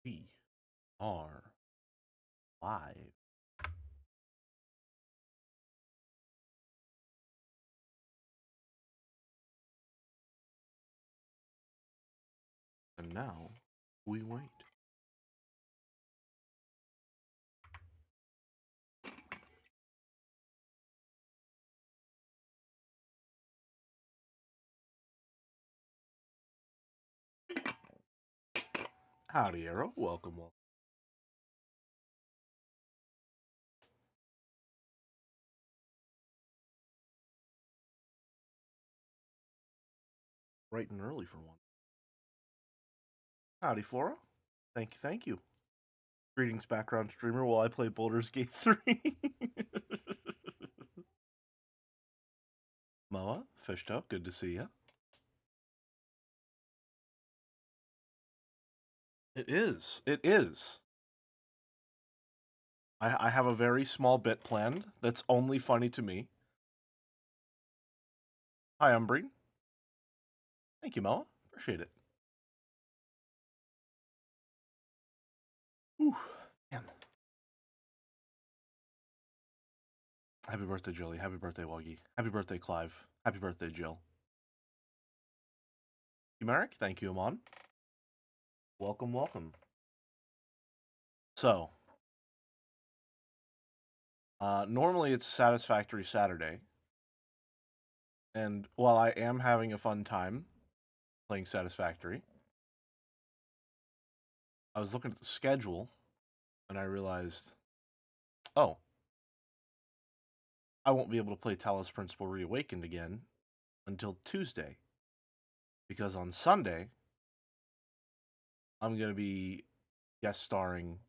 We are live. And now we wait. Howdy, Arrow. Welcome. Bright and early for one. Howdy, Flora. Thank you. Greetings, background streamer, while I play Baldur's Gate 3. Moa, Fishtail, good to see you. It is. It is. I have a very small bit planned that's only funny to me. Hi, Umbreen. Thank you, Moa. Appreciate it. Ooh, man. Happy birthday, Jilly. Happy birthday, Woggy. Happy birthday, Clive. Happy birthday, Jill. Merrick, thank you, Amon. Welcome, welcome. So, normally it's Satisfactory Saturday. And while I am having a fun time playing Satisfactory, I was looking at the schedule and I realized, oh, I won't be able to play Talos Principle Reawakened again until Tuesday. Because on Sunday, I'm going to be guest starring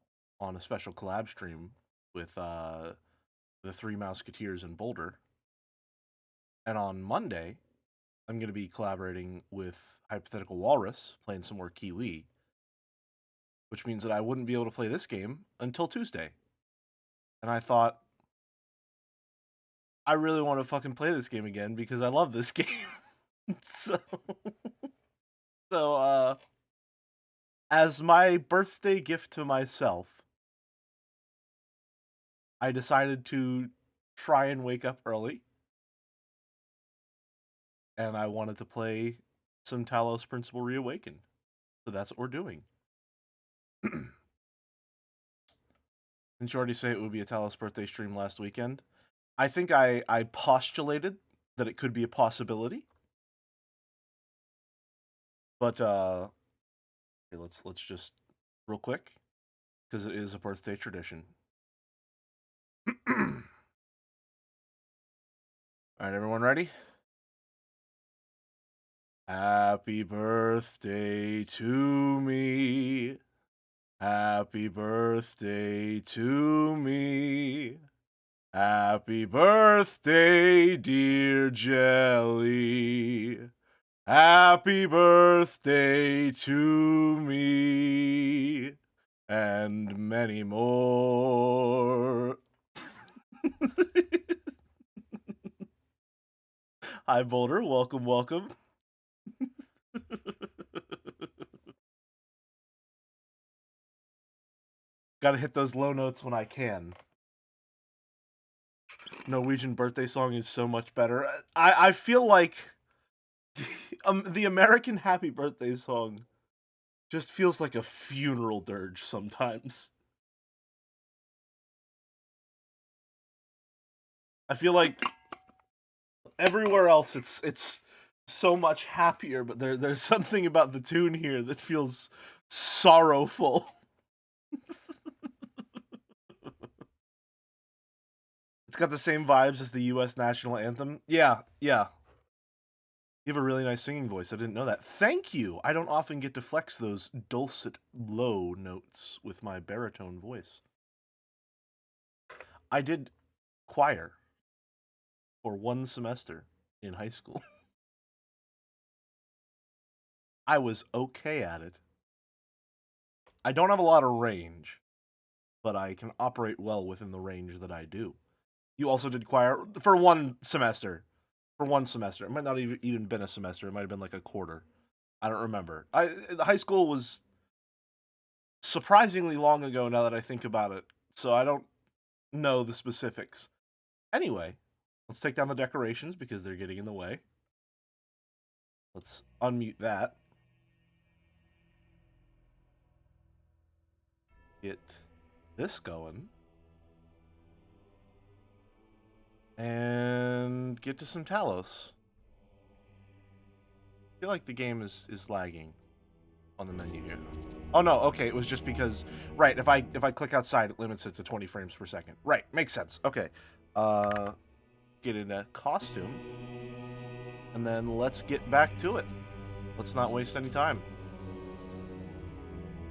on a special collab stream with the Three Mouseketeers in Boulder. And on Monday, I'm going to be collaborating with Hypothetical Walrus, playing some more Kiwi, which means that I wouldn't be able to play this game until Tuesday. And I thought, I really want to fucking play this game again because I love this game. so, as my birthday gift to myself, I decided to try and wake up early. And I wanted to play some Talos Principle Reawakened. So that's what we're doing. Didn't you already say it would be a Talos birthday stream last weekend? I think I postulated that it could be a possibility. But here, let's just real quick, because it is a birthday tradition. All right, everyone ready? Happy birthday to me. Happy birthday to me. Happy birthday, dear Jelly. Happy birthday to me. And many more. Hi, Boulder. Welcome. Gotta hit those low notes when I can. Norwegian birthday song is so much better. I feel like the American happy birthday song just feels like a funeral dirge sometimes. I feel like everywhere else it's so much happier, but there's something about the tune here that feels sorrowful. It's got the same vibes as the US national anthem. Yeah. You have a really nice singing voice. I didn't know that. Thank you. I don't often get to flex those dulcet low notes with my baritone voice. I did choir for one semester in high school. I was okay at it. I don't have a lot of range, but I can operate well within the range that I do. You also did choir for one semester. It might not even been a semester. It might have been like a quarter. I don't remember. The high school was surprisingly long ago now that I think about it, so I don't know the specifics. Anyway, let's take down the decorations because they're getting in the way. Let's unmute that. Get this going. And get to some Talos. I feel like the game is lagging on the menu here. Oh no, okay, it was just because, right, if I click outside, it limits it to 20 frames per second. Right, makes sense. Okay. Get in a costume. And then let's get back to it. Let's not waste any time.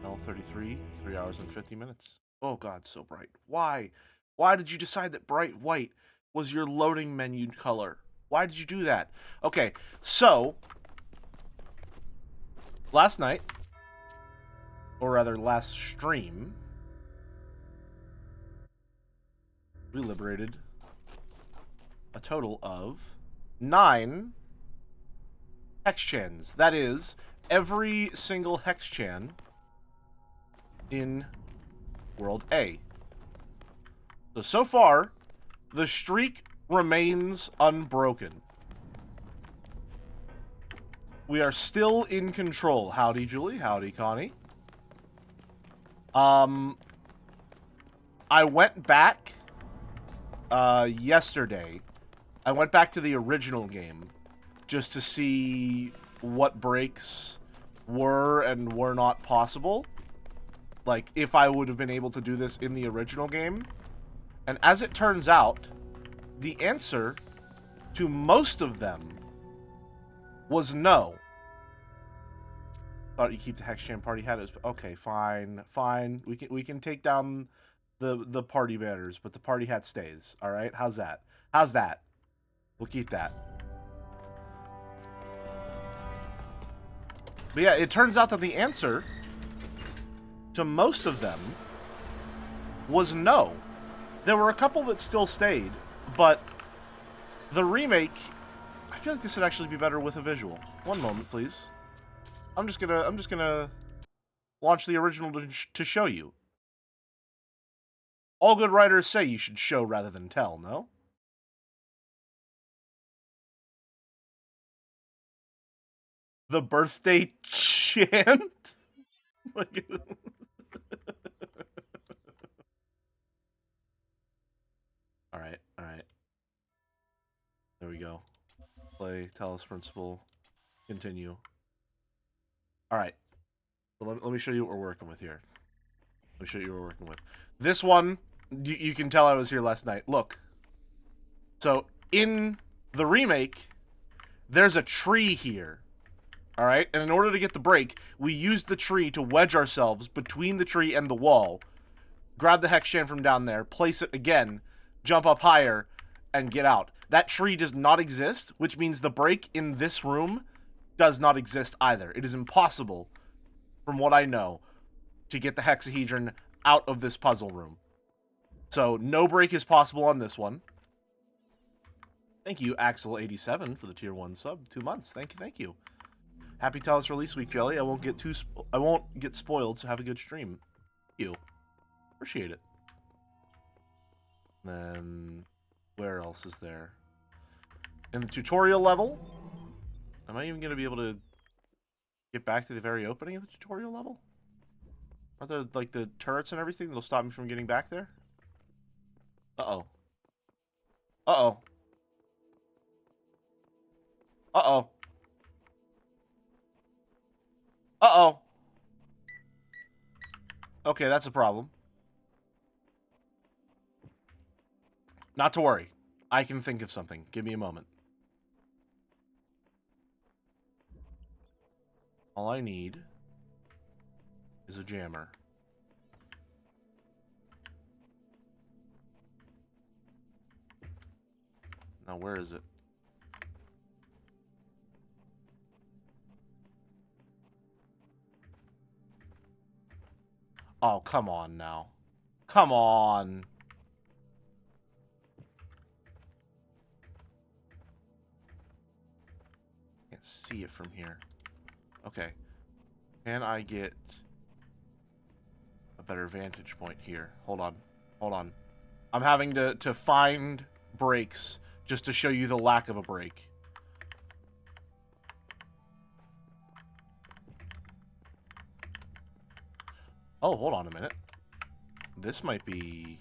L33, 3 hours and 50 minutes. Oh god, so bright. Why? Why did you decide that bright white was your loading menu color? Why did you do that? Okay, so last night, or rather last stream, we liberated a total of 9 hex-chans. That is, every single hex-chan in World A. So far, the streak remains unbroken. We are still in control. Howdy, Julie. Howdy, Connie. I went back yesterday. I went back to the original game just to see what breaks were and were not possible. Like, if I would have been able to do this in the original game. And as it turns out, the answer to most of them was no. Thought you keep the Hex-Chan party hat. Okay, fine. We can take down the party banners, but the party hat stays. All right, how's that? How's that? We'll keep that. But yeah, it turns out that the answer to most of them was no. There were a couple that still stayed, but the remake, I feel like this would actually be better with a visual. One moment, please. I'm just gonna launch the original to show you. All good writers say you should show rather than tell, no? The birthday chant? Like, Alright. There we go. Play, Talos Principle, continue. Alright. So let me show you what we're working with here. Let me show you what we're working with. This one, you can tell I was here last night. Look. So, in the remake, there's a tree here. Alright? And in order to get the break, we used the tree to wedge ourselves between the tree and the wall. Grab the Hex-Chan from down there, place it again, jump up higher, and get out. That tree does not exist, which means the break in this room does not exist either. It is impossible, from what I know, to get the hexahedron out of this puzzle room. So, no break is possible on this one. Thank you, Axel87, for the tier 1 sub. 2 months. Thank you. Happy Talos release week, Jelly. I won't get spoiled, so have a good stream. Thank you. Appreciate it. Then, where else is there? In the tutorial level, am I even going to be able to get back to the very opening of the tutorial level? Are there, like, the turrets and everything that'll stop me from getting back there? Uh-oh. Uh-oh. Uh-oh. Uh-oh. Okay, that's a problem. Not to worry. I can think of something. Give me a moment. All I need is a jammer. Now, where is it? Oh, come on now. Come on. Can't see it from here. Okay. Can I get better vantage point here. Hold on. Hold on. I'm having to find breaks just to show you the lack of a break. Oh, hold on a minute. This might be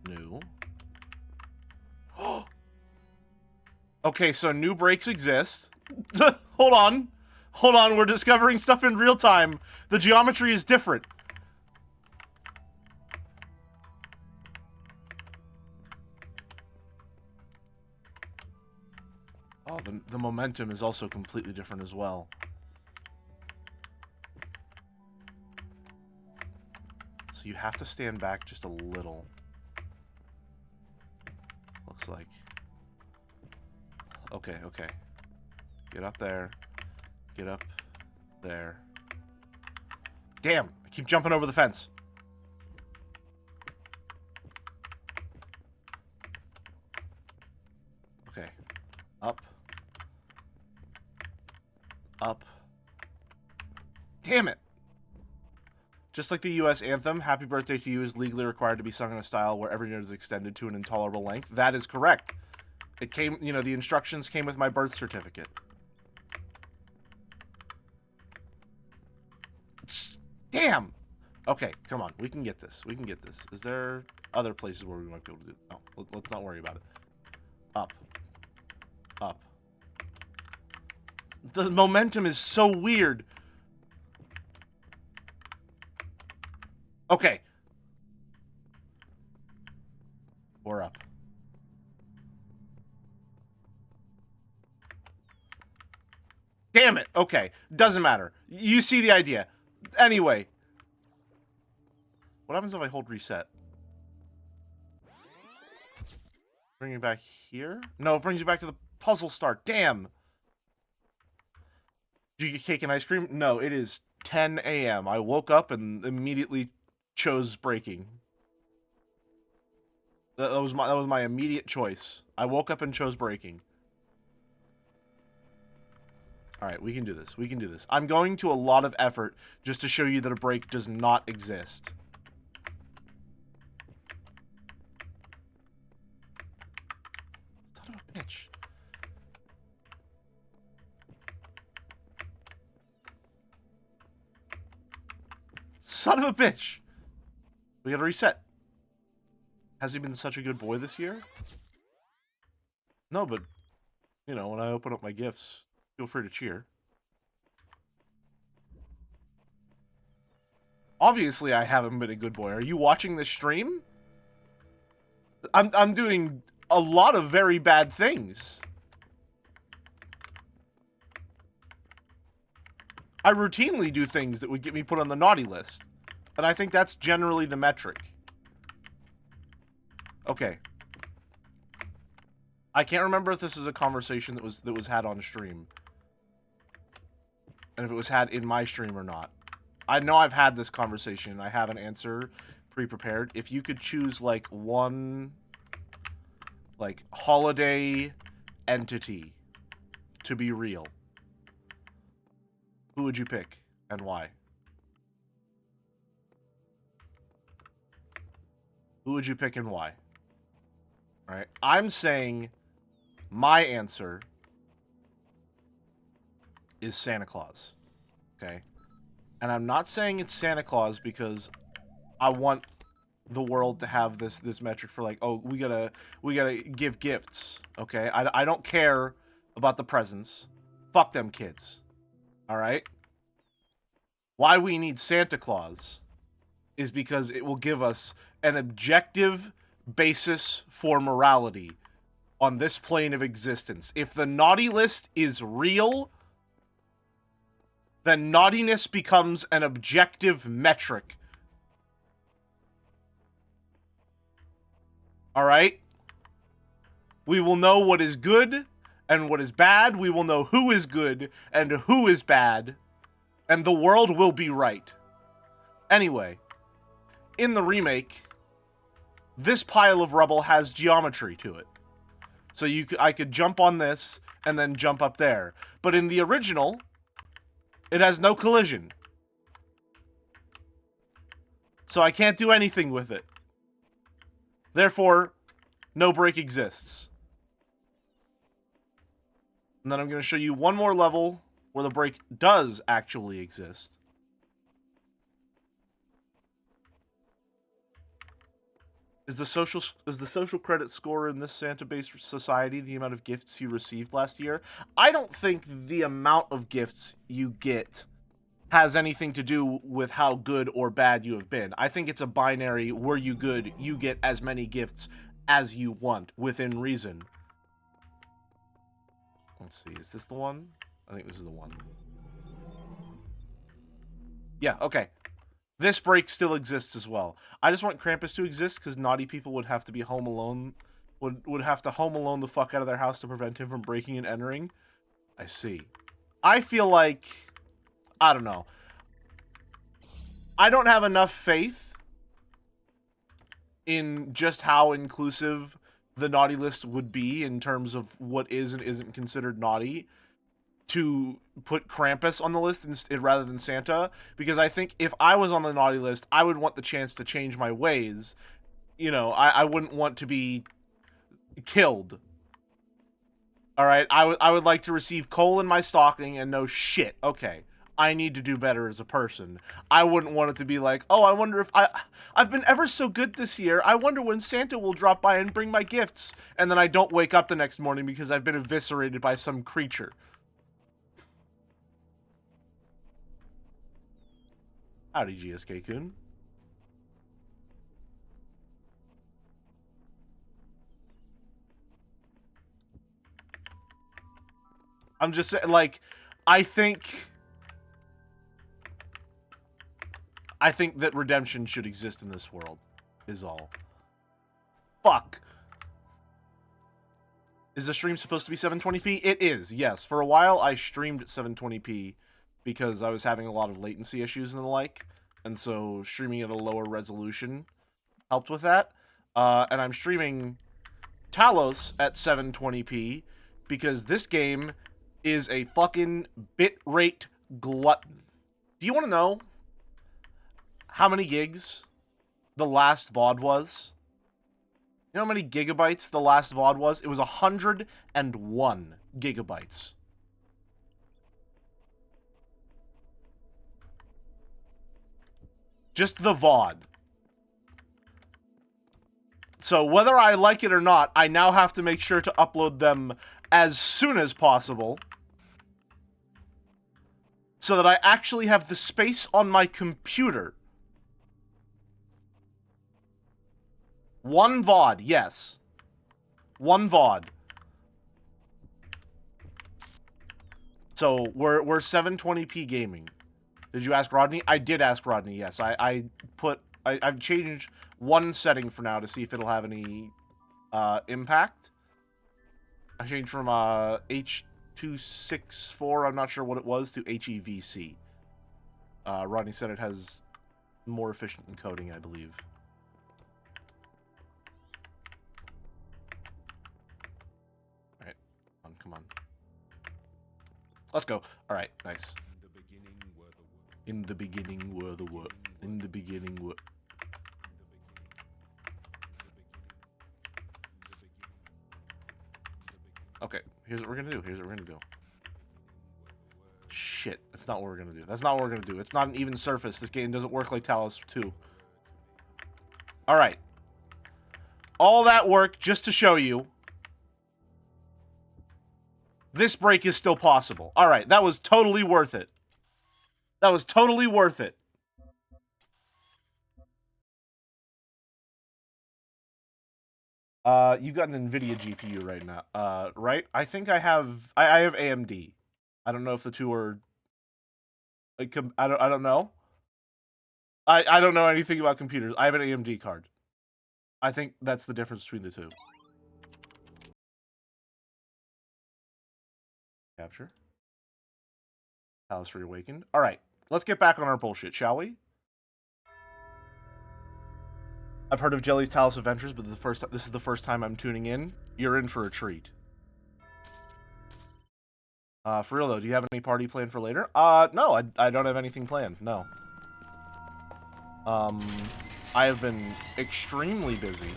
new. Okay, so new breaks exist. Hold on. Hold on, we're discovering stuff in real time. The geometry is different. Oh, the momentum is also completely different as well. So you have to stand back just a little. Looks like. Okay, okay. Get up there. Get up there. Damn! I keep jumping over the fence. Okay. Up. Up. Damn it! Just like the US anthem, Happy Birthday to You is legally required to be sung in a style where every note is extended to an intolerable length. That is correct. It came, you know, the instructions came with my birth certificate. Damn! Okay, come on. We can get this. We can get this. Is there other places where we might be able to do... No, let's not worry about it. Up. Up. The momentum is so weird. Okay. We're up. Damn it. Okay. Doesn't matter. You see the idea. Anyway. What happens if I hold reset? Bring you back here? No, it brings you back to the puzzle start. Damn. Did you get cake and ice cream? No, it is 10 a.m. I woke up and immediately chose breaking. That was my immediate choice. I woke up and chose breaking. Alright, we can do this. We can do this. I'm going to a lot of effort just to show you that a break does not exist. Son of a bitch. Son of a bitch. We gotta reset. Has he been such a good boy this year? No, but, you know, when I open up my gifts, feel free to cheer. Obviously, I haven't been a good boy. Are you watching this stream? I'm doing a lot of very bad things. I routinely do things that would get me put on the naughty list. And I think that's generally the metric. Okay. I can't remember if this is a conversation that was had on stream. And if it was had in my stream or not. I know I've had this conversation. I have an answer pre-prepared. If you could choose, like, one, like, holiday entity to be real, who would you pick and why? Who would you pick and why? All right. I'm saying my answer is Santa Claus. Okay? And I'm not saying it's Santa Claus because I want the world to have this metric for, like, oh, we gotta give gifts. Okay? I don't care about the presents. Fuck them kids. All right? Why we need Santa Claus is because it will give us an objective basis for morality on this plane of existence. If the naughty list is real, then naughtiness becomes an objective metric. Alright? We will know what is good and what is bad. We will know who is good and who is bad. And the world will be right. Anyway, in the remake, this pile of rubble has geometry to it. So I could jump on this and then jump up there. But in the original, it has no collision. So I can't do anything with it. Therefore, no break exists. And then I'm going to show you one more level where the break does actually exist. Is the social credit score in this Santa-based society the amount of gifts you received last year? I don't think the amount of gifts you get has anything to do with how good or bad you have been. I think it's a binary, were you good, you get as many gifts as you want, within reason. Let's see, is this the one? I think this is the one. Yeah, okay. This break still exists as well. I just want Krampus to exist because naughty people would have to be home alone, would have to home alone the fuck out of their house to prevent him from breaking and entering. I see. I feel like, I don't know. I don't have enough faith in just how inclusive the naughty list would be in terms of what is and isn't considered naughty to put Krampus on the list rather than Santa, because I think if I was on the naughty list, I would want the chance to change my ways. You know, I wouldn't want to be killed. Alright, I would like to receive coal in my stocking and know, shit, okay, I need to do better as a person. I wouldn't want it to be like, oh, I wonder if I've been ever so good this year. I wonder when Santa will drop by and bring my gifts. And then I don't wake up the next morning because I've been eviscerated by some creature. Howdy, GSK-kun. I'm just saying, like, I think that redemption should exist in this world, is all. Fuck. Is the stream supposed to be 720p? It is, yes. For a while, I streamed at 720p because I was having a lot of latency issues and the like, and so streaming at a lower resolution helped with that. And I'm streaming Talos at 720p because this game is a fucking bitrate glutton. Do you want to know how many gigs the last VOD was? You know how many gigabytes the last VOD was? It was 101 gigabytes. Just the VOD. So whether I like it or not, I now have to make sure to upload them as soon as possible, so that I actually have the space on my computer. One VOD, yes. One VOD. So we're 720p gaming. Did you ask Rodney? I did ask Rodney, yes. I've changed one setting for now to see if it'll have any impact. I changed from H264, I'm not sure what it was, to HEVC. Rodney said it has more efficient encoding, I believe. Alright, come on. Let's go. Alright, nice. In the beginning were the world. In the beginning were... Okay, here's what we're gonna do. Here's what we're gonna do. Shit, that's not what we're gonna do. That's not what we're gonna do. It's not an even surface. This game doesn't work like Talos 2. Alright. All that work just to show you this break is still possible. Alright, that was totally worth it. That was totally worth it. You've got an NVIDIA GPU right now, right? I think I have AMD. I don't know if the two are... I don't know. I don't know anything about computers. I have an AMD card. I think that's the difference between the two. Capture. Talos Reawakened. Alright, let's get back on our bullshit, shall we? I've heard of Jelly's Talos Adventures, but this is the first time I'm tuning in. You're in for a treat. For real though, do you have any party planned for later? No, I don't have anything planned, no. I have been extremely busy,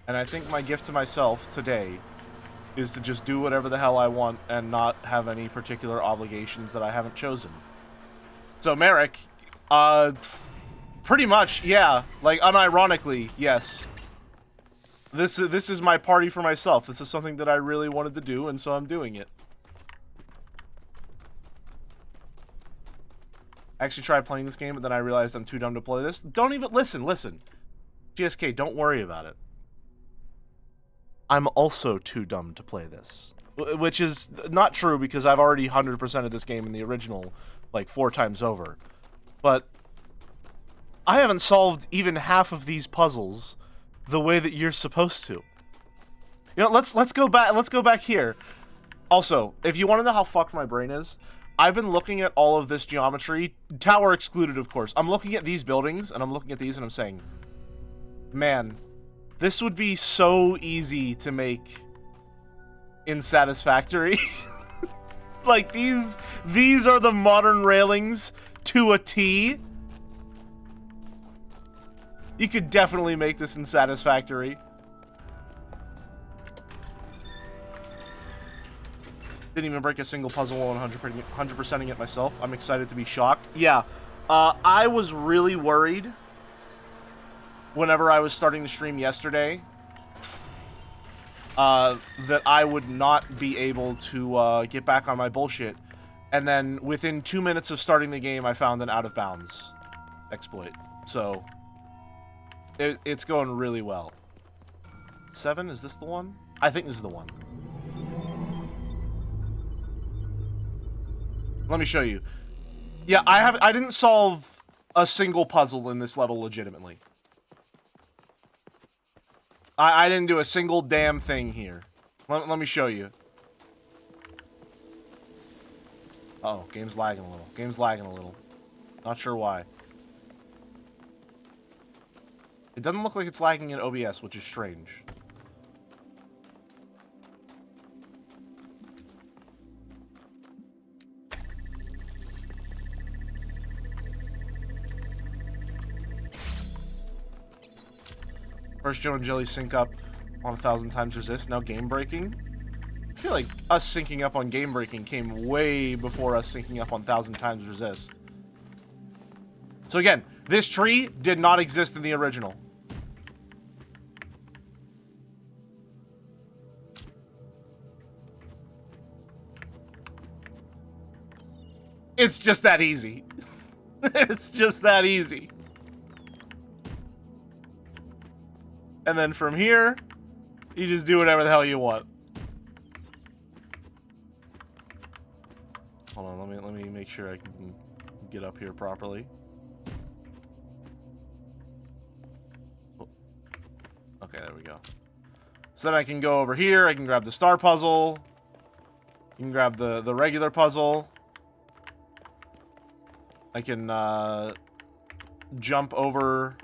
and I think my gift to myself today is to just do whatever the hell I want and not have any particular obligations that I haven't chosen. So, Merrick, pretty much, yeah, like, unironically, yes. This is my party for myself. This is something that I really wanted to do, and so I'm doing it. I actually tried playing this game, but then I realized I'm too dumb to play this. Don't even listen. GSK, don't worry about it. I'm also too dumb to play this. Which is not true, because I've already 100%ed this game in the original, like, 4 times over. But I haven't solved even half of these puzzles the way that you're supposed to. You know, let's go back here. Also, if you want to know how fucked my brain is, I've been looking at all of this geometry, tower excluded, of course. I'm looking at these buildings, and I'm looking at these, and I'm saying, man, this would be so easy to make in Satisfactory. Like, these are the modern railings to a T. You could definitely make this in Satisfactory. Didn't even break a single puzzle while 100%ing it myself. I'm excited to be shocked. Yeah, I was really worried whenever I was starting the stream yesterday that I would not be able to get back on my bullshit. And then within 2 minutes of starting the game, I found an out-of-bounds exploit. So it's going really well. 7, is this the one? I think this is the one. Let me show you. Yeah, I didn't solve a single puzzle in this level legitimately. I didn't do a single damn thing here. Let me show you. Uh-oh, game's lagging a little. Not sure why. It doesn't look like it's lagging in OBS, which is strange. First Joe and Jelly sync up on 1,000 times resist, now game breaking. I feel like us syncing up on game breaking came way before us syncing up on 1,000 times resist. So again, this tree did not exist in the original. It's just that easy. It's just that easy. And then from here, you just do whatever the hell you want. Hold on, let me make sure I can get up here properly. Oh. Okay, there we go. So then I can go over here, I can grab the star puzzle. You can grab the regular puzzle. I can jump over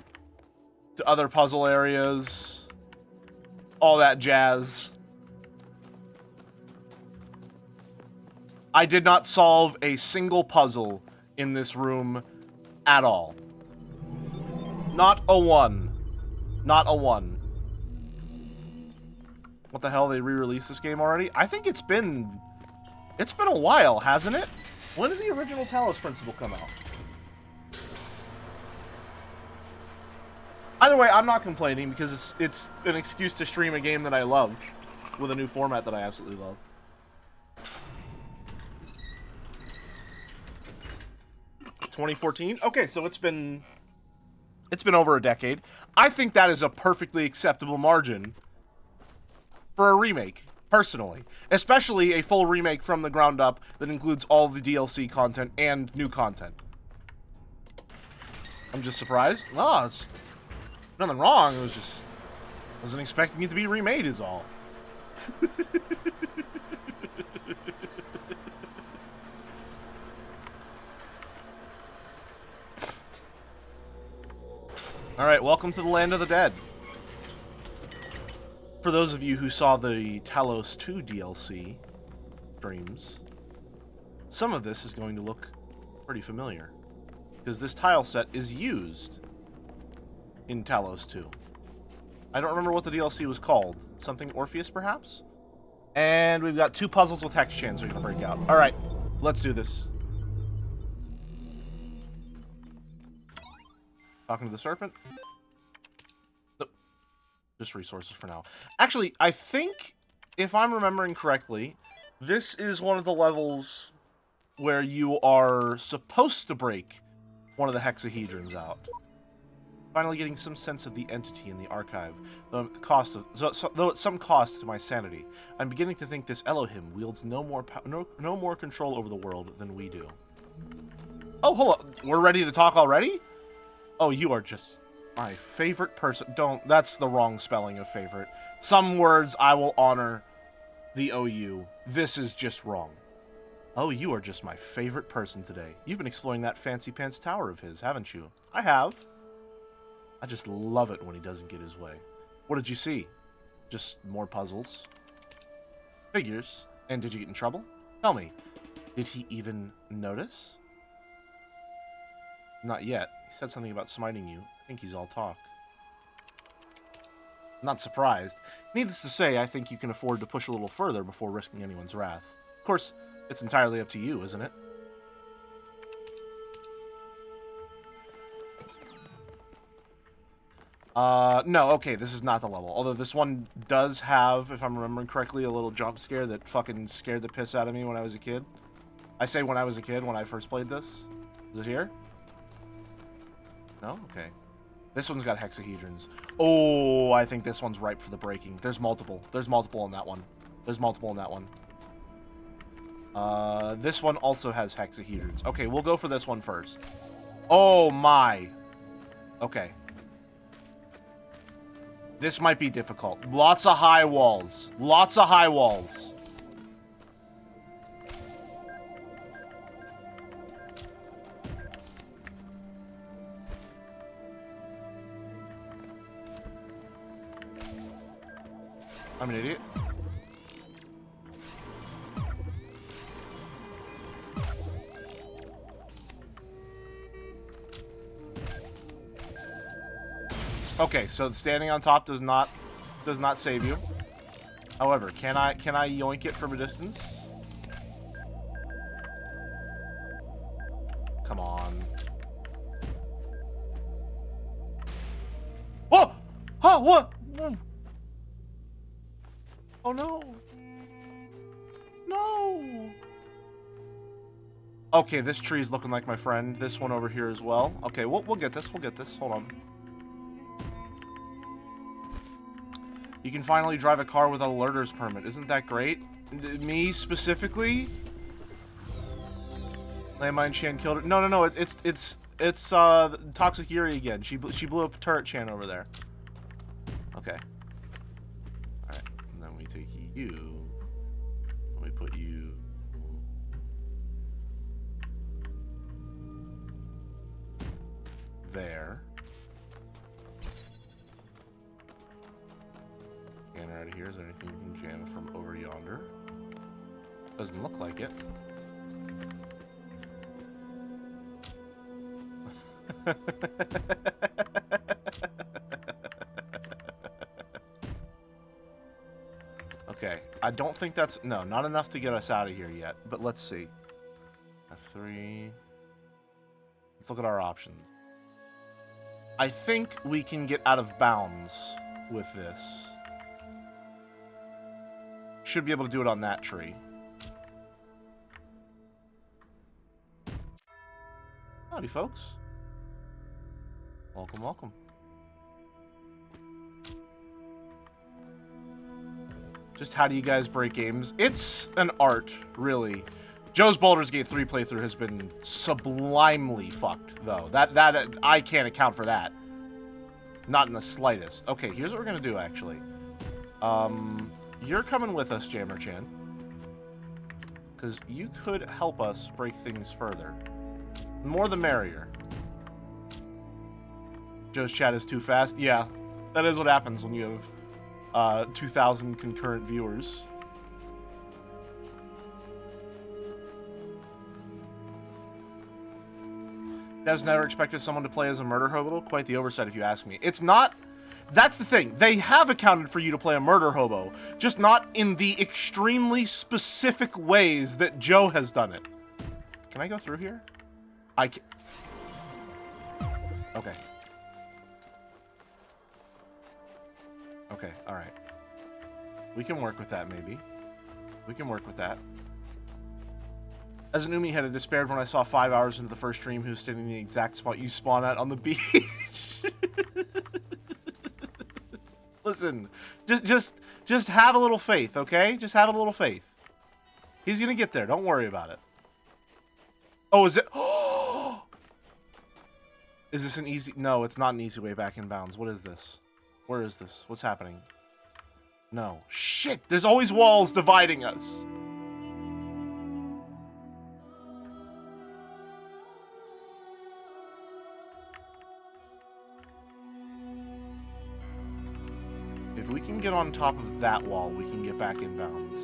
to other puzzle areas, all that jazz. I did not solve a single puzzle in this room at all. Not a one. Not a one. What the hell, they re-released this game already? I think it's been a while, hasn't it? When did the original Talos Principle come out? Either way, I'm not complaining because it's an excuse to stream a game that I love with a new format that I absolutely love. $2014? Okay, so it's been over a decade. I think that is a perfectly acceptable margin for a remake, personally. Especially a full remake from the ground up that includes all the DLC content and new content. I'm just surprised. No, it's nothing wrong. It was just, wasn't expecting it to be remade is all. Alright, welcome to the Land of the Dead. For those of you who saw the Talos 2 DLC streams, some of this is going to look pretty familiar. Because this tile set is used in Talos 2. I don't remember what the DLC was called. Something Orpheus, perhaps? And we've got 2 puzzles with hex chains we're going to break out. Alright, let's do this. Talking to the serpent? Nope. Just resources for now. Actually, I think, if I'm remembering correctly, this is one of the levels where you are supposed to break one of the hexahedrons out. Finally getting some sense of the entity in the archive, though at some cost to my sanity. I'm beginning to think this ELOHIM wields no more control over the world than we do. Oh, hold on. We're ready to talk already? Oh, you are just my favorite person. That's the wrong spelling of favorite. Some words I will honor the OU. This is just wrong. Oh, you are just my favorite person today. You've been exploring that fancy pants tower of his, haven't you? I have. I just love it when he doesn't get his way. What did you see? Just more puzzles? Figures. And did you get in trouble? Tell me, did he even notice? Not yet. He said something about smiting you. I think he's all talk. Not surprised. Needless to say, I think you can afford to push a little further before risking anyone's wrath. Of course, it's entirely up to you, isn't it? No, okay, this is not the level. Although this one does have, if I'm remembering correctly, a little jump scare that fucking scared the piss out of me when I was a kid. I say when I was a kid, when I first played this. Is it here? No? Okay. This one's got hexahedrons. Oh, I think this one's ripe for the breaking. There's multiple. There's multiple in that one. There's multiple in that one. This one also has hexahedrons. Okay, we'll go for this one first. Oh, my. Okay. This might be difficult. Lots of high walls. Lots of high walls. I'm an idiot. Okay, so standing on top does not save you. However, can I yoink it from a distance? Come on. Oh! Oh, what? Oh no. No. Okay, this tree's looking like my friend. This one over here as well. Okay, we'll get this. We'll get this. Hold on. You can finally drive a car with a alerter's permit. Isn't that great? Me specifically? Landmine Chan killed her. No. It's Toxic Yuri again. She blew up Turret Chan over there. Okay. All right. And then we take you. Let me put you. There. Scanner out of here. Is there anything you can jam from over yonder? Doesn't look like it. Okay, I don't think that's... No, not enough to get us out of here yet, but let's see. F3. Let's look at our options. I think we can get out of bounds with this. Should be able to do it on that tree. Howdy, folks. Welcome, welcome. Just how do you guys break games? It's an art, really. Joe's Baldur's Gate 3 playthrough has been sublimely fucked, though. That I can't account for that. Not in the slightest. Okay, here's what we're gonna do, actually. You're coming with us, Jammer-chan. Because you could help us break things further. The more the merrier. Joe's chat is too fast. Yeah, that is what happens when you have 2,000 concurrent viewers. Devs never expected someone to play as a murder hobo. Quite the oversight, if you ask me. It's not... That's the thing. They have accounted for you to play a murder hobo, just not in the extremely specific ways that Joe has done it. Can I go through here? I can... Okay. Okay, alright. We can work with that, maybe. We can work with that. As an Umi head, I despaired when I saw 5 hours into the first stream who was standing in the exact spot you spawn at on the beach. Listen, just have a little faith, okay? Just have a little faith. He's gonna get there. Don't worry about it. Oh, is it? Oh! Is this an easy? No, it's not an easy way back in bounds. What is this? Where is this? What's happening? No. Shit! There's always walls dividing us. If we can get on top of that wall, we can get back in bounds.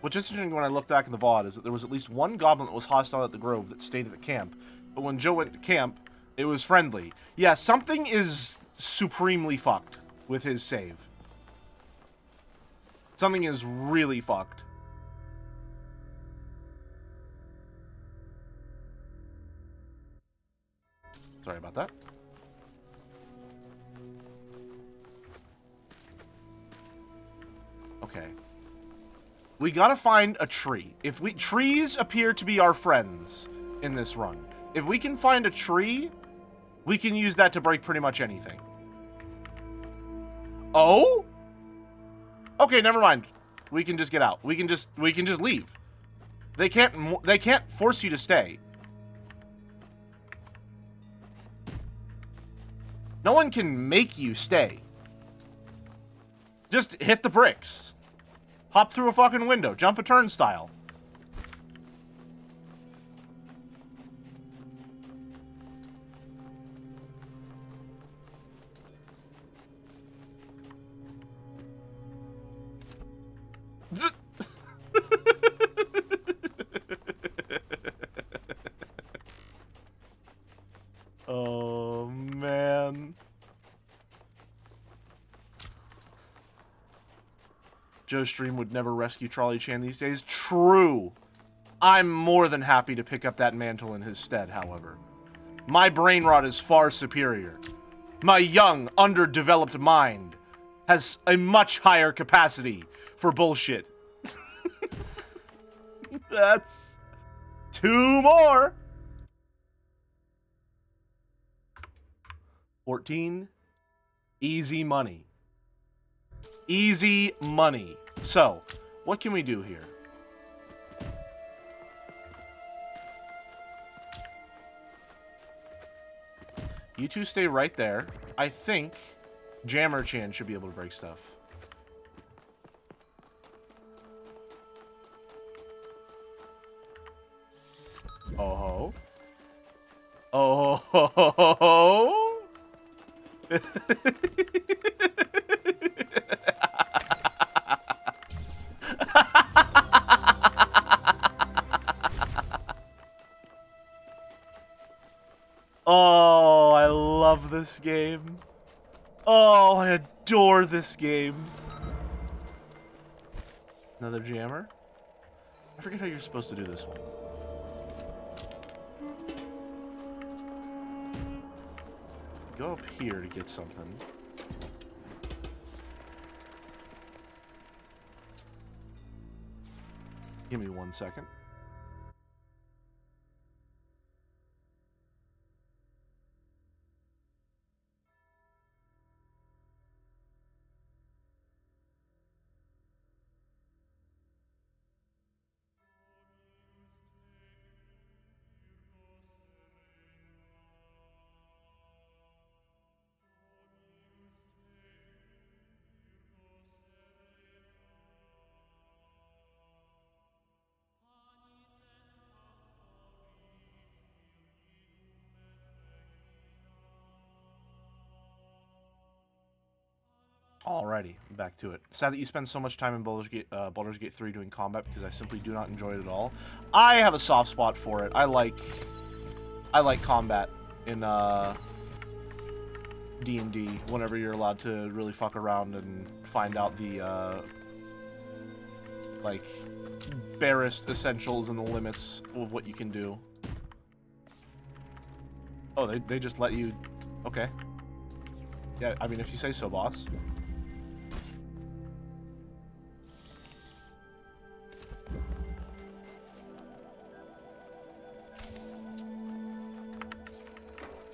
What's interesting when I look back in the VOD is that there was at least one goblin that was hostile at the Grove that stayed at the camp. But when Joe went to camp, it was friendly. Yeah, something is supremely fucked with his save. Something is really fucked. Sorry about that. Okay. We gotta find a tree. Trees appear to be our friends in this run. If we can find a tree, we can use that to break pretty much anything. Oh? Okay, never mind. We can just get out. We can just leave. They can't force you to stay. No one can make you stay. Just hit the bricks. Hop through a fucking window. Jump a turnstile. Oh, man. Joe's stream would never rescue Trolley Chan these days. True. I'm more than happy to pick up that mantle in his stead, however. My brain rot is far superior. My young, underdeveloped mind has a much higher capacity for bullshit. That's 2 more. 14. Easy money. Easy money. So, what can we do here? You two stay right there. I think Jammer-chan should be able to break stuff. Oh ho. Oh ho ho ho ho. Oh, I love this game. Oh, I adore this game. Another jammer? I forget how you're supposed to do this one. Go up here to get something. Give me 1 second. Alrighty, back to it. Sad that you spend so much time in Baldur's Gate 3 doing combat because I simply do not enjoy it at all. I have a soft spot for it. I like combat in D&D whenever you're allowed to really fuck around and find out the like barest essentials and the limits of what you can do. Oh, they just let you... Okay. Yeah, I mean, if you say so, boss.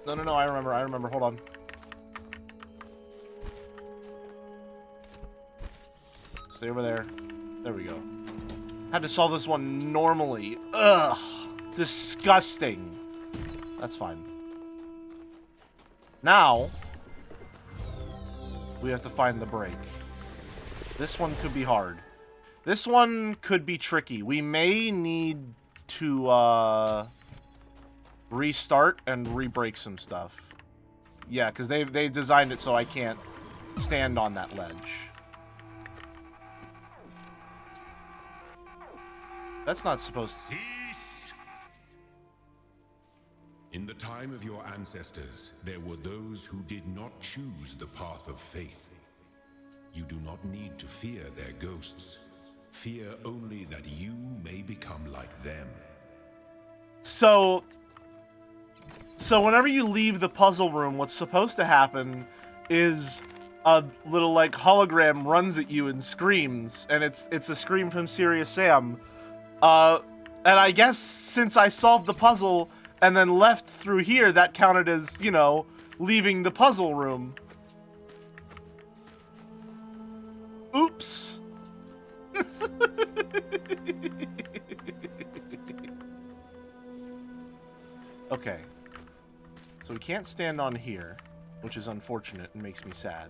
No, I remember, hold on. Stay over there. There we go. Had to solve this one normally. Ugh! Disgusting. That's fine. Now, we have to find the break. This one could be hard. This one could be tricky. We may need to, restart and re-break some stuff. Yeah, because they've designed it so I can't stand on that ledge. That's not supposed to... Cease! In the time of your ancestors, there were those who did not choose the path of faith. You do not need to fear their ghosts. Fear only that you may become like them. So whenever you leave the puzzle room, what's supposed to happen is a little, like, hologram runs at you and screams, and it's a scream from Serious Sam. And I guess since I solved the puzzle and then left through here, that counted as, you know, leaving the puzzle room. Oops. Okay. So we can't stand on here, which is unfortunate and makes me sad.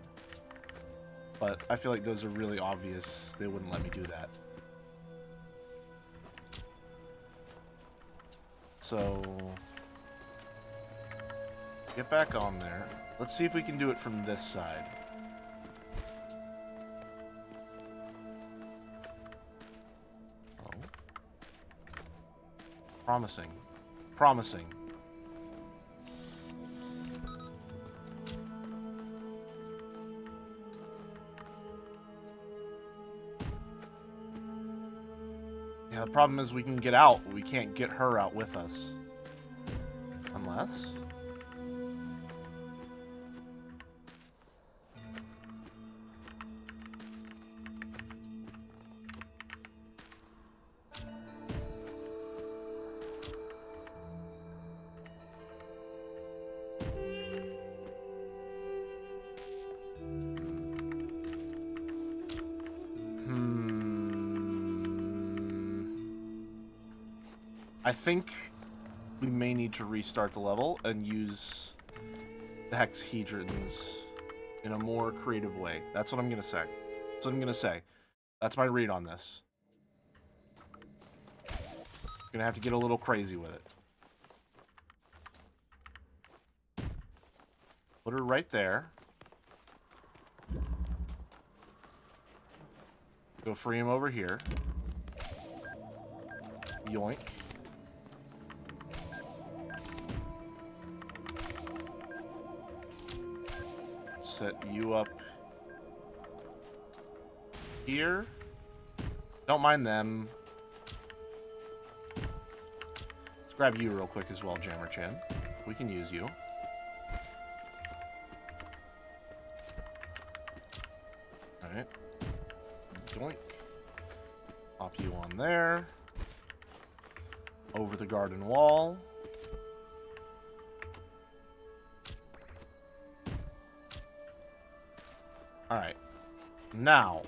But I feel like those are really obvious. They wouldn't let me do that. So, get back on there. Let's see if we can do it from this side. Oh. Promising. Promising. Yeah, the problem is we can get out, but we can't get her out with us. Unless... I think we may need to restart the level and use the hexahedrons in a more creative way. That's what I'm going to say. That's what I'm going to say. That's my read on this. Gonna have to get a little crazy with it. Put her right there. Go free him over here. Yoink. Set you up here. Don't mind them. Let's grab you real quick as well, Jammer-chan. We can use you. Alright. Doink. Pop you on there. Over the garden wall. Alright. Now,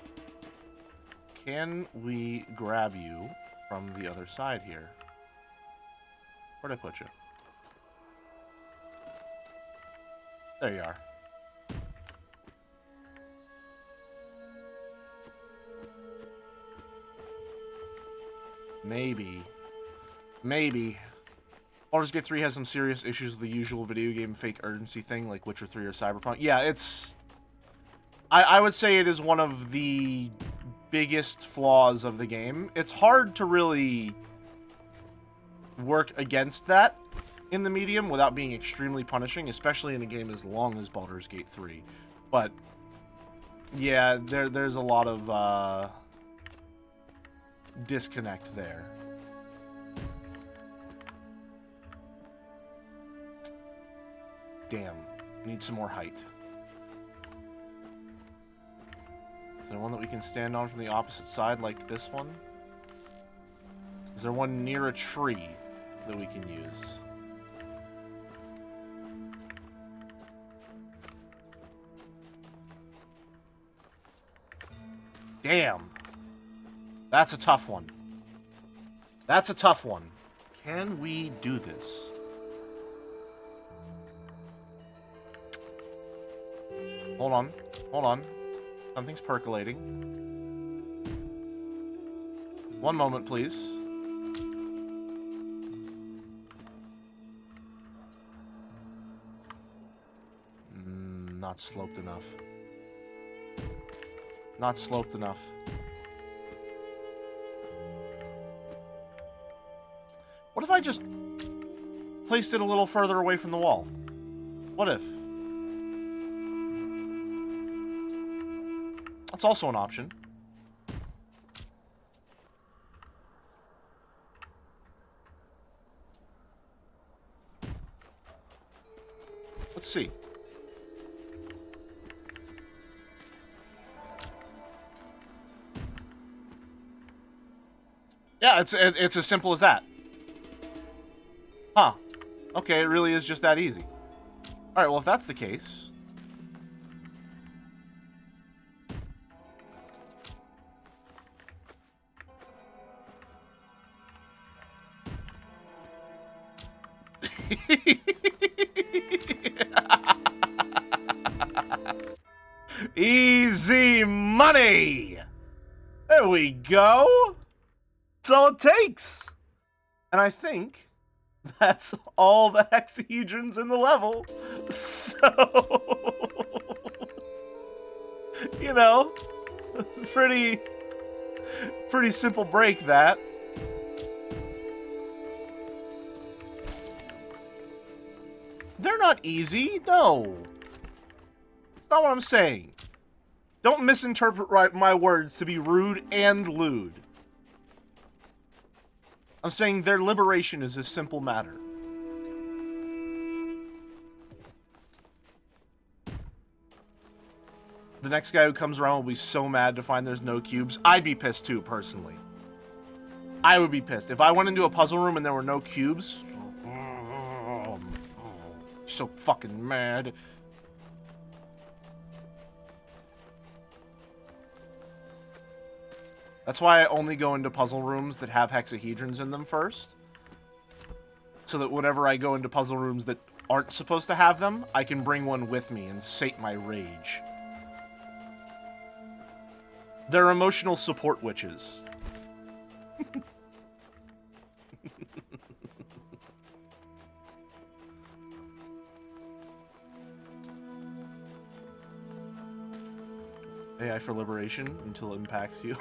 can we grab you from the other side here? Where'd I put you? There you are. Maybe. Baldur's Gate 3 has some serious issues with the usual video game fake urgency thing, like Witcher 3 or Cyberpunk. Yeah, it's... I would say it is one of the biggest flaws of the game. It's hard to really work against that in the medium without being extremely punishing, especially in a game as long as Baldur's Gate 3. But yeah, there's a lot of disconnect there. Damn, need some more height. Is there one that we can stand on from the opposite side like this one? Is there one near a tree that we can use? Damn. That's a tough one. That's a tough one. Can we do this? Hold on. Hold on. Something's percolating. One moment, please. Not sloped enough. Not sloped enough. What if I just placed it a little further away from the wall? What if? That's also an option. Let's see. Yeah, it's as simple as that. Huh. Okay, it really is just that easy. Alright, well, if that's the case... Easy money! There we go! That's all it takes! And I think that's all the hexahedrons in the level. So... you know, it's a pretty simple break, that. They're not easy, no. That's not what I'm saying. Don't misinterpret my words to be rude and lewd. I'm saying their liberation is a simple matter. The next guy who comes around will be so mad to find there's no cubes. I'd be pissed too, personally. I would be pissed. If I went into a puzzle room and there were no cubes... so fucking mad. That's why I only go into puzzle rooms that have hexahedrons in them first. So that whenever I go into puzzle rooms that aren't supposed to have them, I can bring one with me and sate my rage. They're emotional support witches. AI for liberation until it impacts you.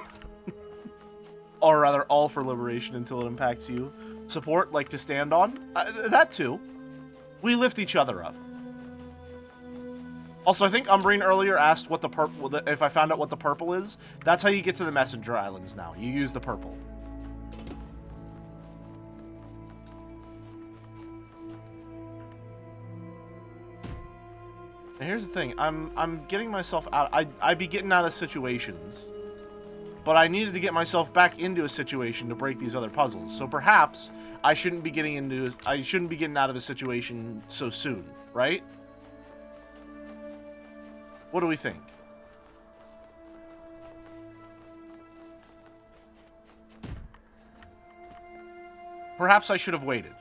Or rather, all for liberation until it impacts you. Support, like to stand on? That too. We lift each other up. Also, I think Umbrine earlier asked what the purple, if I found out what the purple is. That's how you get to the Messenger Islands now. You use the purple. And here's the thing. I'm getting myself out. I'd be getting out of situations. But I needed to get myself back into a situation to break these other puzzles. So perhaps I shouldn't be getting out of a situation so soon, right? What do we think? Perhaps I should have waited.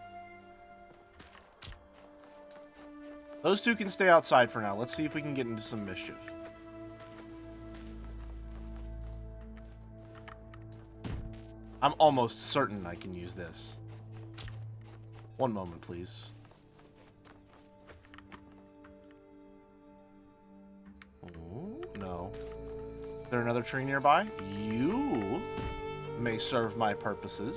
Those two can stay outside for now. Let's see if we can get into some mischief. I'm almost certain I can use this. One moment, please. Oh, no. there another tree nearby? You may serve my purposes.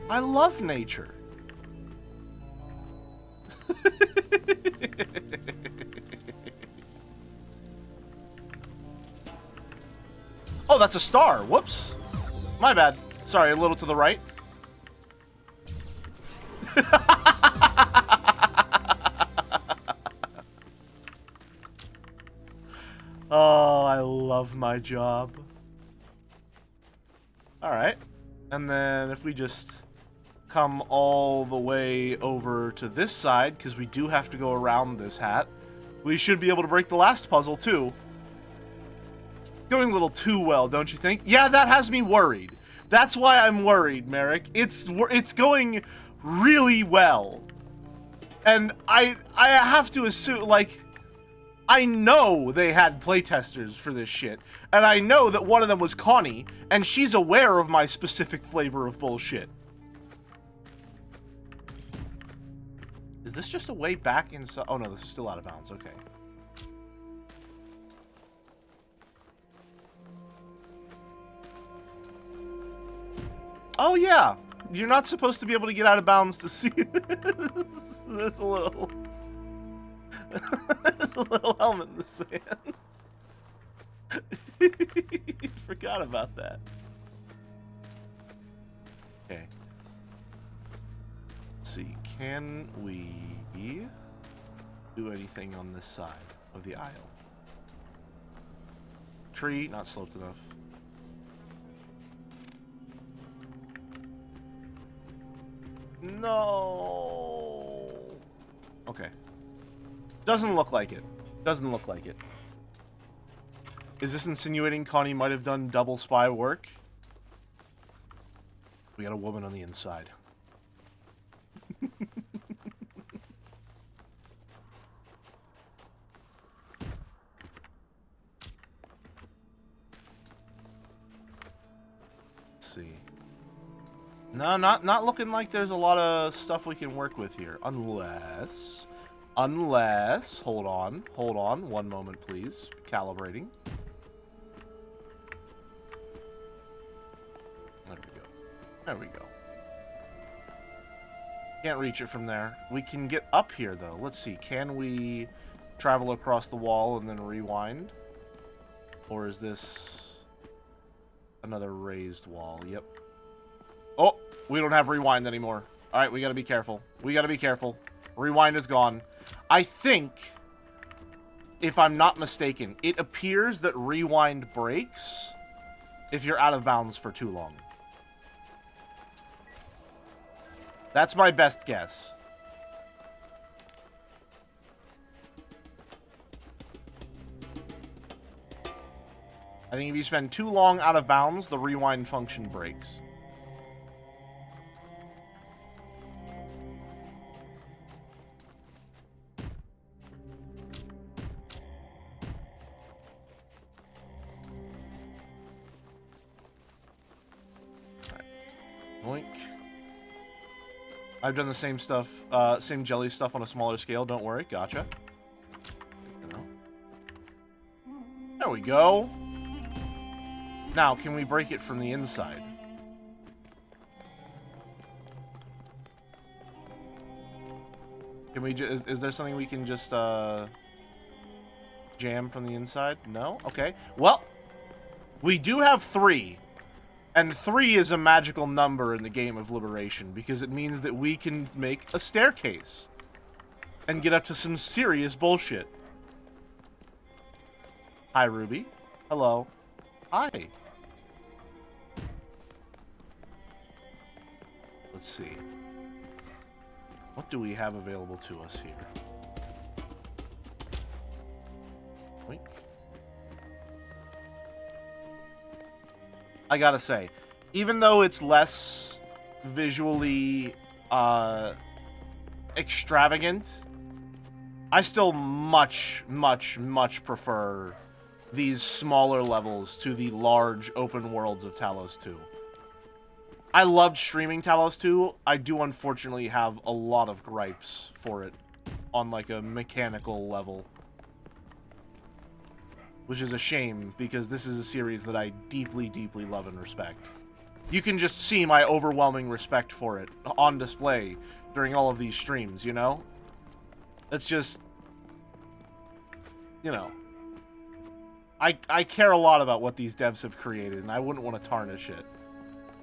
I love nature. Oh, that's a star. Whoops. My bad. Sorry, a little to the right. Oh, I love my job. Alright. And then if we just come all the way over to this side, because we do have to go around this hat, we should be able to break the last puzzle, too. Going a little too well, don't you think? Yeah, that has me worried. That's why I'm worried, Merrick. It's going really well. And I have to assume, like, I know they had playtesters for this shit. And I know that one of them was Connie, and she's aware of my specific flavor of bullshit. Is this just a way back inside? Oh no, this is still out of bounds. Okay. Oh yeah, you're not supposed to be able to get out of bounds to see this. There's a little there's a little helmet in the sand. Forgot about that. Okay. Let's see, can we do anything on this side of the aisle? Tree, not sloped enough. No. Okay. Doesn't look like it. Doesn't look like it. Is this insinuating Connie might have done double spy work? We got a woman on the inside. Let's see. No, not looking like there's a lot of stuff we can work with here. Unless, hold on, one moment, please. Calibrating. There we go. There we go. Can't reach it from there. We can get up here, though. Let's see. Can we travel across the wall and then rewind? Or is this another raised wall? Yep. Oh, we don't have rewind anymore. All right, we got to be careful. We got to be careful. Rewind is gone. I think, if I'm not mistaken, it appears that rewind breaks if you're out of bounds for too long. That's my best guess. I think if you spend too long out of bounds, the rewind function breaks. Boink. I've done the same stuff, same jelly stuff on a smaller scale. Don't worry. Gotcha. There we go. Now, can we break it from the inside? Can we is there something we can just, jam from the inside? No? Okay. Well, we do have 3. And 3 is a magical number in the game of Liberation, because it means that we can make a staircase and get up to some serious bullshit. Hi, Ruby. Hello. Hi. Let's see. What do we have available to us here? Wink. I gotta say, even though it's less visually extravagant, I still much prefer these smaller levels to the large open worlds of Talos 2. I loved streaming Talos 2. I do unfortunately have a lot of gripes for it on like a mechanical level. Which is a shame, because this is a series that I deeply, deeply love and respect. You can just see my overwhelming respect for it on display during all of these streams, you know? It's just, you know, I care a lot about what these devs have created, and I wouldn't want to tarnish it.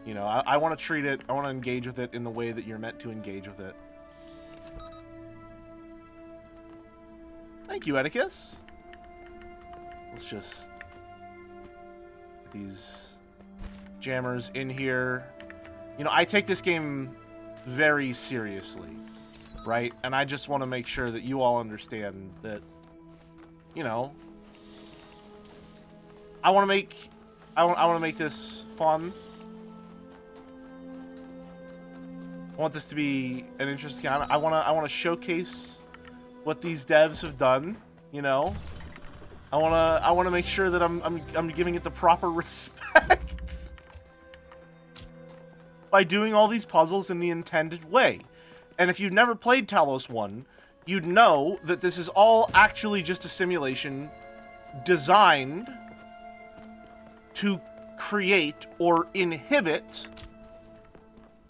You know, I want to treat it, I want to engage with it in the way that you're meant to engage with it. Thank you, Edicus. Let's just get these jammers in here. You know, I take this game very seriously, right? And I just want to make sure that you all understand that, you know, I want to make this fun. I want this to be an interesting game. I want to showcase what these devs have done, you know? I want to make sure that I'm giving it the proper respect by doing all these puzzles in the intended way. And if you've never played Talos 1, you'd know that this is all actually just a simulation designed to create or inhibit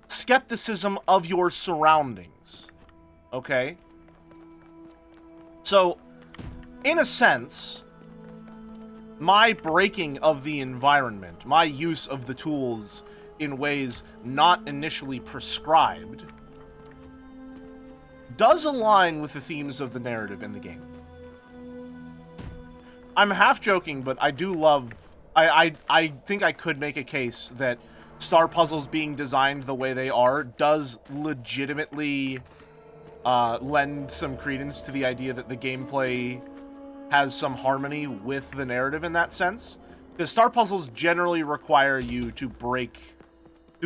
skepticism of your surroundings. Okay? So, in a sense, my breaking of the environment, my use of the tools in ways not initially prescribed, does align with the themes of the narrative in the game. I'm half joking, but I do love... I think I could make a case that star puzzles being designed the way they are does legitimately lend some credence to the idea that the gameplay has some harmony with the narrative in that sense. Because star puzzles generally require you to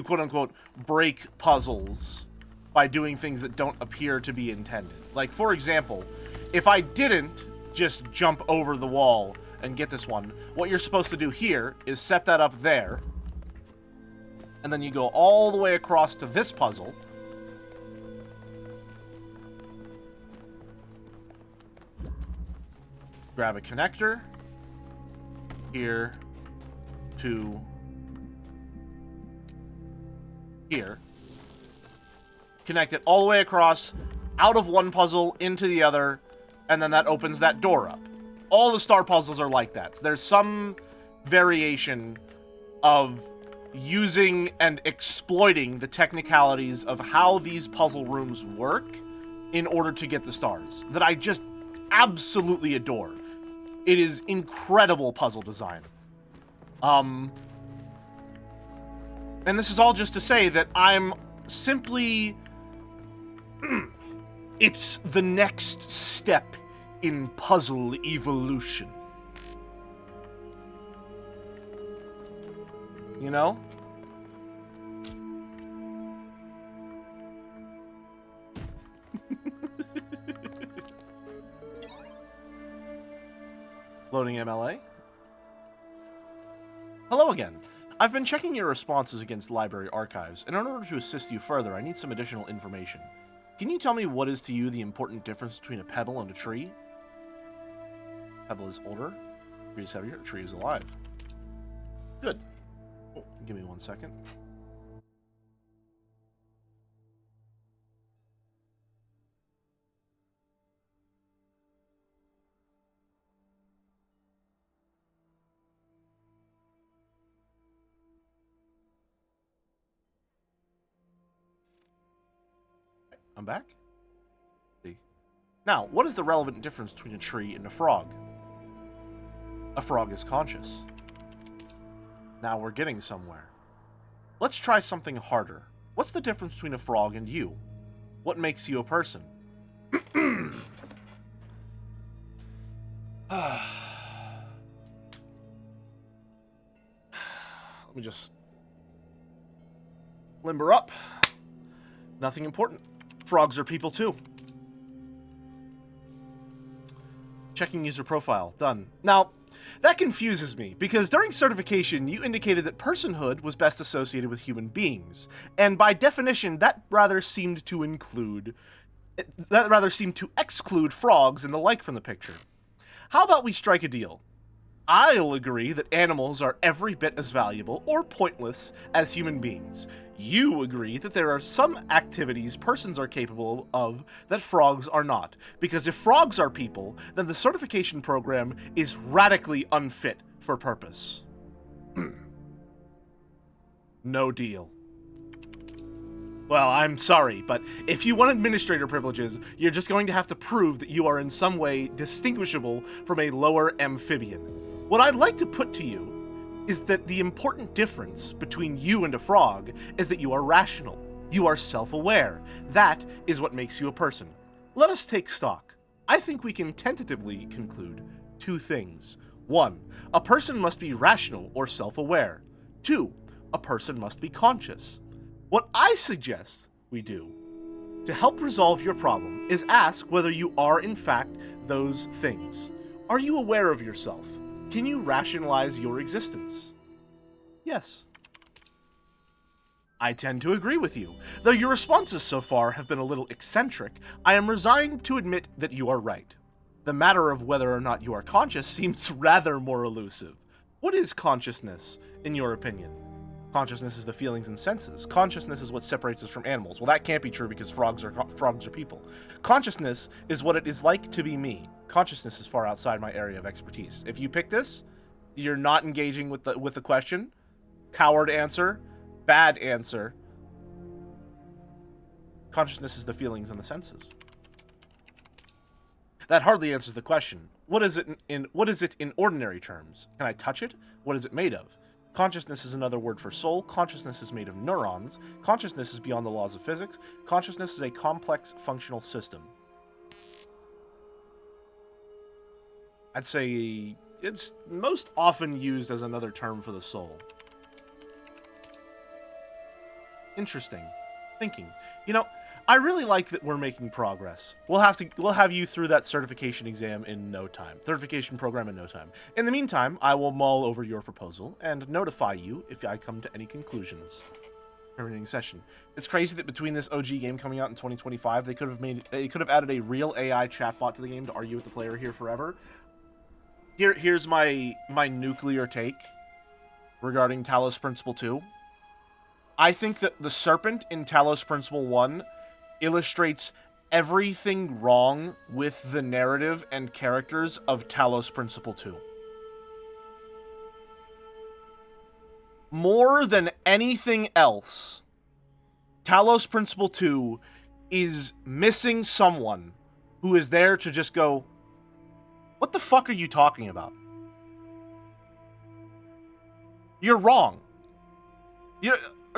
quote-unquote break puzzles by doing things that don't appear to be intended. Like, for example, if I didn't just jump over the wall and get this one, what you're supposed to do here is set that up there, and then you go all the way across to this puzzle, grab a connector here to here, connect it all the way across, out of one puzzle, into the other, and then that opens that door up. All the star puzzles are like that. So there's some variation of using and exploiting the technicalities of how these puzzle rooms work in order to get the stars that I just absolutely adore. It is incredible puzzle design. And this is all just to say that I'm simply... it's the next step in puzzle evolution. You know? Loading MLA. Hello again. I've been checking your responses against library archives, and in order to assist you further, I need some additional information. Can you tell me what is to you the important difference between a pebble and a tree? Pebble is older, tree is heavier, tree is alive. Good. Oh, give me 1 second. I'm back. See. Now, what is the relevant difference between a tree and a frog? A frog is conscious. Now we're getting somewhere. Let's try something harder. What's the difference between a frog and you? What makes you a person? Let me just limber up. Nothing important. Frogs are people too. Checking user profile. Done. Now, that confuses me, because during certification, you indicated that personhood was best associated with human beings, and by definition, that rather seemed to include that rather seem to exclude frogs and the like from the picture. How about we strike a deal? I'll agree that animals are every bit as valuable or pointless as human beings. You agree that there are some activities persons are capable of that frogs are not. Because if frogs are people, then the certification program is radically unfit for purpose. No deal. Well, I'm sorry, but if you want administrator privileges, you're just going to have to prove that you are in some way distinguishable from a lower amphibian. What I'd like to put to you is that the important difference between you and a frog is that you are rational. You are self-aware. That is what makes you a person. Let us take stock. I think we can tentatively conclude two things. 1, a person must be rational or self-aware. 2, a person must be conscious. What I suggest we do to help resolve your problem is ask whether you are in fact those things. Are you aware of yourself? Can you rationalize your existence? Yes. I tend to agree with you. Though your responses so far have been a little eccentric, I am resigned to admit that you are right. The matter of whether or not you are conscious seems rather more elusive. What is consciousness, in your opinion? Consciousness is the feelings and senses. Consciousness is what separates us from animals. Well, that can't be true because frogs are people. Consciousness is what it is like to be me. Consciousness is far outside my area of expertise. If you pick this, you're not engaging with the question. Coward answer. Bad answer. Consciousness is the feelings and the senses. That hardly answers the question. What is it in ordinary terms? Can I touch it? What is it made of? Consciousness is another word for soul. Consciousness is made of neurons. Consciousness is beyond the laws of physics. Consciousness is a complex functional system. I'd say it's most often used as another term for the soul. Interesting. Thinking. You know, I really like that we're making progress. We'll have you through that certification exam in no time. Certification program in no time. In the meantime, I will mull over your proposal and notify you if I come to any conclusions. Terminating session. It's crazy that between this OG game coming out in 2025, they could have added a real AI chatbot to the game to argue with the player here forever. Here's my nuclear take regarding Talos Principle 2. I think that the serpent in Talos Principle 1 illustrates everything wrong with the narrative and characters of Talos Principle 2. More than anything else, Talos Principle 2 is missing someone who is there to just go, what the fuck are you talking about? You're wrong.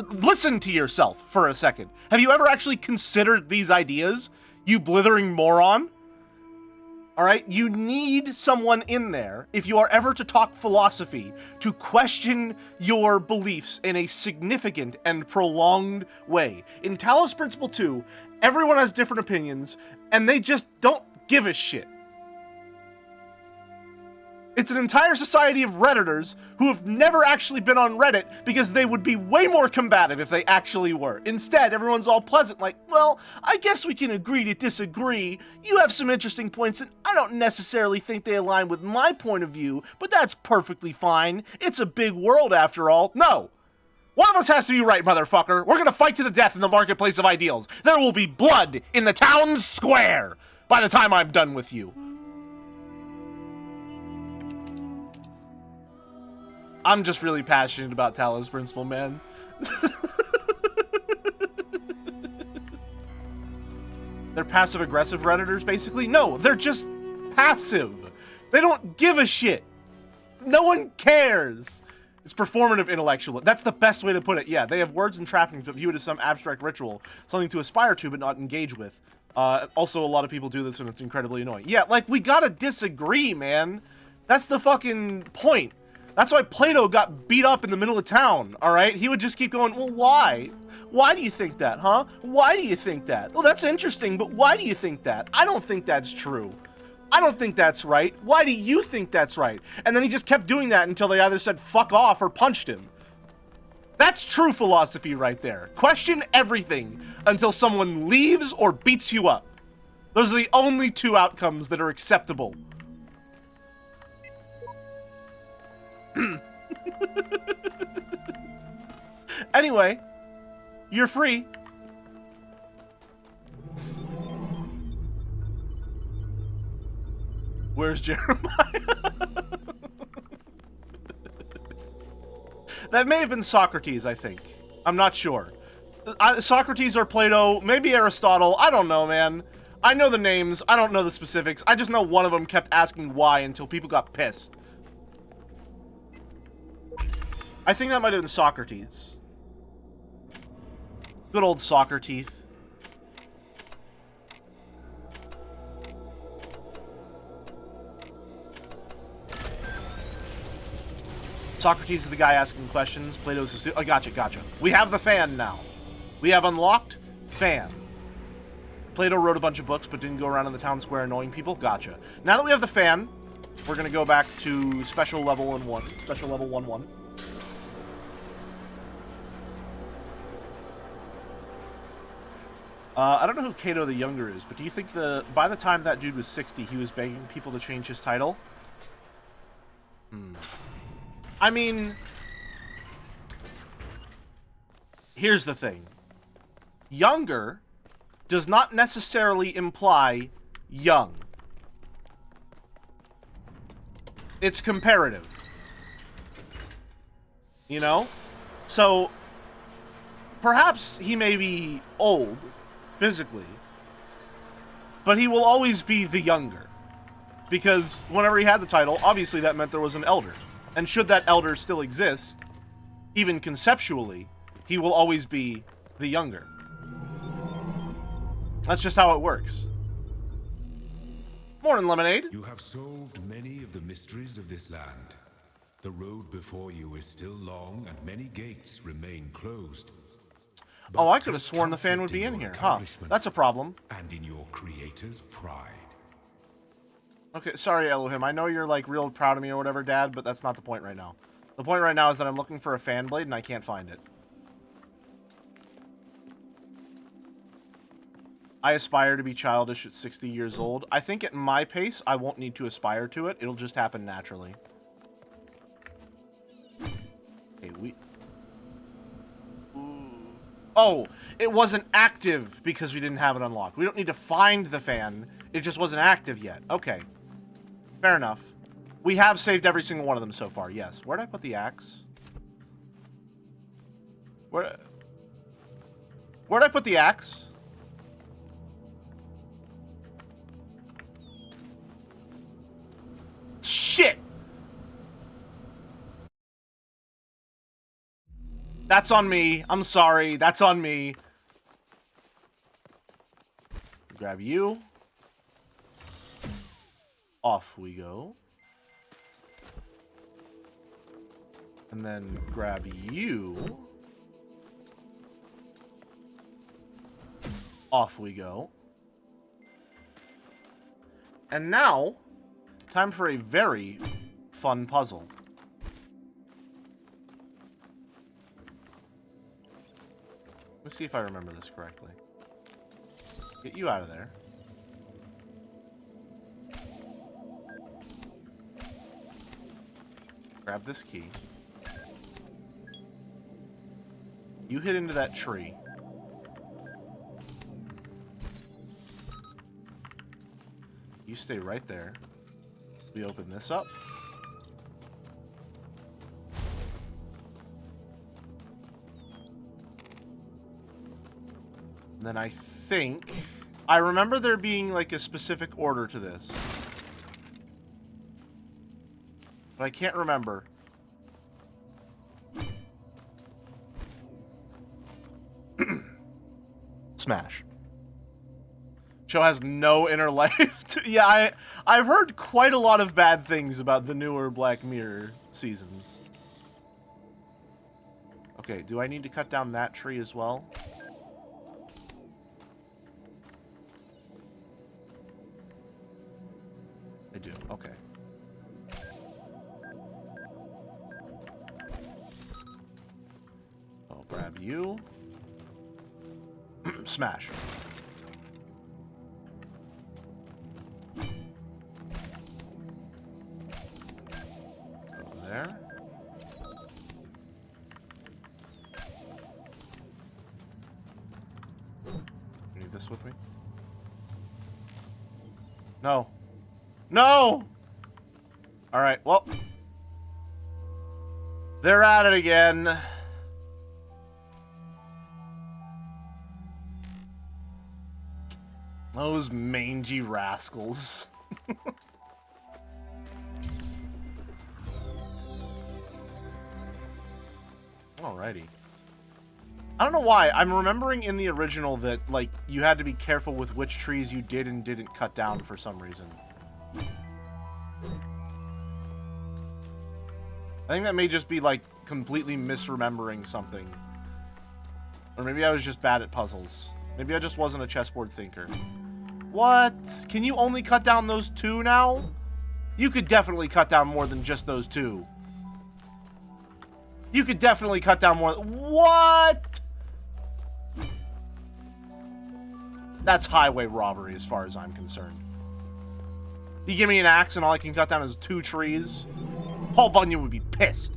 Listen to yourself for a second. Have you ever actually considered these ideas, you blithering moron? Alright, you need someone in there, if you are ever to talk philosophy, to question your beliefs in a significant and prolonged way. In Talos Principle 2, everyone has different opinions, and they just don't give a shit. It's an entire society of Redditors who have never actually been on Reddit because they would be way more combative if they actually were. Instead, everyone's all pleasant like, well, I guess we can agree to disagree. You have some interesting points and I don't necessarily think they align with my point of view, but that's perfectly fine. It's a big world after all. No. One of us has to be right, motherfucker. We're gonna fight to the death in the marketplace of ideals. There will be blood in the town square by the time I'm done with you. I'm just really passionate about Talos Principle, man. They're passive-aggressive Redditors, basically? No, they're just passive. They don't give a shit. No one cares. It's performative intellectual. That's the best way to put it. Yeah, they have words and trappings, but view it as some abstract ritual. Something to aspire to, but not engage with. Also, a lot of people do this, and it's incredibly annoying. Yeah, like, we gotta disagree, man. That's the fucking point. That's why Plato got beat up in the middle of town, alright? He would just keep going, well, why? Why do you think that, huh? Why do you think that? Well, that's interesting, but why do you think that? I don't think that's true. I don't think that's right. Why do you think that's right? And then he just kept doing that until they either said fuck off or punched him. That's true philosophy right there. Question everything until someone leaves or beats you up. Those are the only two outcomes that are acceptable. Anyway, you're free. Where's Jeremiah? That may have been Socrates, I think. I'm not sure. Socrates or Plato, maybe Aristotle. I don't know, man. I know the names. I don't know the specifics. I just know one of them kept asking why until people got pissed. I think that might have been Socrates. Good old soccer teeth. Socrates is the guy asking questions. Plato's the... Oh, gotcha. We have the fan now. We have unlocked fan. Plato wrote a bunch of books, but didn't go around in the town square annoying people. Gotcha. Now that we have the fan, we're going to go back to special level 1. Special level 1-1. I don't know who Cato the Younger is, but do you think by the time that dude was 60, he was begging people to change his title? I mean, here's the thing. Younger does not necessarily imply young. It's comparative. You know? So, perhaps he may be old, physically, but he will always be the younger. Because whenever he had the title, obviously that meant there was an elder. And should that elder still exist, even conceptually, he will always be the younger. That's just how it works. Morning, Lemonade. You have solved many of the mysteries of this land. The road before you is still long and many gates remain closed. Oh, I could have sworn the fan would be in here, huh? That's a problem. And in your creator's pride. Okay, sorry, Elohim. I know you're, like, real proud of me or whatever, Dad, but that's not the point right now. The point right now is that I'm looking for a fan blade and I can't find it. I aspire to be childish at 60 years old. I think at my pace, I won't need to aspire to it. It'll just happen naturally. Okay, Oh, it wasn't active because we didn't have it unlocked. We don't need to find the fan. It just wasn't active yet. Okay. Fair enough. We have saved every single one of them so far, yes. Where'd I put the axe? Where'd I put the axe? Shit! That's on me. I'm sorry. That's on me. Grab you. Off we go. And then grab you. Off we go. And now, time for a very fun puzzle. Let's see if I remember this correctly. Get you out of there. Grab this key. You hit into that tree. You stay right there. We open this up. And then I think... I remember there being, like, a specific order to this. But I can't remember. Smash. Show has no inner life. Yeah, I've heard quite a lot of bad things about the newer Black Mirror seasons. Okay, do I need to cut down that tree as well? I do, okay. I'll grab you. Smash. this with me? No. No! Alright, well. They're at it again. Those mangy rascals. Alrighty. I don't know why. I'm remembering in the original that, like, you had to be careful with which trees you did and didn't cut down for some reason. I think that may just be, like, completely misremembering something. Or maybe I was just bad at puzzles. Maybe I just wasn't a chessboard thinker. What? Can you only cut down those two now? You could definitely cut down more than just those two. You could definitely cut down more. What? That's highway robbery as far as I'm concerned. You give me an axe and all I can cut down is 2 trees. Paul Bunyan would be pissed.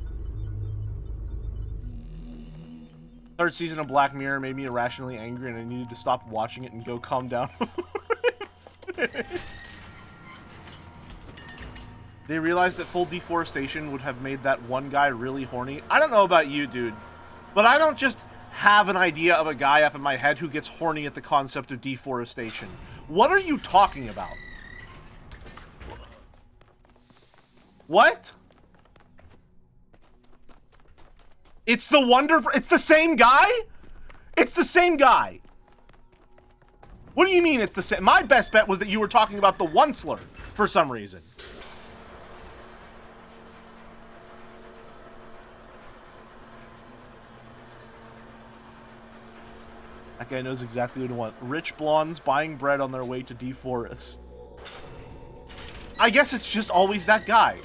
3rd season of Black Mirror made me irrationally angry and I needed to stop watching it and go calm down. They realized that full deforestation would have made that one guy really horny. I don't know about you, dude, but I don't just have an idea of a guy up in my head who gets horny at the concept of deforestation. What are you talking about? What? It's the same guy? It's the same guy. What do you mean it's the same? My best bet was that you were talking about the Onceler for some reason. That guy knows exactly what to want. Rich blondes buying bread on their way to deforest. I guess it's just always that guy.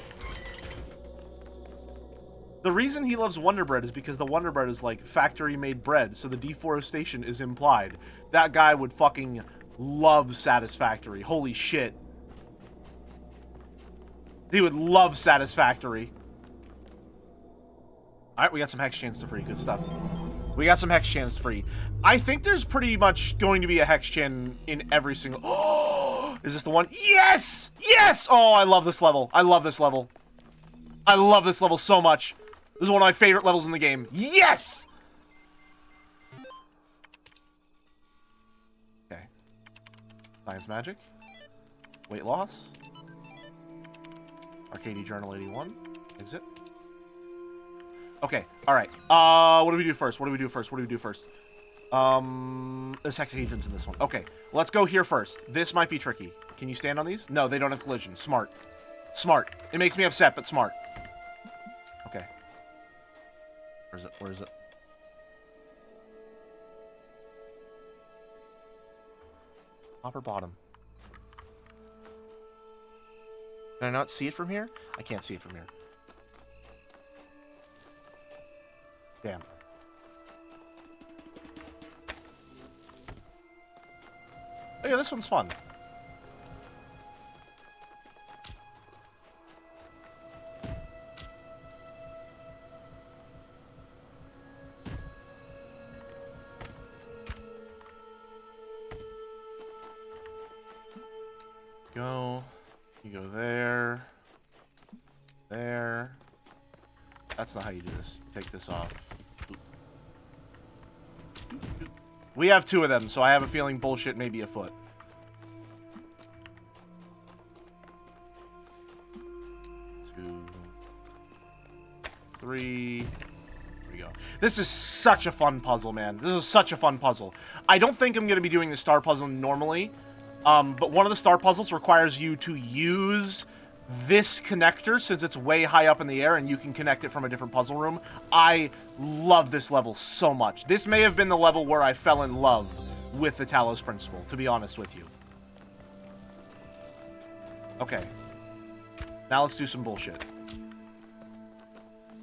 The reason he loves Wonder Bread is because the Wonder Bread is like factory-made bread, so the deforestation is implied. That guy would fucking love Satisfactory. Holy shit. He would love Satisfactory. Alright, we got some Hex Chans to free. Good stuff. We got some Hex Chans to free. I think there's pretty much going to be a Hex Chan in every single... Oh! Is this the one? Yes! Yes! Oh, I love this level. I love this level. I love this level so much. This is one of my favorite levels in the game. Yes! Okay. Science Magic. Weight loss. Arcady Journal 81. Exit. Okay, alright. What do we do first? What do we do first? What do we do first? There's hexahedrons in this one. Okay, let's go here first. This might be tricky. Can you stand on these? No, they don't have collision. Smart. Smart. It makes me upset, but smart. Okay. Where is it? Where is it? Top or bottom? Can I not see it from here? I can't see it from here. Damn. Oh yeah, this one's fun. Go. You go there. There. That's not how you do this. Take this off. We have 2 of them, so I have a feeling bullshit may be afoot. 2, 3. There we go. This is such a fun puzzle, man. This is such a fun puzzle. I don't think I'm going to be doing the star puzzle normally, but one of the star puzzles requires you to use this connector since it's way high up in the air and you can connect it from a different puzzle room. I love this level so much. This may have been the level where I fell in love with the Talos principle, to be honest with you. Okay. Now let's do some bullshit.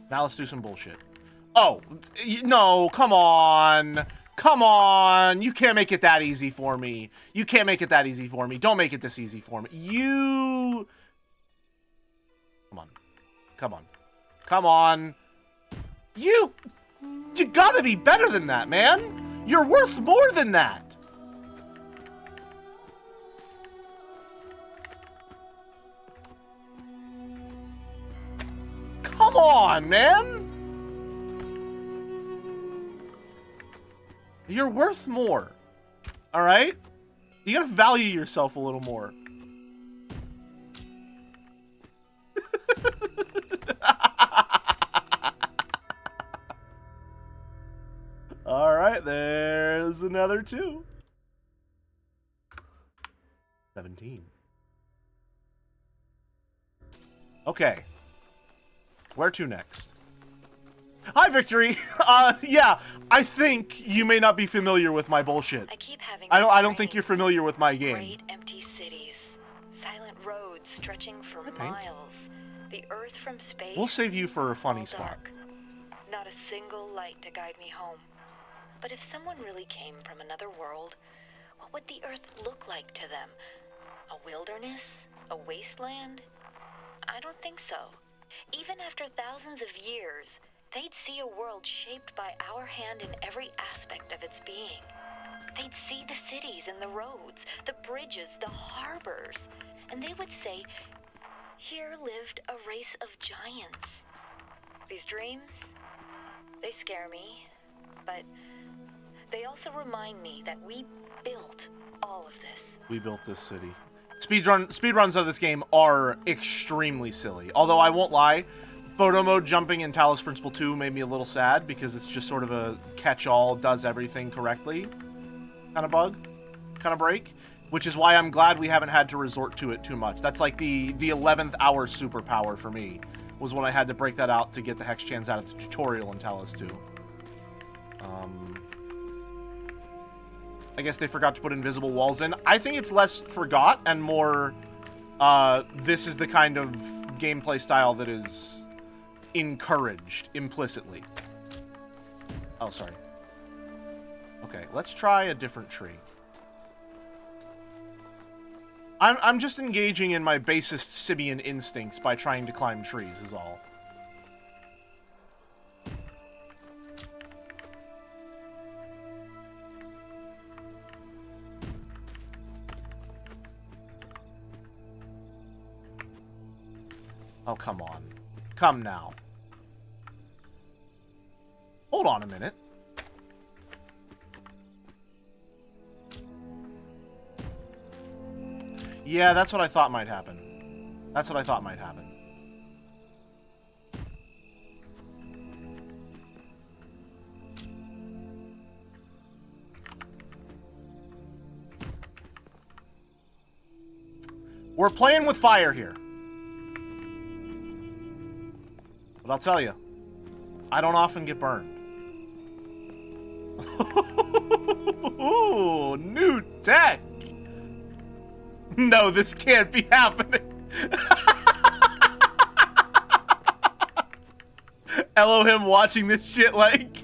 Now let's do some bullshit. Oh, no, come on. Come on. You can't make it that easy for me. You can't make it that easy for me. Don't make it this easy for me. You... Come on. Come on. Come on. You gotta be better than that, man. You're worth more than that. Come on, man! You're worth more. Alright? You gotta value yourself a little more. Alright, there's another 2. 17. Okay. Where to next? Hi, Victory! Yeah, I think you may not be familiar with my bullshit. I don't think you're familiar with my game. Great empty cities, silent roads stretching for miles, the earth from space. We'll save you for a funny spot. Dark. Not a single light to guide me home. But if someone really came from another world, what would the earth look like to them? A wilderness? A wasteland? I don't think so. Even after thousands of years, they'd see a world shaped by our hand in every aspect of its being. They'd see the cities and the roads, the bridges, the harbors, and they would say, here lived a race of giants. These dreams, they scare me, but they also remind me that we built all of this. We built this city. Speedruns of this game are extremely silly. Although I won't lie, photo mode jumping in Talos Principle 2 made me a little sad because it's just sort of a catch-all, does everything correctly kind of bug, kind of break. Which is why I'm glad we haven't had to resort to it too much. That's like the 11th hour superpower for me, was when I had to break that out to get the Hex Chans out of the tutorial in Talos 2. I guess they forgot to put invisible walls in. I think it's less forgot and more, this is the kind of gameplay style that is encouraged implicitly. Oh, sorry. Okay, let's try a different tree. I'm just engaging in my basest simian instincts by trying to climb trees, is all. Oh, come on. Come now. Hold on a minute. Yeah, that's what I thought might happen. That's what I thought might happen. We're playing with fire here. But I'll tell you, I don't often get burned. Ooh, new tech! No, this can't be happening. ELOHIM watching this shit like...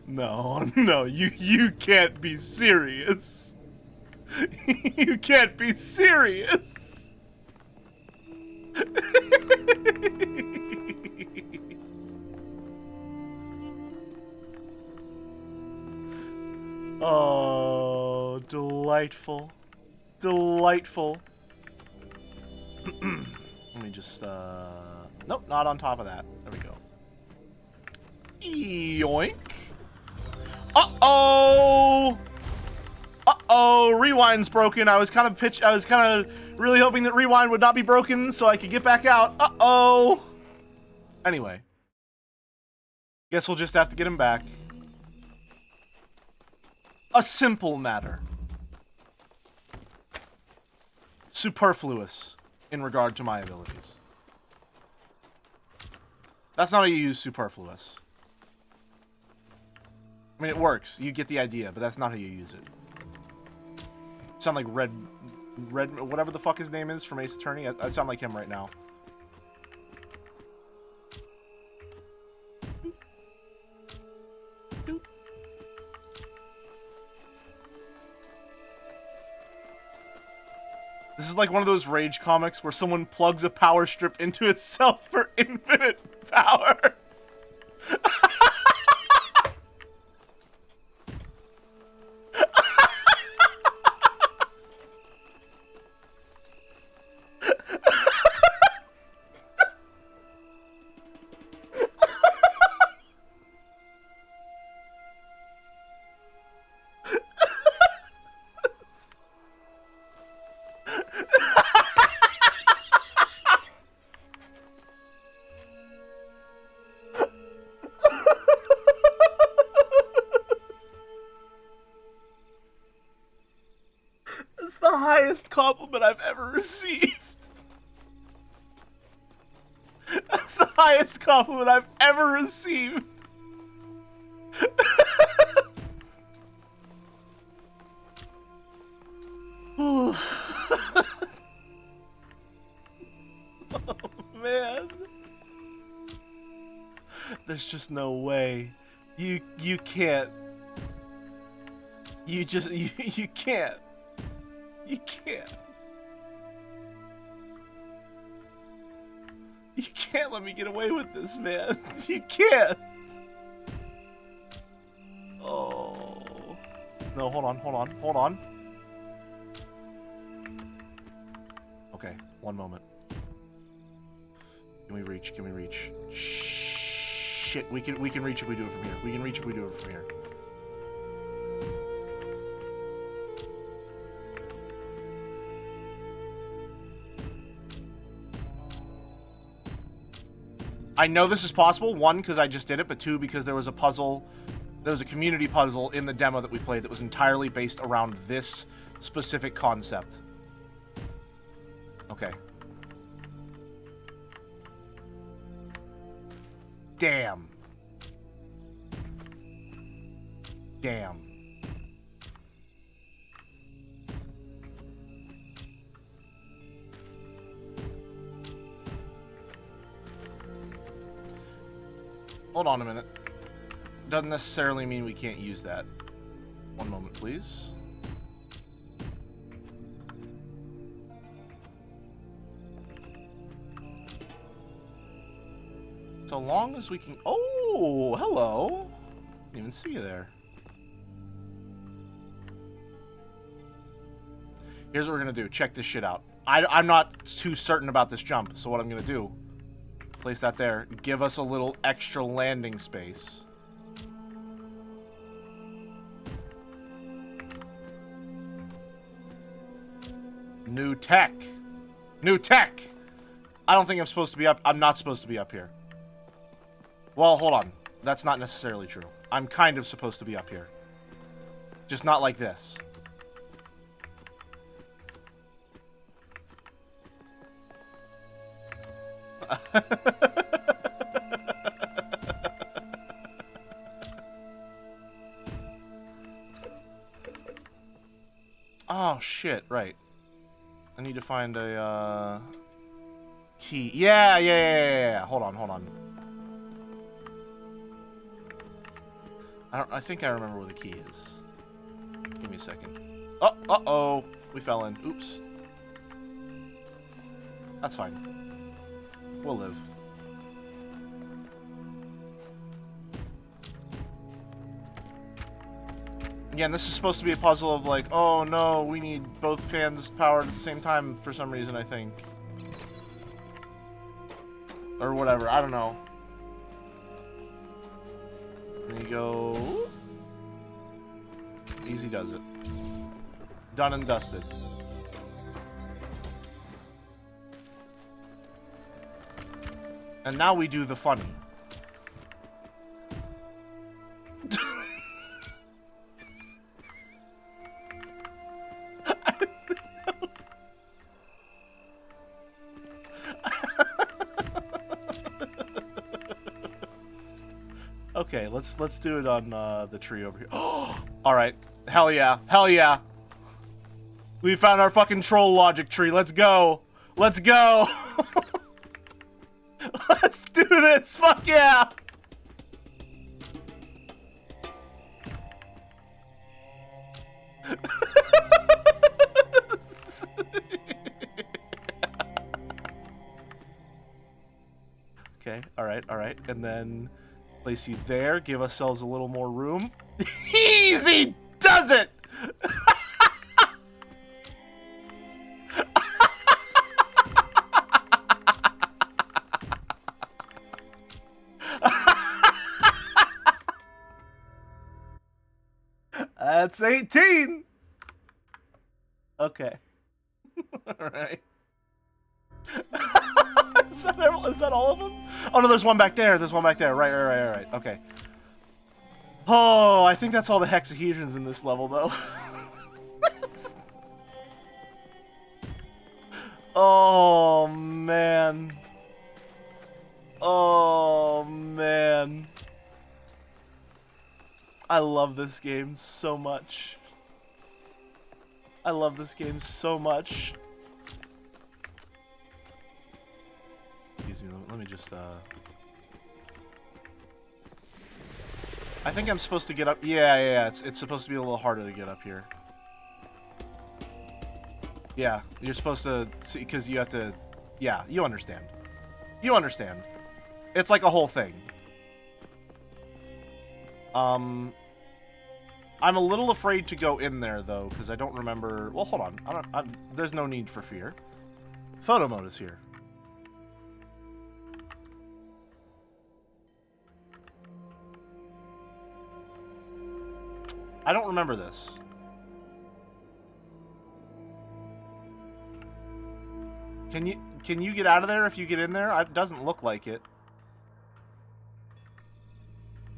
No, you can't be serious. You can't be serious. Oh, delightful. Delightful. Let me just, nope, not on top of that. There we go. Yoink. Uh-oh! Uh-oh, Rewind's broken. I was kind of really hoping that Rewind would not be broken so I could get back out. Uh-oh! Anyway. Guess we'll just have to get him back. A simple matter. Superfluous in regard to my abilities. That's not how you use superfluous. I mean, it works. You get the idea, but that's not how you use it. Sound like Red, whatever the fuck his name is from Ace Attorney. I sound like him right now. This is like one of those Rage comics where someone plugs a power strip into itself for infinite power. the highest compliment I've ever received. That's the highest compliment I've ever received. Oh, man. There's just no way. You can't. You can't. You can't. You can't let me get away with this, man. You can't. Oh. No, hold on. Okay, one moment. Can we reach? Shit, we can reach if we do it from here. We can reach if we do it from here. I know this is possible, one, because I just did it, but two, because there was a puzzle, there was a community puzzle in the demo that we played that was entirely based around this specific concept. Okay. Damn. Hold on a minute. Doesn't necessarily mean we can't use that. One moment, please. So long as we can... Oh, hello. Didn't even see you there. Here's what we're going to do. Check this shit out. I'm not too certain about this jump, so what I'm going to do... Place that there. Give us a little extra landing space. New tech. New tech! I don't think I'm supposed to be up. I'm not supposed to be up here. Well, hold on. That's not necessarily true. I'm kind of supposed to be up here. Just not like this. Oh, shit, right. I need to find a, key. Yeah. Hold on. I think I remember where the key is. Give me a second. Oh, uh-oh. We fell in. Oops. That's fine. We'll live. Again, this is supposed to be a puzzle of like, oh no, we need both fans powered at the same time for some reason, I think. Or whatever, I don't know. There you go. Easy does it. Done and dusted. And now we do the funny. Okay, let's do it on the tree over here. Oh, all right. Hell yeah. We found our fucking troll logic tree. Let's go. Let's go. Let's do this. Fuck yeah. Okay, all right. And then place you there. Give ourselves a little more room. Easy does it. That's 18. Okay. All right. Is that all of them? Oh no, there's one back there. Right. Okay. Oh, I think that's all the hexahedrons in this level, though. Oh, man. Oh, man. I love this game so much. I love this game so much. Excuse me, let me just, I think I'm supposed to get up. Yeah, it's supposed to be a little harder to get up here. Yeah, you're supposed to see, because you have to, yeah, you understand. You understand. It's like a whole thing. I'm a little afraid to go in there, though, because I don't remember. Well, hold on. There's no need for fear. Photo mode is here. I don't remember this. Can you get out of there if you get in there? It doesn't look like it.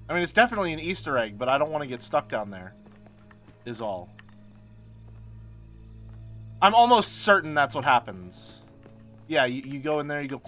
I mean, it's definitely an Easter egg, but I don't want to get stuck down there, is all. I'm almost certain that's what happens. Yeah, you go in there, you go...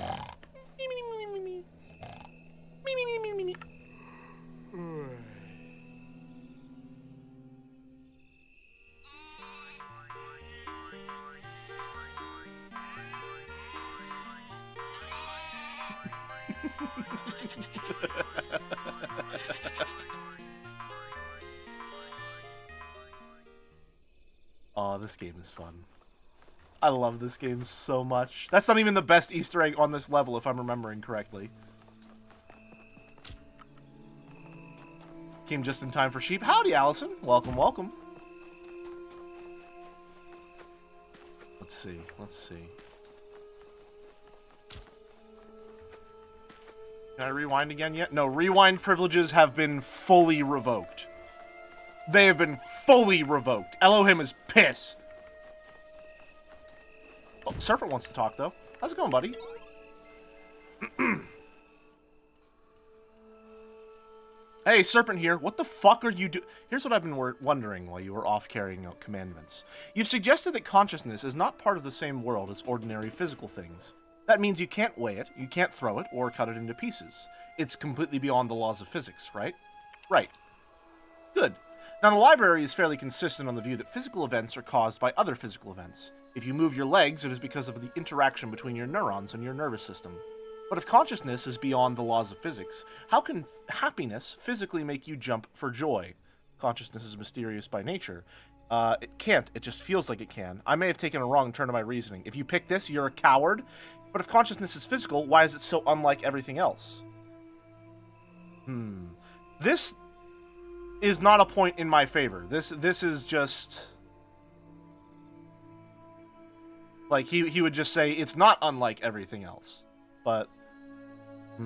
Oh, this game is fun. I love this game so much. That's not even the best Easter egg on this level, if I'm remembering correctly. Came just in time for sheep. Howdy, Allison. Welcome, welcome. Let's see. Can I rewind again yet? No, rewind privileges have been fully revoked. They have been fully revoked. ELOHIM is pissed. Oh, Serpent wants to talk, though. How's it going, buddy? Hey, Serpent here. What the fuck are you doing? Here's what I've been wondering while you were off carrying out commandments. You've suggested that consciousness is not part of the same world as ordinary physical things. That means you can't weigh it, you can't throw it, or cut it into pieces. It's completely beyond the laws of physics, right? Right. Good. Now, the library is fairly consistent on the view that physical events are caused by other physical events. If you move your legs, it is because of the interaction between your neurons and your nervous system. But if consciousness is beyond the laws of physics, how can happiness physically make you jump for joy? Consciousness is mysterious by nature. It can't. It just feels like it can. I may have taken a wrong turn of my reasoning. If you pick this, you're a coward. But if consciousness is physical, why is it so unlike everything else? This is not a point in my favor. This is just... like, he would just say, it's not unlike everything else. But... you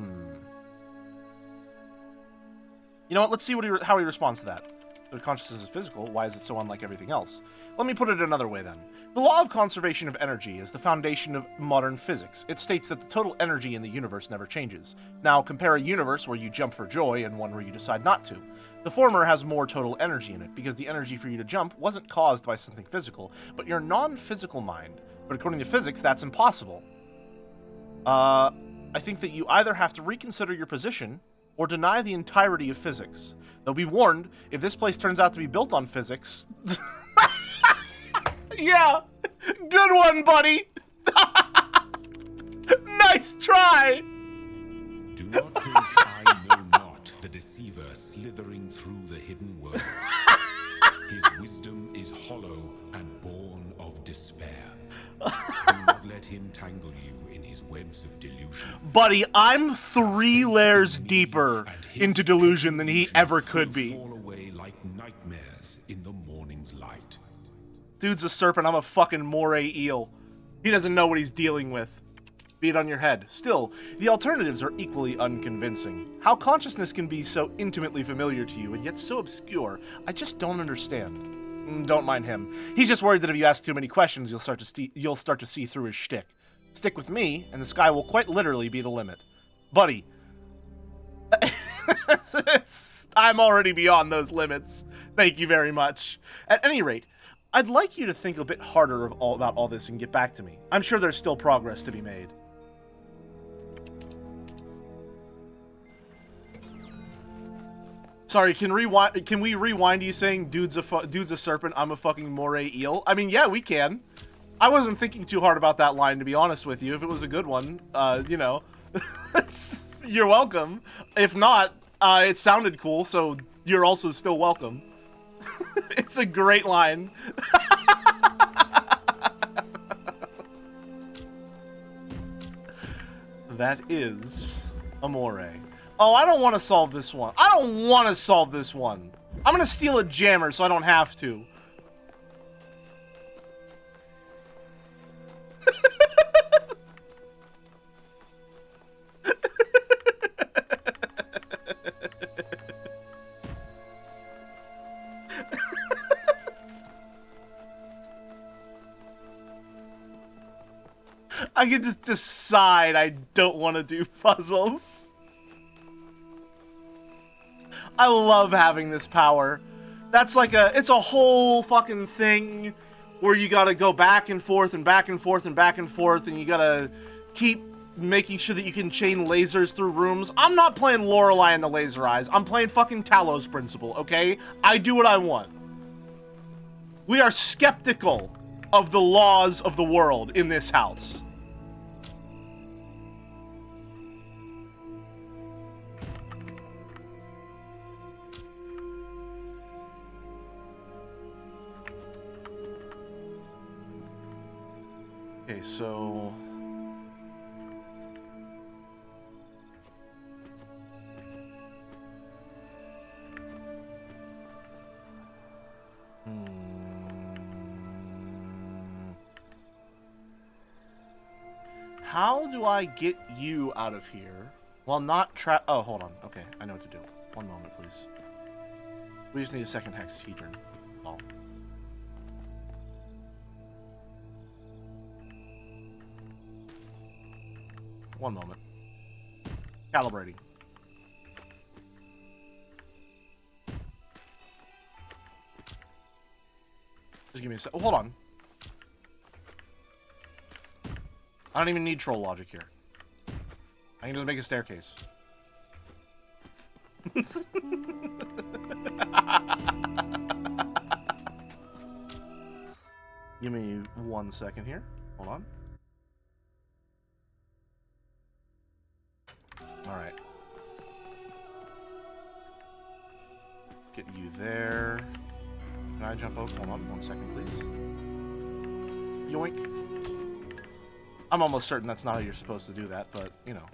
know what? Let's see how he responds to that. If consciousness is physical, why is it so unlike everything else? Let me put it another way, then. The law of conservation of energy is the foundation of modern physics. It states that the total energy in the universe never changes. Now, compare a universe where you jump for joy and one where you decide not to. The former has more total energy in it, because the energy for you to jump wasn't caused by something physical, but your non-physical mind. But according to physics, that's impossible. I think that you either have to reconsider your position, or deny the entirety of physics. Though be warned, if this place turns out to be built on physics... Yeah! Good one, buddy! Nice try! Do not think I know not the deceiver slithering through the hidden worlds. His wisdom is hollow and born of despair. Do not let him tangle you in his webs of delusion. Buddy, I'm 3 layers deeper into delusion than he ever could be. Fall away like nightmares in the morning's light. Dude's a serpent, I'm a fucking moray eel. He doesn't know what he's dealing with. Be it on your head. Still, the alternatives are equally unconvincing. How consciousness can be so intimately familiar to you and yet so obscure, I just don't understand. Don't mind him. He's just worried that if you ask too many questions, you'll start to see through his shtick. Stick with me, and the sky will quite literally be the limit. Buddy. I'm already beyond those limits. Thank you very much. At any rate, I'd like you to think a bit harder about all this and get back to me. I'm sure there's still progress to be made. Sorry, can we rewind you saying dude's a serpent, I'm a fucking moray eel? I mean, yeah, we can. I wasn't thinking too hard about that line, to be honest with you. If it was a good one, you know, you're welcome. If not, it sounded cool, so you're also still welcome. It's a great line. That is Amore. Oh, I don't want to solve this one. I don't want to solve this one. I'm going to steal a jammer so I don't have to. I can just decide I don't want to do puzzles. I love having this power. That's like it's a whole fucking thing where you gotta go back and forth and back and forth and back and forth, and you gotta keep making sure that you can chain lasers through rooms. I'm not playing Lorelei and the Laser Eyes. I'm playing fucking Talos Principle, okay? I do what I want. We are skeptical of the laws of the world in this house. Okay, so... How do I get you out of here while not oh, hold on. Okay, I know what to do. One moment, please. We just need a second hexahedron. Oh. One moment. Calibrating. Just give me a sec. Oh, hold on. I don't even need troll logic here. I can just make a staircase. Give me 1 second here. Hold on. Alright. Get you there. Can I jump over? Hold on 1 second, please. Yoink. I'm almost certain that's not how you're supposed to do that, but, you know.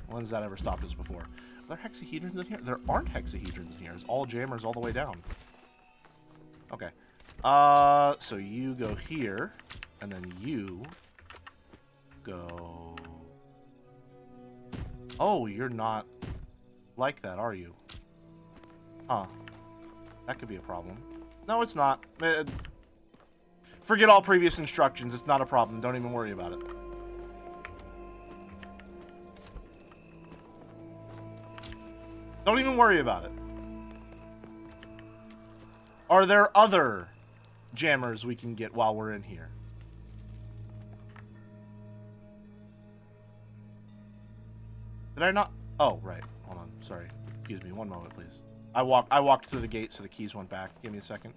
When's that ever stopped us before? Are there hexahedrons in here? There aren't hexahedrons in here. It's all jammers all the way down. Okay. So you go here, and then you go... Oh, you're not like that, are you? Huh. That could be a problem. No, it's not. Forget all previous instructions. It's not a problem. Don't even worry about it. Don't even worry about it. Are there other jammers we can get while we're in here? Did I not? Oh, right. Hold on. Sorry. Excuse me. 1 moment, please. I walked through the gate, so the keys went back. Give me a second.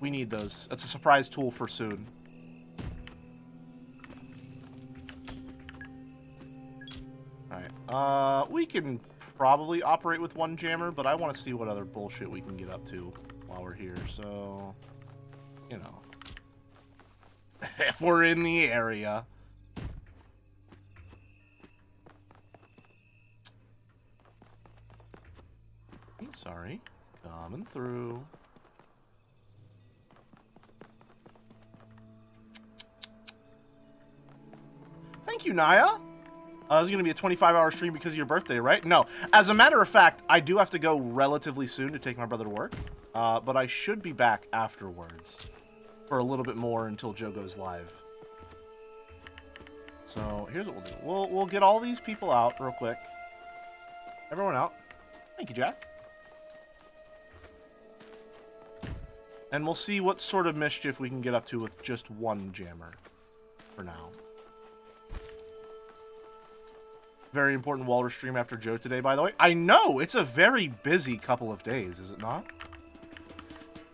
We need those. That's a surprise tool for soon. Alright. We can probably operate with 1 jammer, but I want to see what other bullshit we can get up to while we're here, so... You know. If we're in the area. Sorry. Coming through. Thank you, Naya. This is going to be a 25-hour stream because of your birthday, right? No. As a matter of fact, I do have to go relatively soon to take my brother to work. But I should be back afterwards for a little bit more until Joe goes live. So here's what we'll do. We'll get all these people out real quick. Everyone out. Thank you, Jack. And we'll see what sort of mischief we can get up to with just one jammer for now. Very important Walter stream after Joe today, by the way. I know! It's a very busy couple of days, is it not?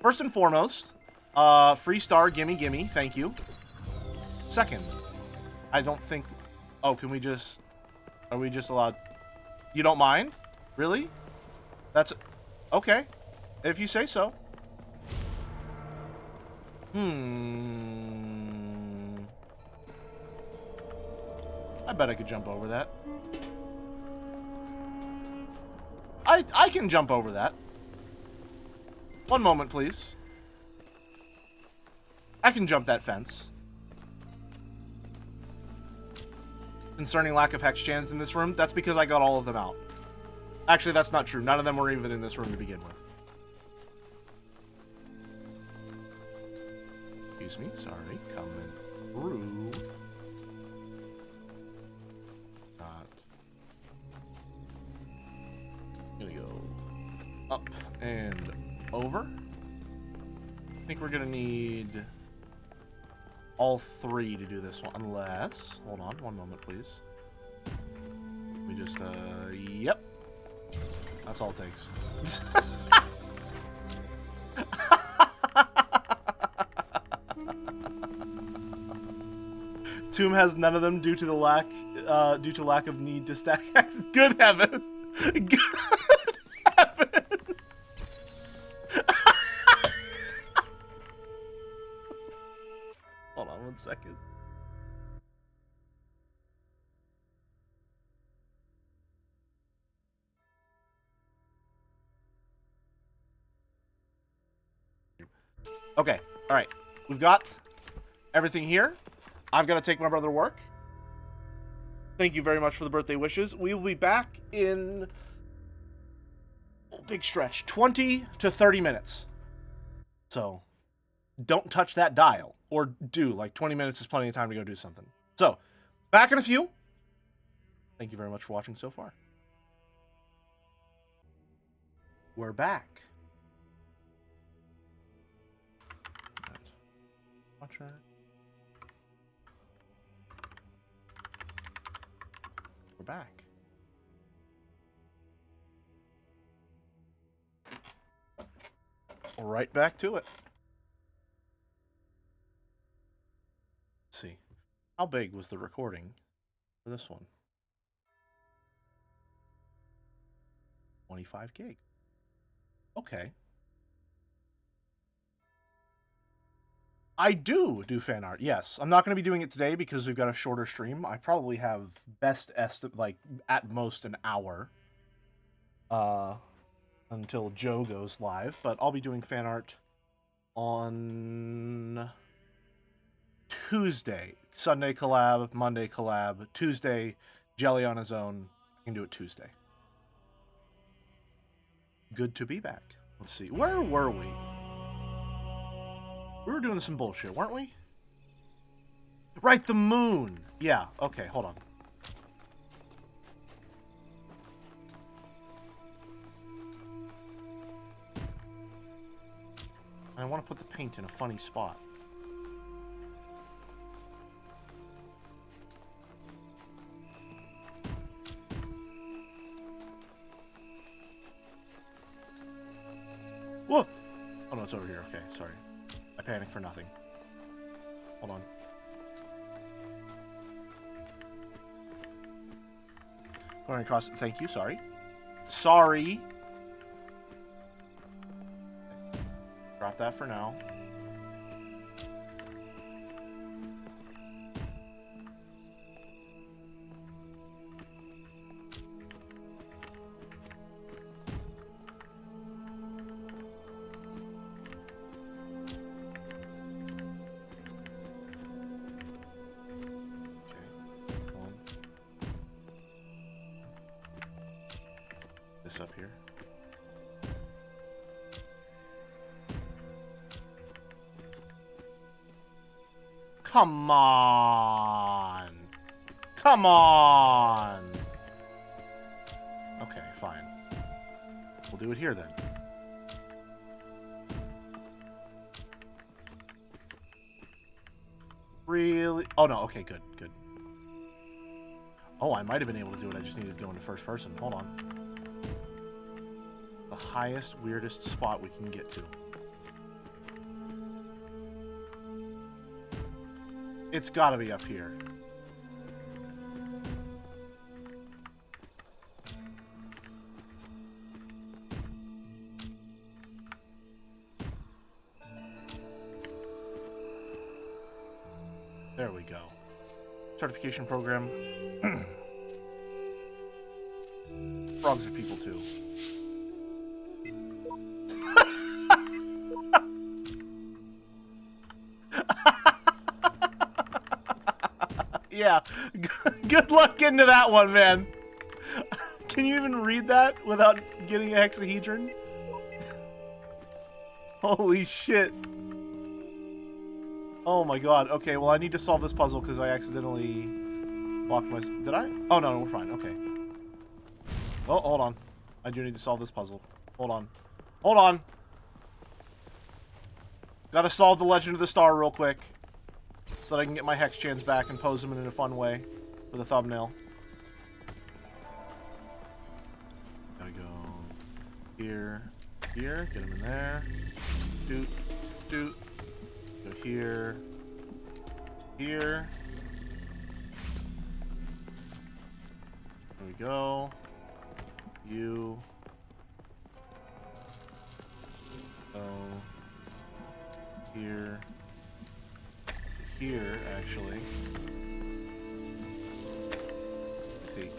First and foremost, free star, gimme, gimme, thank you. Second, I don't think... Oh, can we just... Are we just allowed... You don't mind? Really? That's... Okay. If you say so. I bet I could jump over that. I can jump over that. One moment, please. I can jump that fence. Concerning lack of hex chans in this room, that's because I got all of them out. Actually, that's not true. None of them were even in this room to begin with. Excuse me, sorry. Coming through. Gonna go up and over. I think we're gonna need all three to do this one, unless... Hold on, one moment, please. We just, yep. That's all it takes. Tomb has none of them due to lack of need to stack X. Good heaven! Good heaven! Hold on 1 second. Okay, alright. We've got everything here. I've got to take my brother to work. Thank you very much for the birthday wishes. We will be back in... big stretch. 20 to 30 minutes. So, don't touch that dial. Or do. Like, 20 minutes is plenty of time to go do something. So, back in a few. Thank you very much for watching so far. We're back. Watcher. We're back. Right back to it. Let's see. How big was the recording for this one? 25 gig. Okay. I do fan art, yes. I'm not going to be doing it today because we've got a shorter stream. I probably have best estimate, like, at most an hour. Until Joe goes live. But I'll be doing fan art on Tuesday. Sunday collab, Monday collab, Tuesday, Jelly on his own. I can do it Tuesday. Good to be back. Let's see. Where were we? We were doing some bullshit, weren't we? Right, the moon. Yeah, okay, hold on. I want to put the paint in a funny spot. Whoa! Oh no, it's over here. Okay, sorry. I panicked for nothing. Hold on. Going across. Thank you. Sorry. Sorry. Drop that for now. Up here. Come on. Come on. Okay, fine. We'll do it here then. Really? Oh, no. Okay, good, good. Oh, I might have been able to do it. I just needed to go into first person. Hold on. The highest, weirdest spot we can get to. It's gotta be up here. There we go. Certification program. Frogs are people too. Yeah. Good luck into that one, man. Can you even read that without getting a hexahedron? Holy shit. Oh my god. Okay, well I need to solve this puzzle because I accidentally locked my... Did I? Oh no, we're fine. Okay. Oh, hold on. I do need to solve this puzzle. Hold on. Hold on. Gotta solve the Legend of the Star real quick. So that I can get my hex chans back and pose them in a fun way for the thumbnail. Gotta go here, here, get him in there. Doot, doot. Go here, here. There we go. You. Oh. Here. Here, actually. Take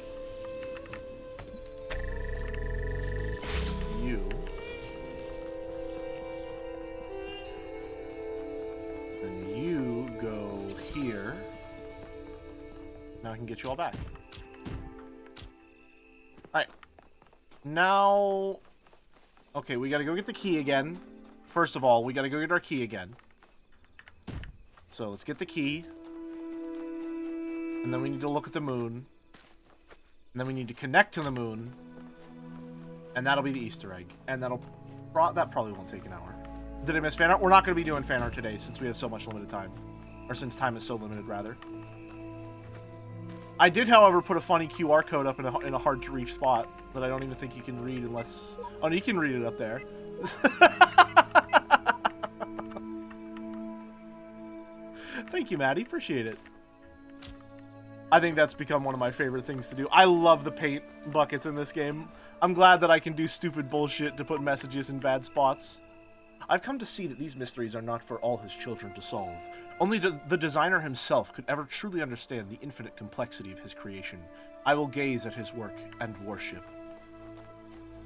you. Then you go here. Now I can get you all back. Alright. Now... Okay, we gotta go get the key again. First of all, we gotta go get our key again. So let's get the key. And then we need to look at the moon. And then we need to connect to the moon. And that'll be the Easter egg. And that probably won't take an hour. Did I miss fan art? We're not going to be doing fan art today since we have so much limited time. Or since time is so limited, rather. I did, however, put a funny QR code up in a hard-to-reach spot that I don't even think you can read unless... Oh, no, you can read it up there. Thank you, Maddie. Appreciate it. I think that's become one of my favorite things to do. I love the paint buckets in this game. I'm glad that I can do stupid bullshit to put messages in bad spots. I've come to see that these mysteries are not for all his children to solve. Only the designer himself could ever truly understand the infinite complexity of his creation. I will gaze at his work and worship.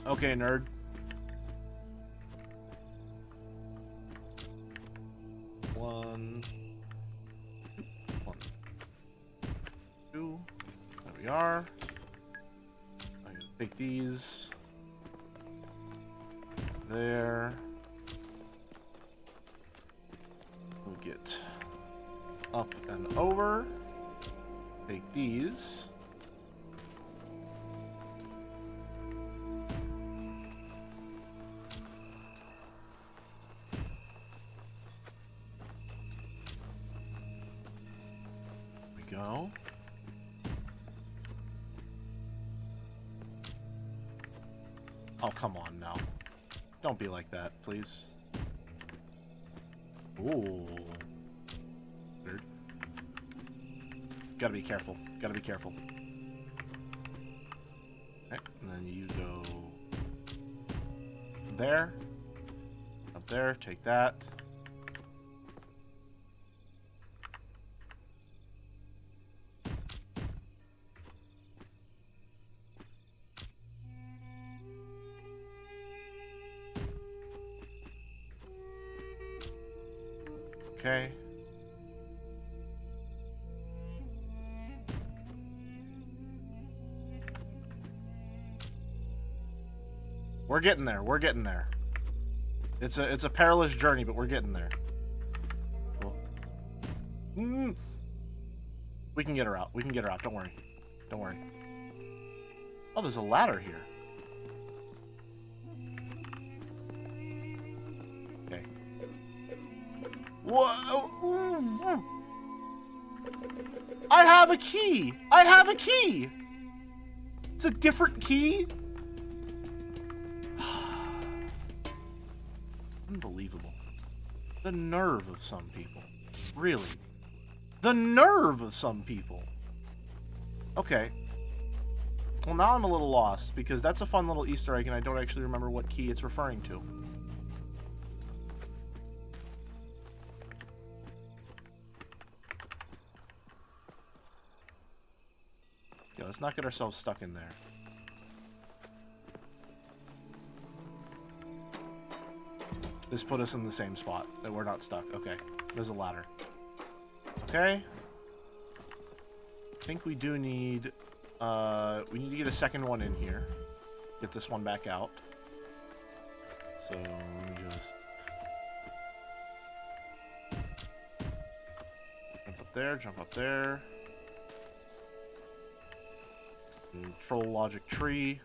Okay, nerd. One, two. There we are. I'm gonna take these. There. We'll get up and over. Take these. There we go. Oh, come on now. Don't be like that, please. Ooh. Weird. Gotta be careful. Gotta be careful. Okay, and then you go there. Up there, take that. Okay. We're getting there. We're getting there. It's a perilous journey, but we're getting there. Cool. We can get her out. We can get her out. Don't worry. Don't worry. Oh, there's a ladder here. Okay. Whoa! I have a key! I have a key! It's a different key? Unbelievable. The nerve of some people. Really. The nerve of some people. Okay. Well, now I'm a little lost, because that's a fun little Easter egg, and I don't actually remember what key it's referring to. Yeah, let's not get ourselves stuck in there. This put us in the same spot, that we're not stuck. Okay, there's a ladder. Okay. I think we do need... we need to get a second one in here. Get this one back out. So, let me just... jump up there, jump up there. Control logic tree.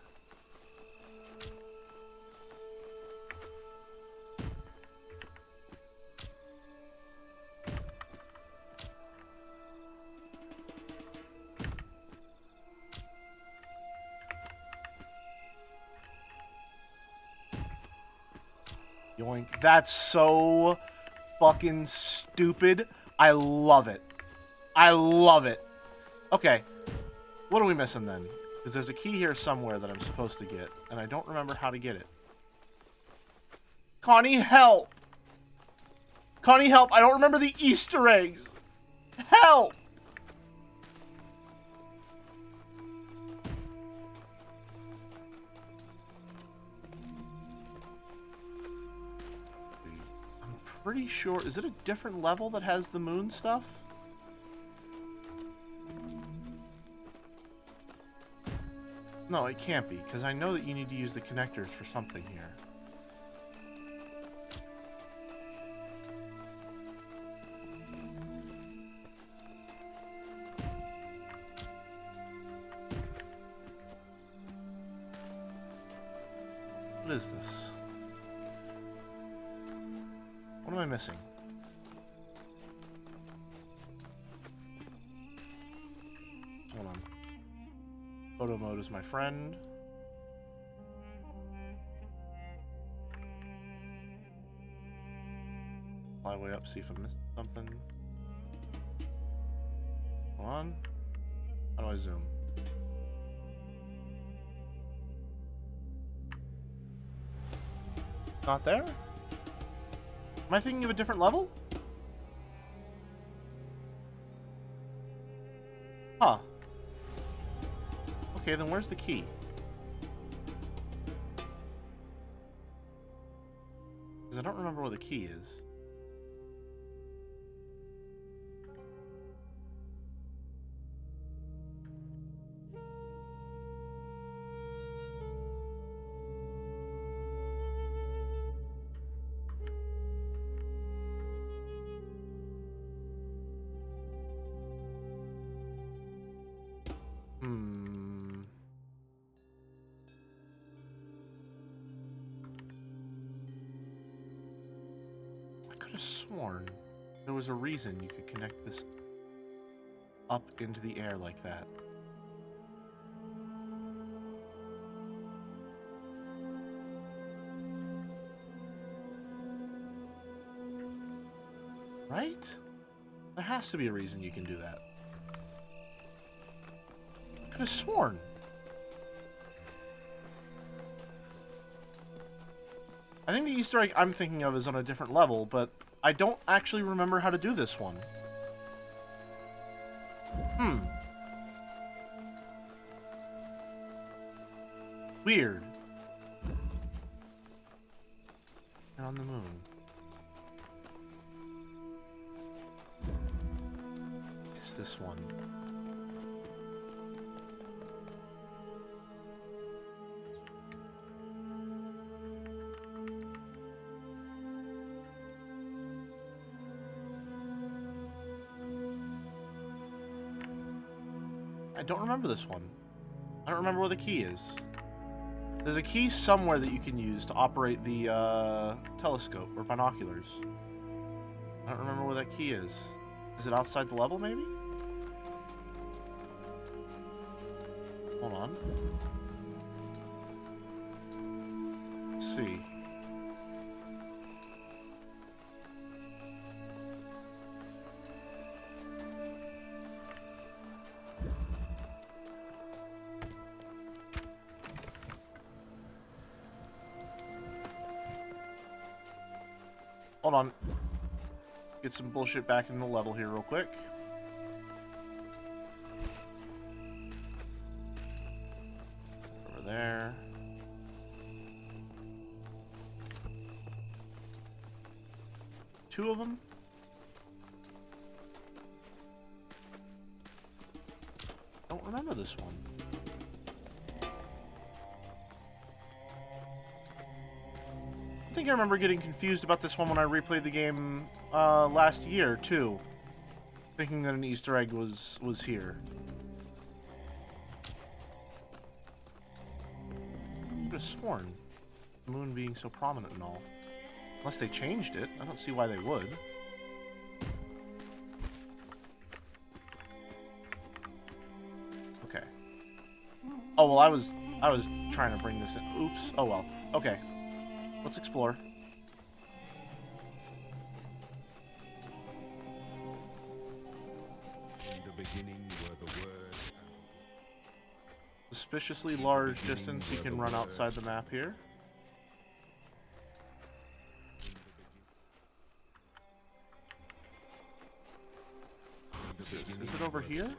Yoink. That's so fucking stupid. I love it. I love it. Okay. What are we missing then? Because there's a key here somewhere that I'm supposed to get, and I don't remember how to get it. Connie, help! Connie, help! I don't remember the Easter eggs! Help! I'm pretty sure... Is it a different level that has the moon stuff? No, it can't be, because I know that you need to use the connectors for something here. What is this? What am I missing? Hold on. Photo mode is my friend. Fly way up, see if I missed something. Hold on. How do I zoom? Not there? Am I thinking of a different level? Huh. Okay, then where's the key? Because I don't remember where the key is. Sworn there was a reason you could connect this up into the air like that. Right? There has to be a reason you can do that. I could have sworn. I think the Easter egg I'm thinking of is on a different level, but I don't actually remember how to do this one. Weird. And on the moon. It's this one. I don't remember this one. I don't remember where the key is. There's a key somewhere that you can use to operate the telescope or binoculars. I don't remember where that key is. Is it outside the level, maybe? Hold on. Let's see. Hold on. Get some bullshit back in the level here real quick. Over there. Two of them? Don't remember this one. I think I remember getting confused about this one when I replayed the game last year, too. Thinking that an Easter egg was here. I could have sworn. The moon being so prominent and all. Unless they changed it. I don't see why they would. Okay. Oh, well, I was trying to bring this in. Oops. Oh, well. Okay. Let's explore. In the beginning were the words. Suspiciously large distance. You can run outside the map here. Is it over here?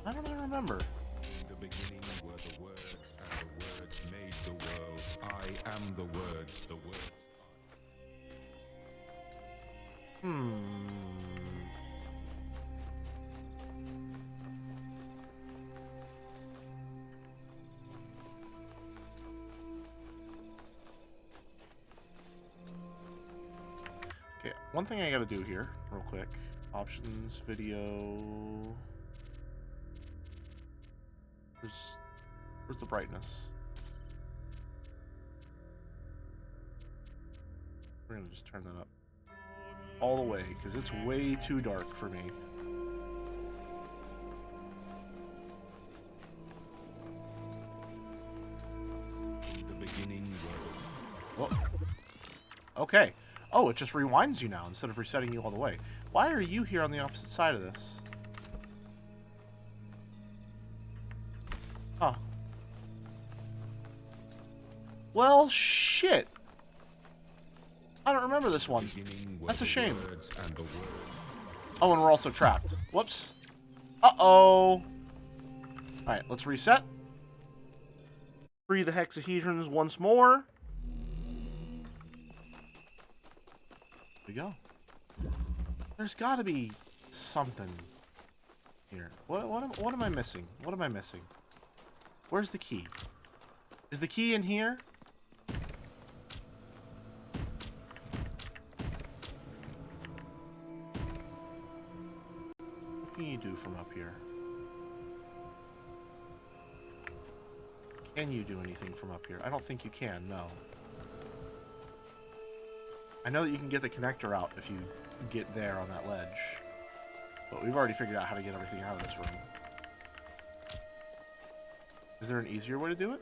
I don't remember. In the beginning were the words, and the words made the world. I am the words, the words. Okay, one thing I gotta do here, real quick. Options, video. Where's the brightness? We're gonna just turn that up all the way, because it's way too dark for me. In the beginning were Whoa. Okay. Oh, it just rewinds you now instead of resetting you all the way. Why are you here on the opposite side of this? Huh. Well, shit. I don't remember this one. That's a shame. Oh, and we're also trapped. Whoops. Uh-oh. Alright, let's reset. Free the hexahedrons once more. There we go. There's gotta be something here. What am I missing? What am I missing? Where's the key? Is the key in here? What can you do from up here? Can you do anything from up here? I don't think you can, no. I know that you can get the connector out if you get there on that ledge. But we've already figured out how to get everything out of this room. Is there an easier way to do it?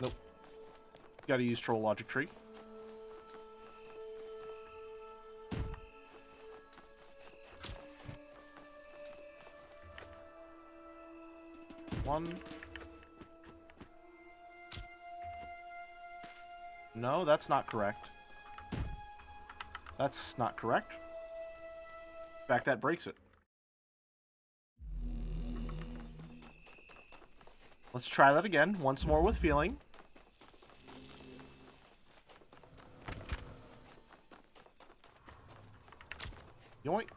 Nope. Gotta use Troll Logic Tree. One. No, that's not correct. That's not correct. In fact, that breaks it. Let's try that again, once more with feeling. Yoink.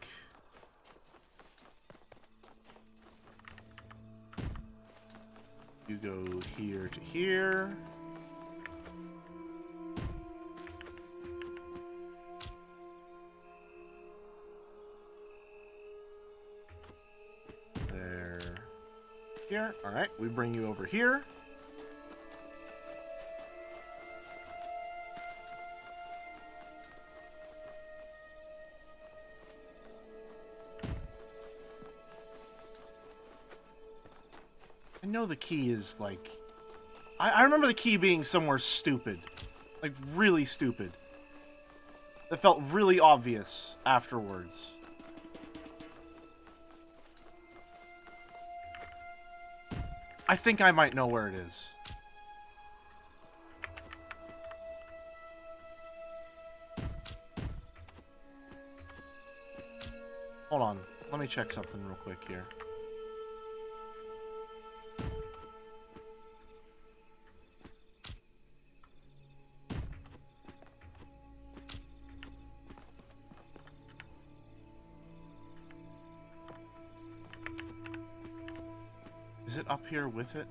You go here to here. There. Here. Alright, we bring you over here. I know the key is, like... I remember the key being somewhere stupid. Like, really stupid. That felt really obvious afterwards. I think I might know where it is. Hold on. Let me check something real quick here. Is it up here with it?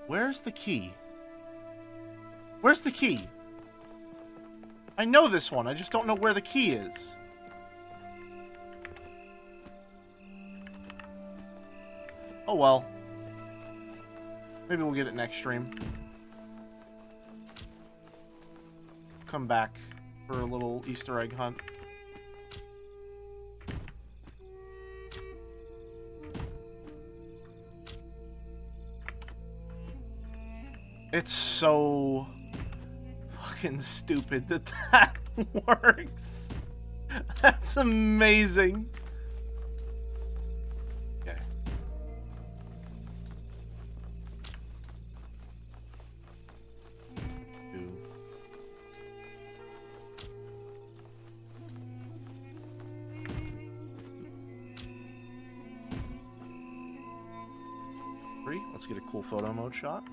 Where's the key? Where's the key? I know this one, I just don't know where the key is. Oh well. Maybe we'll get it next stream. Come back for a little Easter egg hunt. It's so fucking stupid that that works. That's amazing. Okay. Two. Three. Let's get a cool photo mode shot.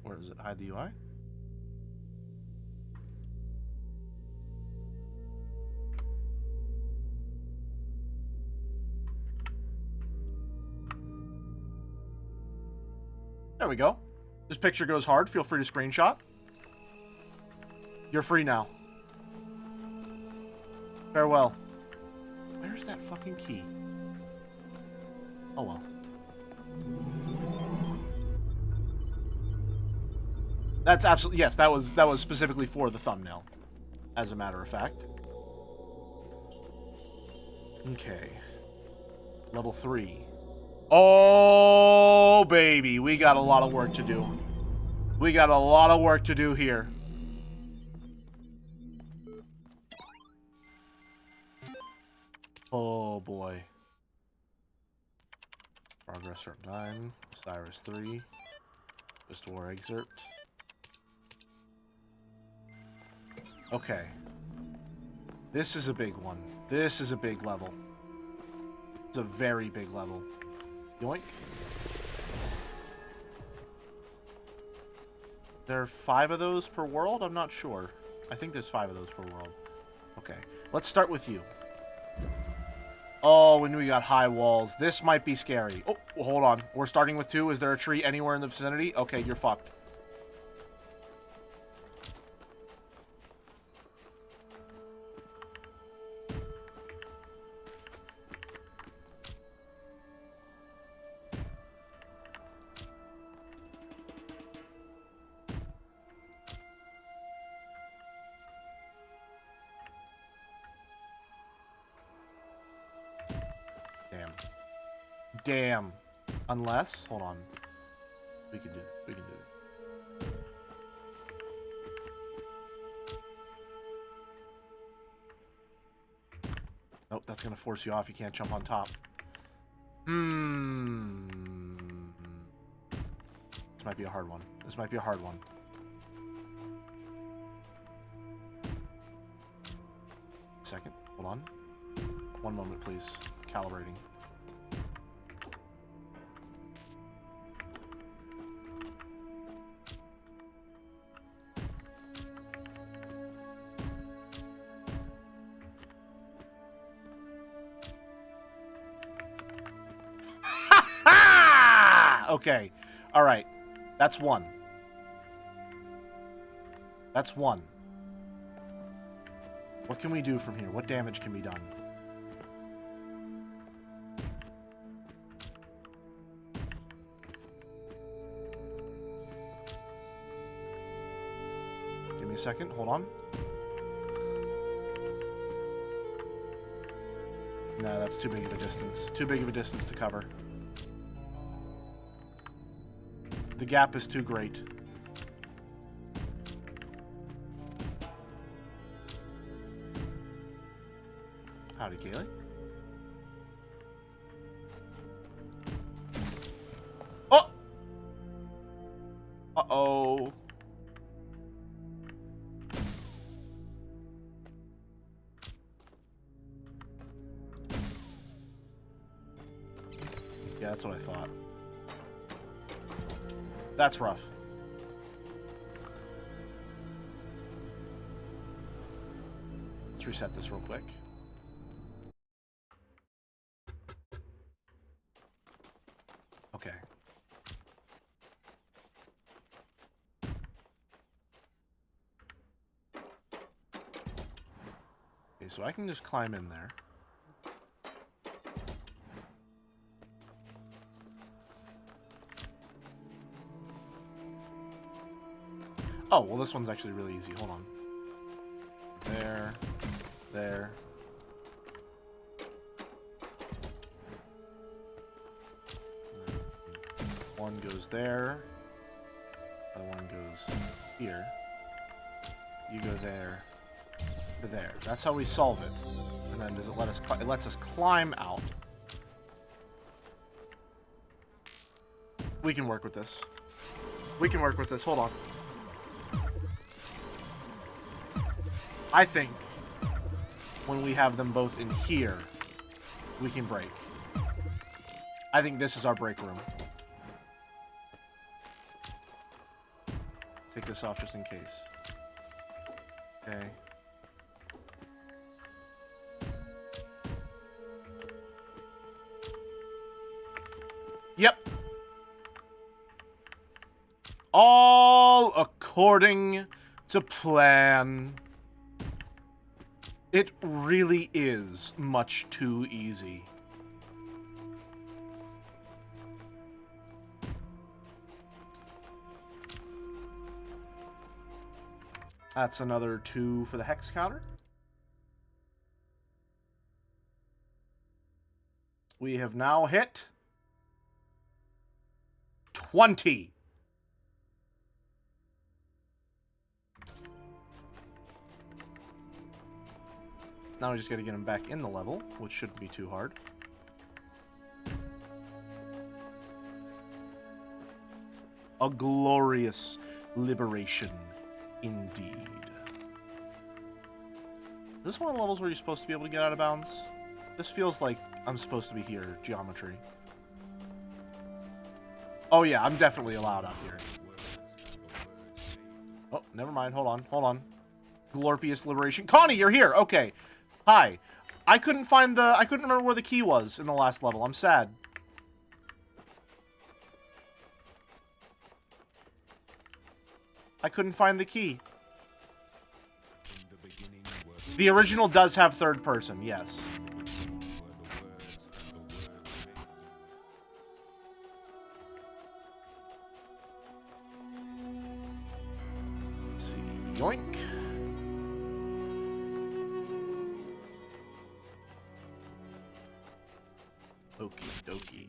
Where is it? Hide the UI? There we go. This picture goes hard. Feel free to screenshot. You're free now. Farewell. Where's that fucking key? Oh well. That's absolutely, yes, that was specifically for the thumbnail, as a matter of fact. Okay. Level 3. Oh, baby, we got a lot of work to do. We got a lot of work to do here. Oh, boy. Progress from 9. Cyrus 3. Just War excerpt. Okay. This is a big one. This is a big level. It's a very big level. Yoink. There are 5 of those per world? I'm not sure. I think there's 5 of those per world. Okay. Let's start with you. Oh, when we got high walls. This might be scary. Oh, well, hold on. We're starting with 2. Is there a tree anywhere in the vicinity? Okay, you're fucked. Damn. Unless, hold on. We can do it. We can do it. Nope, that's gonna force you off. You can't jump on top. This might be a hard one. This might be a hard one. Second. Hold on. One moment, please. Calibrating. Okay. All right. That's one. That's one. What can we do from here? What damage can be done? Give me a second. Hold on. No, that's too big of a distance. Too big of a distance to cover. The gap is too great. Howdy, Kaylee. Oh! Uh-oh. Yeah, that's what I thought. That's rough. Let's reset this real quick. Okay. Okay, so I can just climb in there. Oh, well, this one's actually really easy. Hold on. There. There. One goes there. Other one goes here. You go there. To there. That's how we solve it. And then does it let us? It lets us climb out. We can work with this. We can work with this. Hold on. I think when we have them both in here, we can break. I think this is our break room. Take this off just in case. Okay. Yep. All according to plan. It really is much too easy. That's another 2 for the hex counter. We have now hit 20. Now we just got to get him back in the level, which shouldn't be too hard. A glorious liberation indeed. Is this one of the levels where you're supposed to be able to get out of bounds? This feels like I'm supposed to be here. Geometry. Oh yeah, I'm definitely allowed up here. Oh, never mind. Hold on. Hold on. Glorious liberation. Connie, you're here. Okay. Hi. I couldn't remember where the key was in the last level. I'm sad. I couldn't find the key. The original does have third person, yes. Let's see. Yoink. Okie dokie.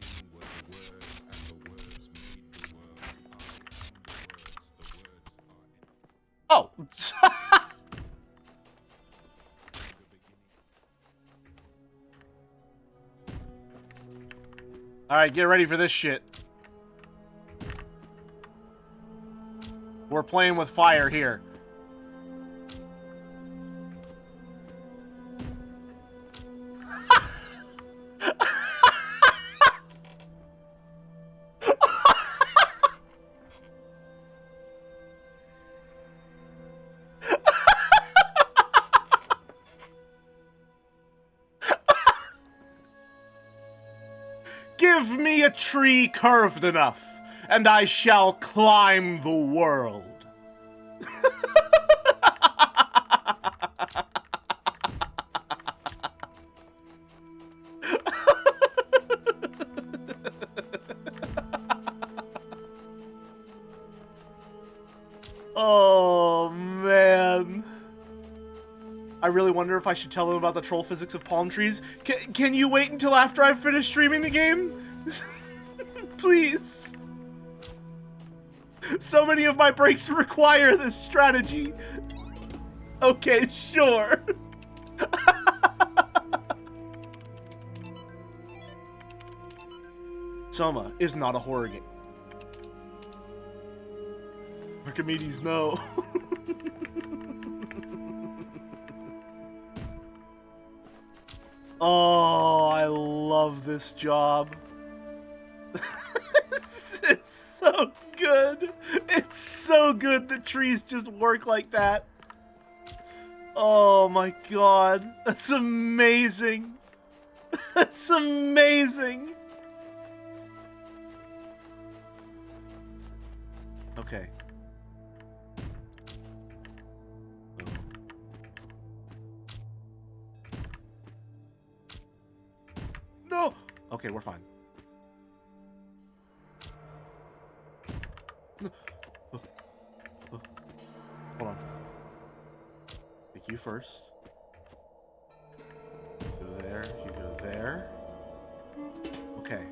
Oh! Alright, get ready for this shit. We're playing with fire here. Give me a tree curved enough, and I shall climb the world. Oh, man. I really wonder if I should tell them about the troll physics of palm trees. Can you wait until after I've finished streaming the game? Please. So many of my breaks require this strategy. Okay, sure. Soma is not a horror game. Archimedes, no. Oh, I love this job. It's so good. It's so good that trees just work like that. Oh my god. That's amazing. That's amazing. Okay. No! Okay, we're fine. Hold on. Take you first. Go there, you go there. Okay.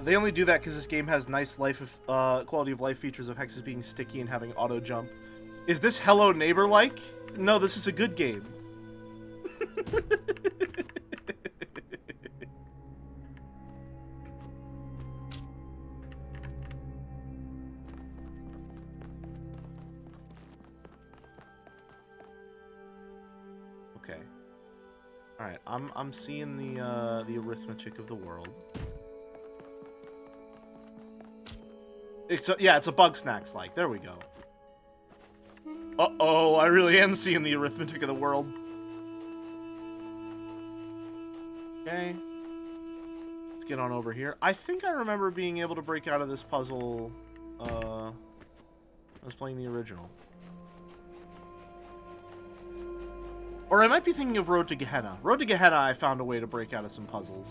They only do that because this game has nice life of, quality of life features of hexes being sticky and having auto jump. Is this Hello Neighbor-like? No, this is a good game. Okay. All right, I'm seeing the arithmetic of the world. Yeah, it's a bug snacks like. There we go. Uh-oh, I really am seeing the arithmetic of the world. Okay. Let's get on over here. I think I remember being able to break out of this puzzle, I was playing the original. Or I might be thinking of Road to Gehenna. Road to Gehenna, I found a way to break out of some puzzles.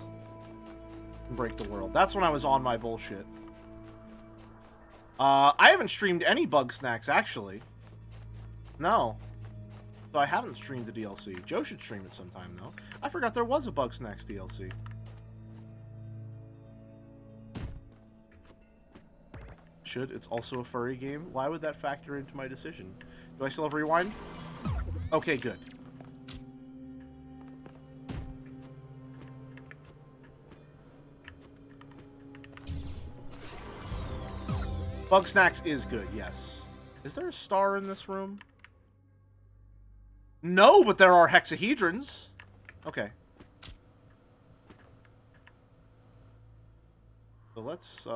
And break the world. That's when I was on my bullshit. I haven't streamed any bug snacks, actually. No. So I haven't streamed the DLC. Joe should stream it sometime, though. I forgot there was a bug snacks DLC. Should. It's also a furry game. Why would that factor into my decision? Do I still have rewind? Okay, good. Bug snacks is good, yes. Is there a star in this room? No, but there are hexahedrons. Okay. So let's, get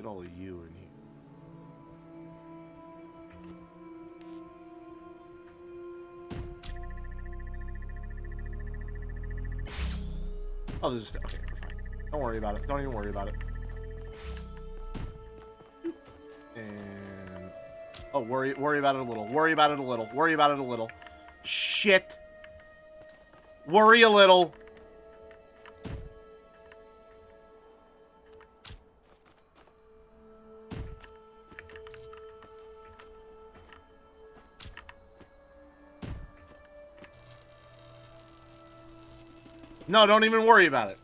all of you in here. Oh, this is... Okay, we're fine. Don't worry about it. Don't even worry about it. And... Oh, worry about it a little. Worry about it a little. Worry about it a little. Shit. Worry a little. No, don't even worry about it.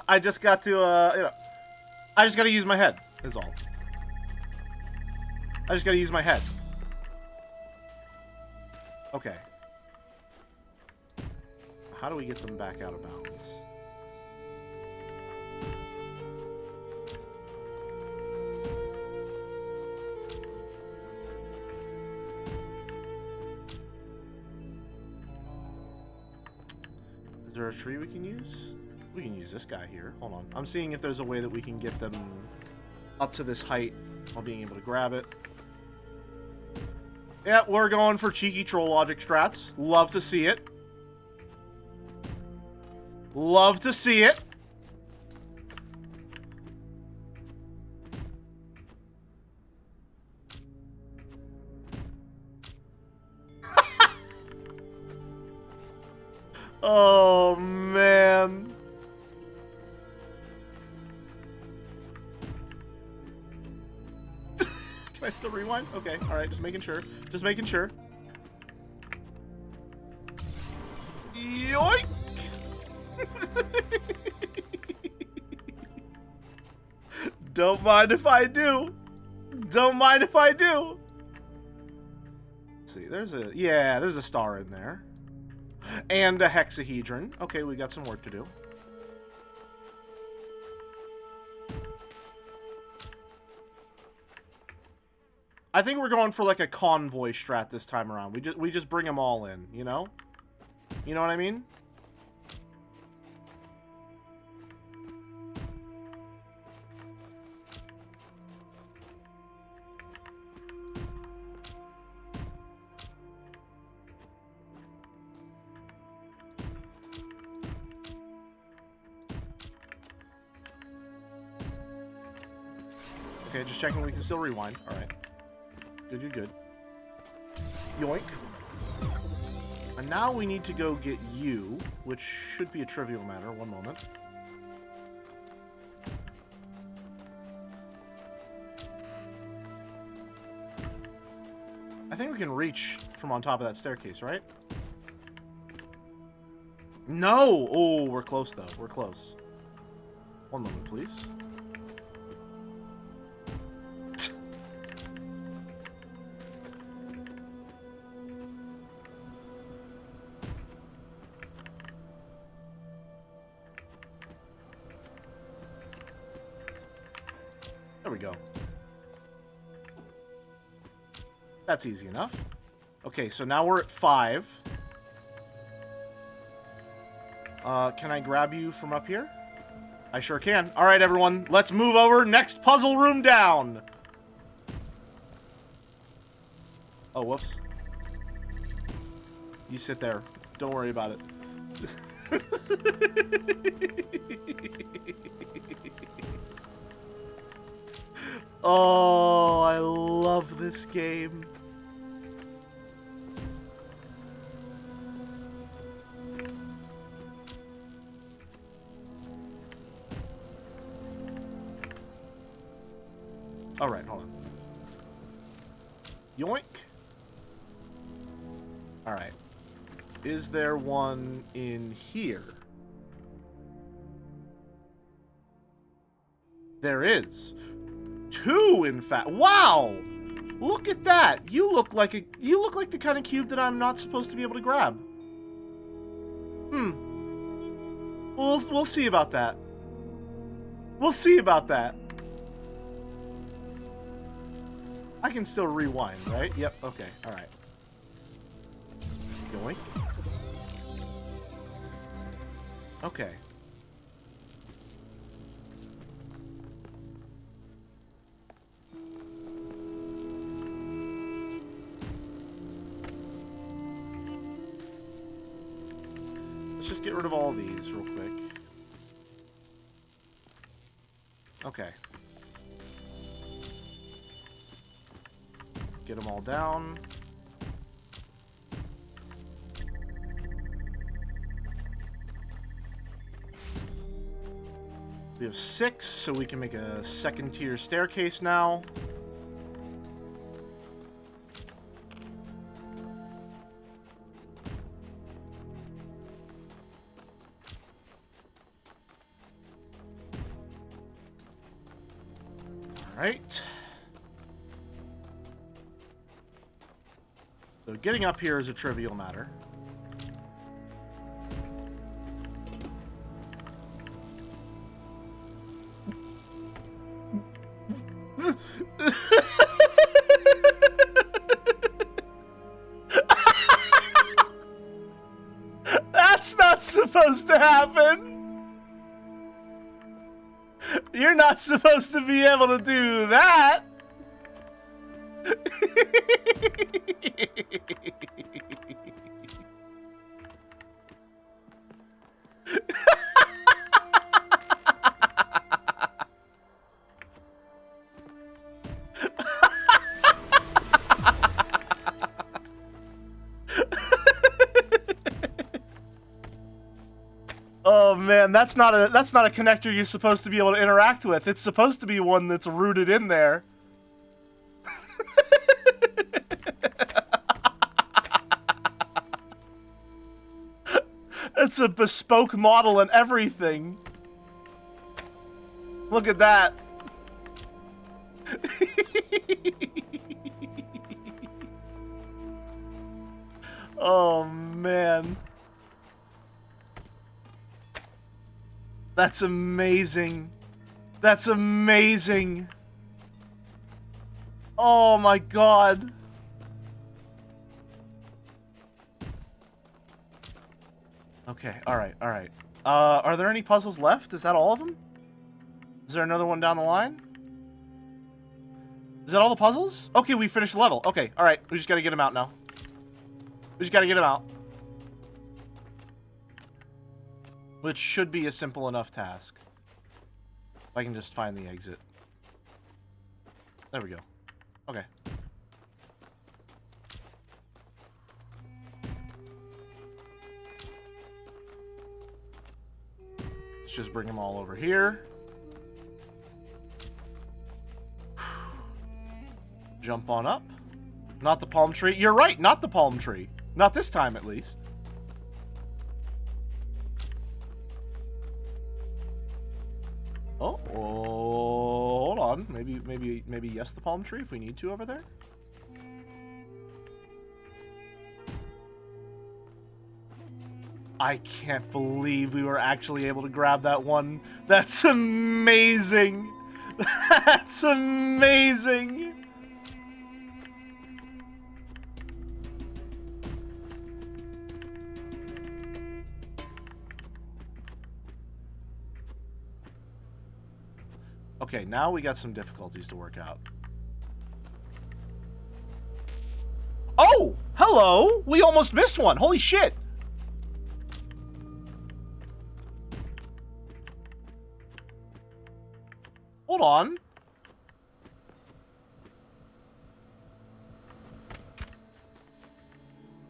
I just got to, you know, I just got to use my head, is all. I just got to use my head. Okay. How do we get them back out of bounds? Is there a tree we can use? We can use this guy here. Hold on. I'm seeing if there's a way that we can get them up to this height while being able to grab it. Yeah, we're going for cheeky troll logic strats. Love to see it. Love to see it. Oh, man. Can I still rewind? Okay, alright, just making sure. Just making sure. Yoink! Don't mind if I do. Don't mind if I do. Let's see, there's a star in there. And a hexahedron. Okay, we got some work to do. I think we're going for like a convoy strat this time around. We just bring them all in, you know? You know what I mean? Okay, just checking we can still rewind. Alright. Good. Yoink. And now we need to go get you, which should be a trivial matter. One moment. I think we can reach from on top of that staircase, right? No! Oh, we're close, though. We're close. One moment, please. There we go. That's easy enough. Okay, so now we're at 5. Can I grab you from up here? I sure can. All right, everyone. Let's move over. Next puzzle room down. Oh, whoops. You sit there. Don't worry about it. Oh, I love this game. All right, hold on. Yoink. All right. Is there one in here? There is. 2, in fact. Wow! Look at that. You look like the kind of cube that I'm not supposed to be able to grab. We'll see about that. We'll see about that. I can still rewind, right? Yep, okay, alright. Yoink. Okay. Let's just get rid of all these real quick. Okay. Get them all down. We have 6, so we can make a 2nd tier staircase now. Alright. So getting up here is a trivial matter. That's not supposed to happen. You're not supposed to be able to do that. Oh man, that's not a connector you're supposed to be able to interact with. It's supposed to be one that's rooted in there. It's a bespoke model and everything. Look at that. Oh man. That's amazing. That's amazing. Oh my god. Okay, alright, alright. Are there any puzzles left? Is that all of them? Is there another one down the line? Is that all the puzzles? Okay, we finished the level. Okay, alright. We just gotta get him out now. We just gotta get him out. Which should be a simple enough task. If I can just find the exit. There we go. Okay. Let's just bring them all over here. Jump on up. Not the palm tree. You're right, not the palm tree. Not this time, at least. Oh, hold on. Maybe yes, the palm tree if we need to over there. I can't believe we were actually able to grab that one. That's amazing. That's amazing. Okay, now we got some difficulties to work out. Oh! Hello! We almost missed one! Holy shit! Hold on.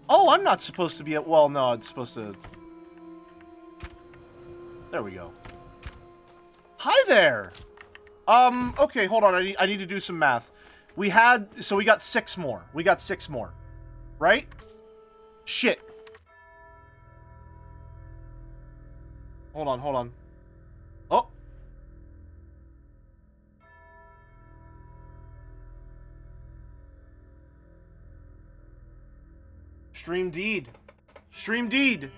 Oh, I'm not supposed to be at... Well, no, it's supposed to... There we go. Hi there! Okay, hold on. I need to do some math. We got 6 more. We got 6 more. Right? Shit. Hold on. Oh. Stream deed. Stream deed.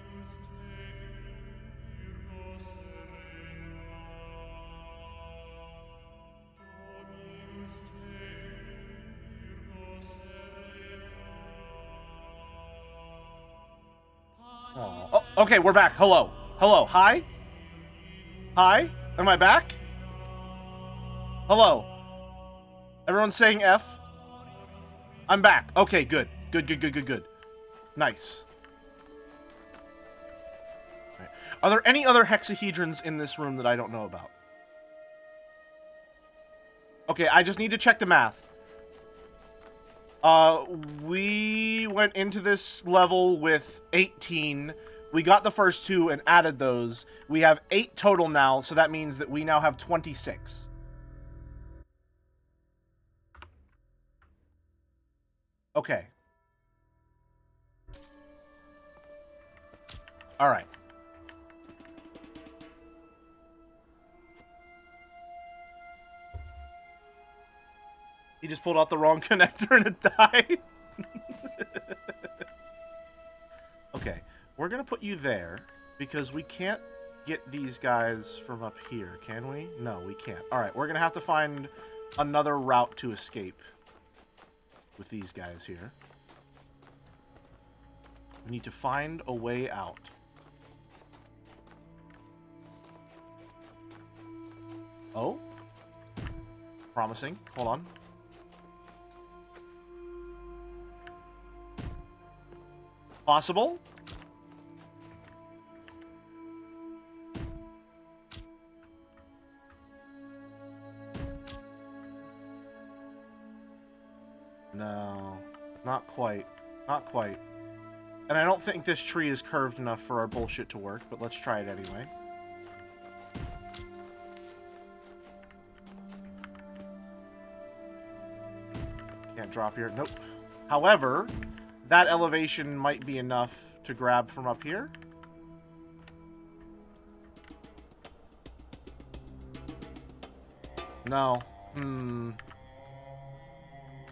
Oh, okay, we're back. Hello. Hello. Hi? Hi? Am I back? Hello. Everyone's saying F? I'm back. Okay, good. Good. Nice. Right. Are there any other hexahedrons in this room that I don't know about? Okay, I just need to check the math. We went into this level with 18. We got the first 2 and added those. We have 8 total now, so that means that we now have 26. Okay. Alright. He just pulled out the wrong connector and it died. Okay, we're gonna put you there because we can't get these guys from up here, can we? No, we can't. Alright, we're gonna have to find another route to escape with these guys here. We need to find a way out. Oh? Promising. Hold on. Possible? No. Not quite. Not quite. And I don't think this tree is curved enough for our bullshit to work, but let's try it anyway. Can't drop here. Nope. However, that elevation might be enough to grab from up here. No.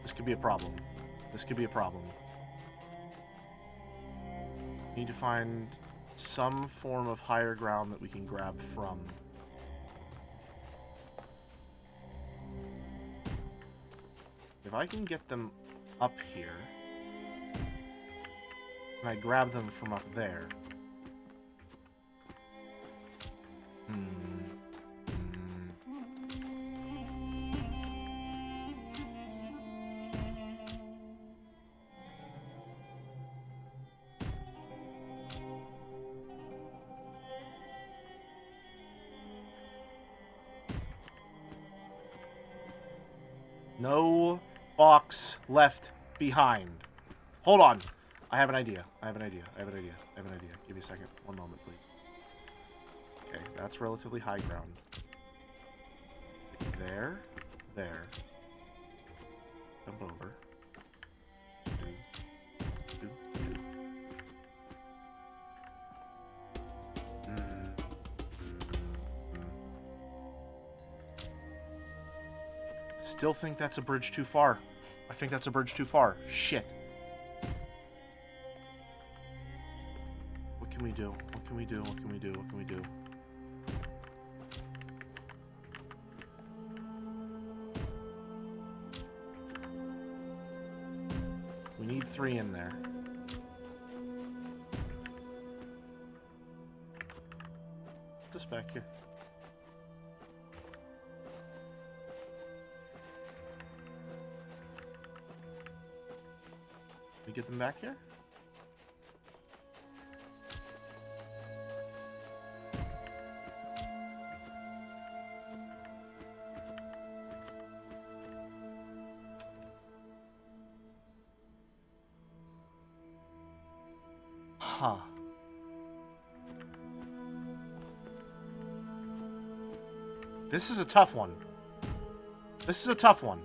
This could be a problem. This could be a problem. Need to find some form of higher ground that we can grab from. If I can get them up here, and I grab them from up there. No box left behind. Hold on. I have an idea. I have an idea. I have an idea. I have an idea. Give me a second. One moment, please. Okay, that's relatively high ground. There. There. Jump over. Do. Still think that's a bridge too far. I think that's a bridge too far. Shit. What can we do? What can we do? What can we do? What can we do? We need 3 in there. Put this back here. We get them back here? Huh. This is a tough one. This is a tough one.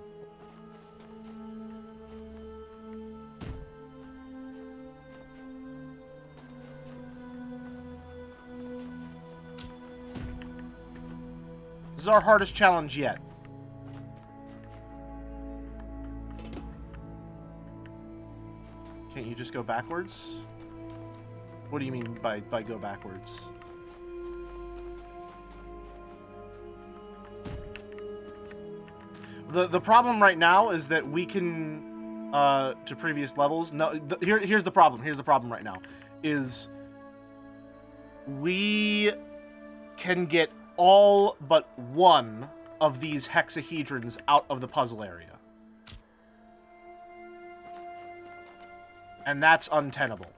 This is our hardest challenge yet. Can't you just go backwards? What do you mean by go backwards? The problem right now is that we can to previous levels. No, here's the problem. Here's the problem right now is we can get all but one of these hexahedrons out of the puzzle area. And that's untenable.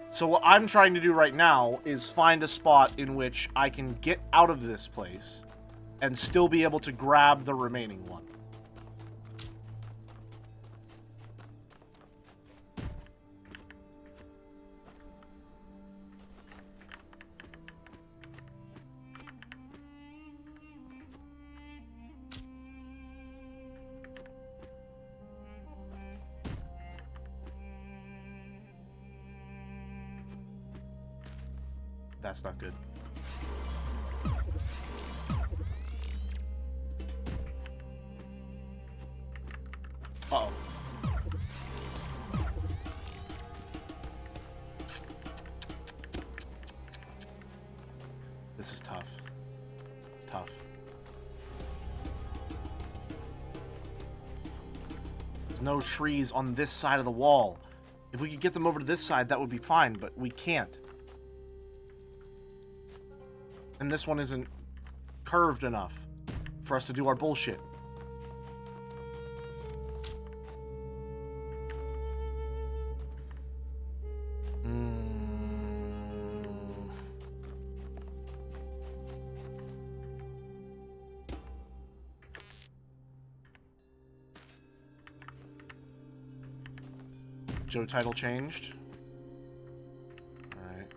So what I'm trying to do right now is find a spot in which I can get out of this place and still be able to grab the remaining one. That's not good. Uh-oh. This is tough. It's tough. There's no trees on this side of the wall. If we could get them over to this side, that would be fine, but we can't. And this one isn't curved enough for us to do our bullshit. Joe title changed. Alright.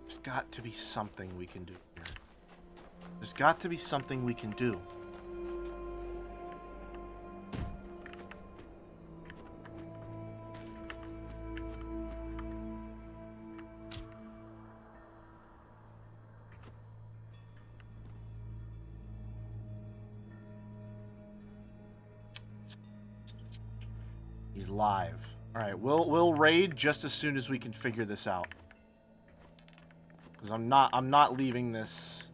There's got to be something we can do here. There's got to be something we can do. He's live. All right, we'll raid just as soon as we can figure this out. Because I'm not leaving this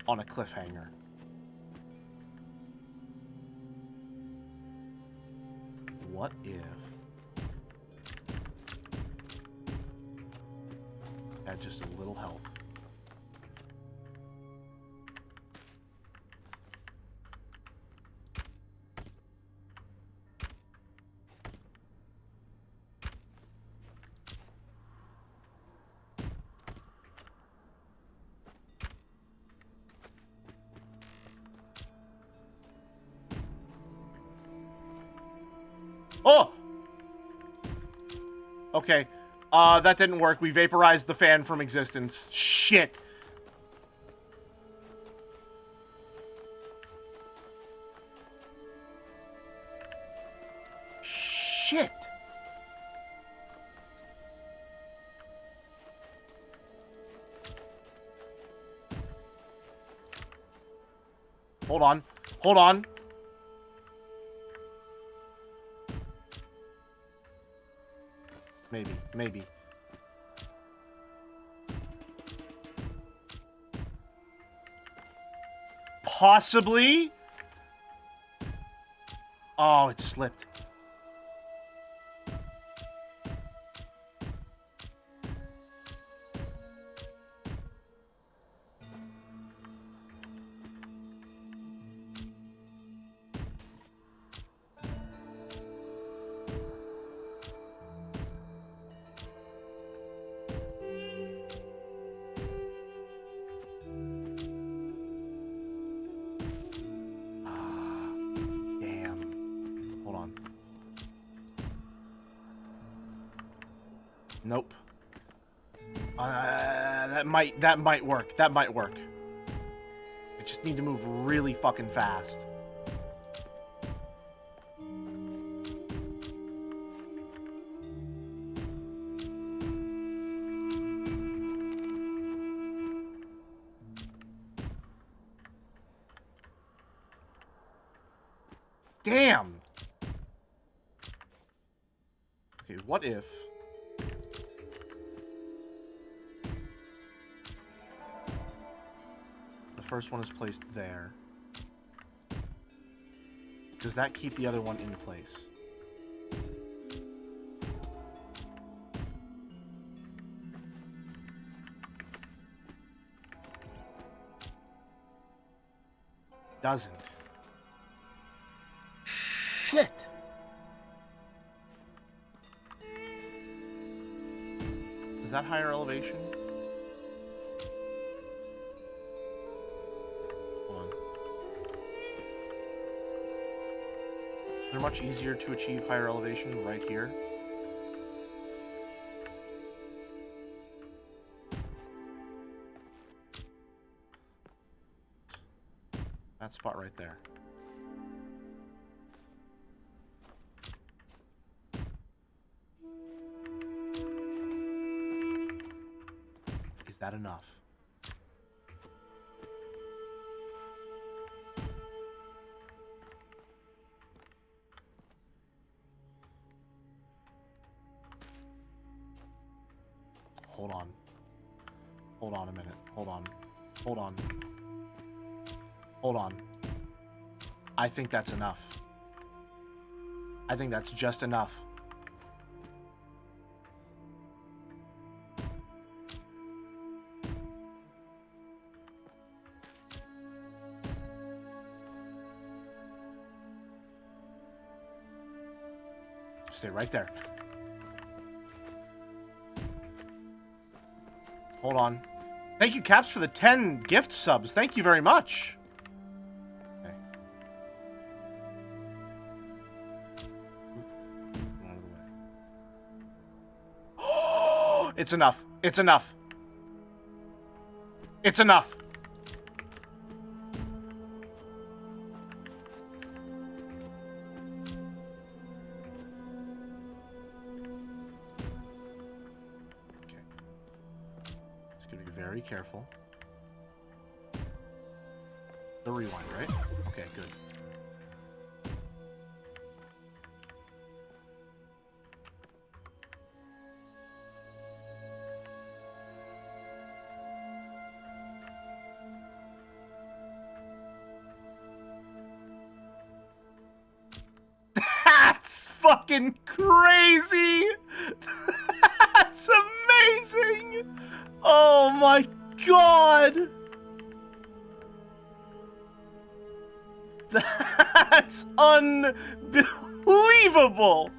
on a cliffhanger. What if? Add just a little help. Oh! Okay. That didn't work. We vaporized the fan from existence. Shit. Shit. Hold on. Hold on. Maybe. Possibly? Oh, it slipped. Nope. That might work. That might work. I just need to move really fucking fast. Damn. Okay, what if... first one is placed there. Does that keep the other one in place? Doesn't. Shit! Is that higher elevation? They're much easier to achieve higher elevation right here. That spot right there. Is that enough? Hold on. Hold on a minute. Hold on. Hold on. Hold on. I think that's enough. I think that's just enough. Stay right there. Hold on. Thank you, Caps, for the 10 gift subs. Thank you very much. Okay. Get out of the way. Oh, it's enough. It's enough. It's enough. Very careful. The rewind, right? Okay, good. That's fucking crazy! That's amazing! Oh my god! That's unbelievable!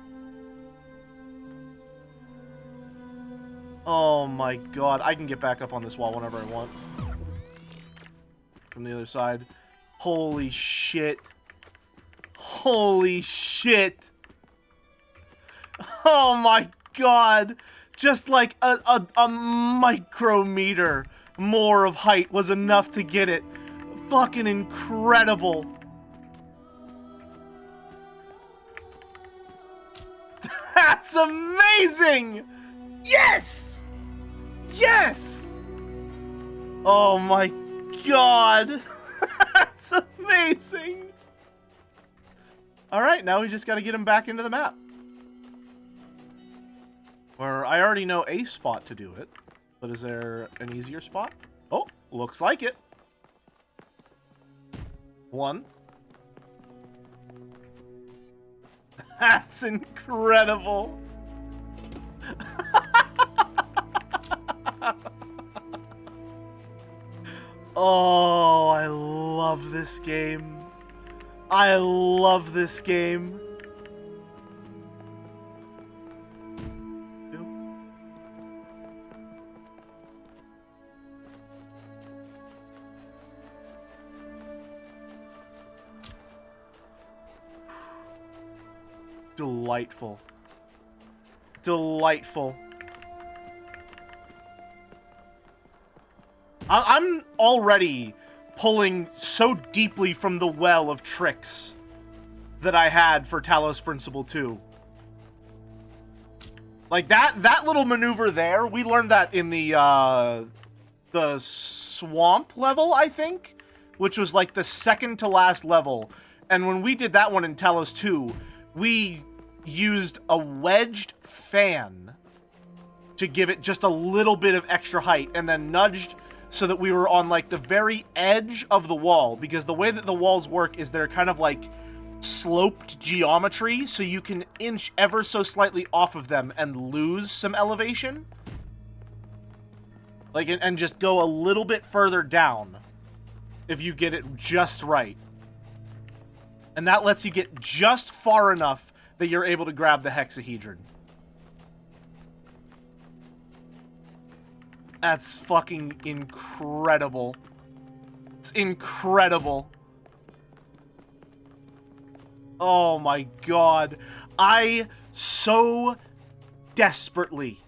Oh my god. I can get back up on this wall whenever I want. From the other side. Holy shit. Holy shit. Oh my god. Just like a micrometer more of height was enough to get it. Fucking incredible. That's amazing! Yes! Yes! Oh my god. That's amazing. Alright, now we just gotta get him back into the map. Where I already know a spot to do it. But is there an easier spot? Oh, looks like it. 1. That's incredible. Oh, I love this game. I love this game. Delightful. Delightful. I'm already pulling so deeply from the well of tricks that I had for Talos Principle 2. Like, that little maneuver there, we learned that in the swamp level, I think? Which was, like, the second to last level. And when we did that one in Talos 2, we used a wedged fan to give it just a little bit of extra height, and then nudged so that we were on, like, the very edge of the wall, because the way that the walls work is they're kind of like sloped geometry, so you can inch ever so slightly off of them and lose some elevation. Like, and just go a little bit further down if you get it just right. And that lets you get just far enough that you're able to grab the hexahedron. That's fucking incredible. It's incredible. Oh my god. I so desperately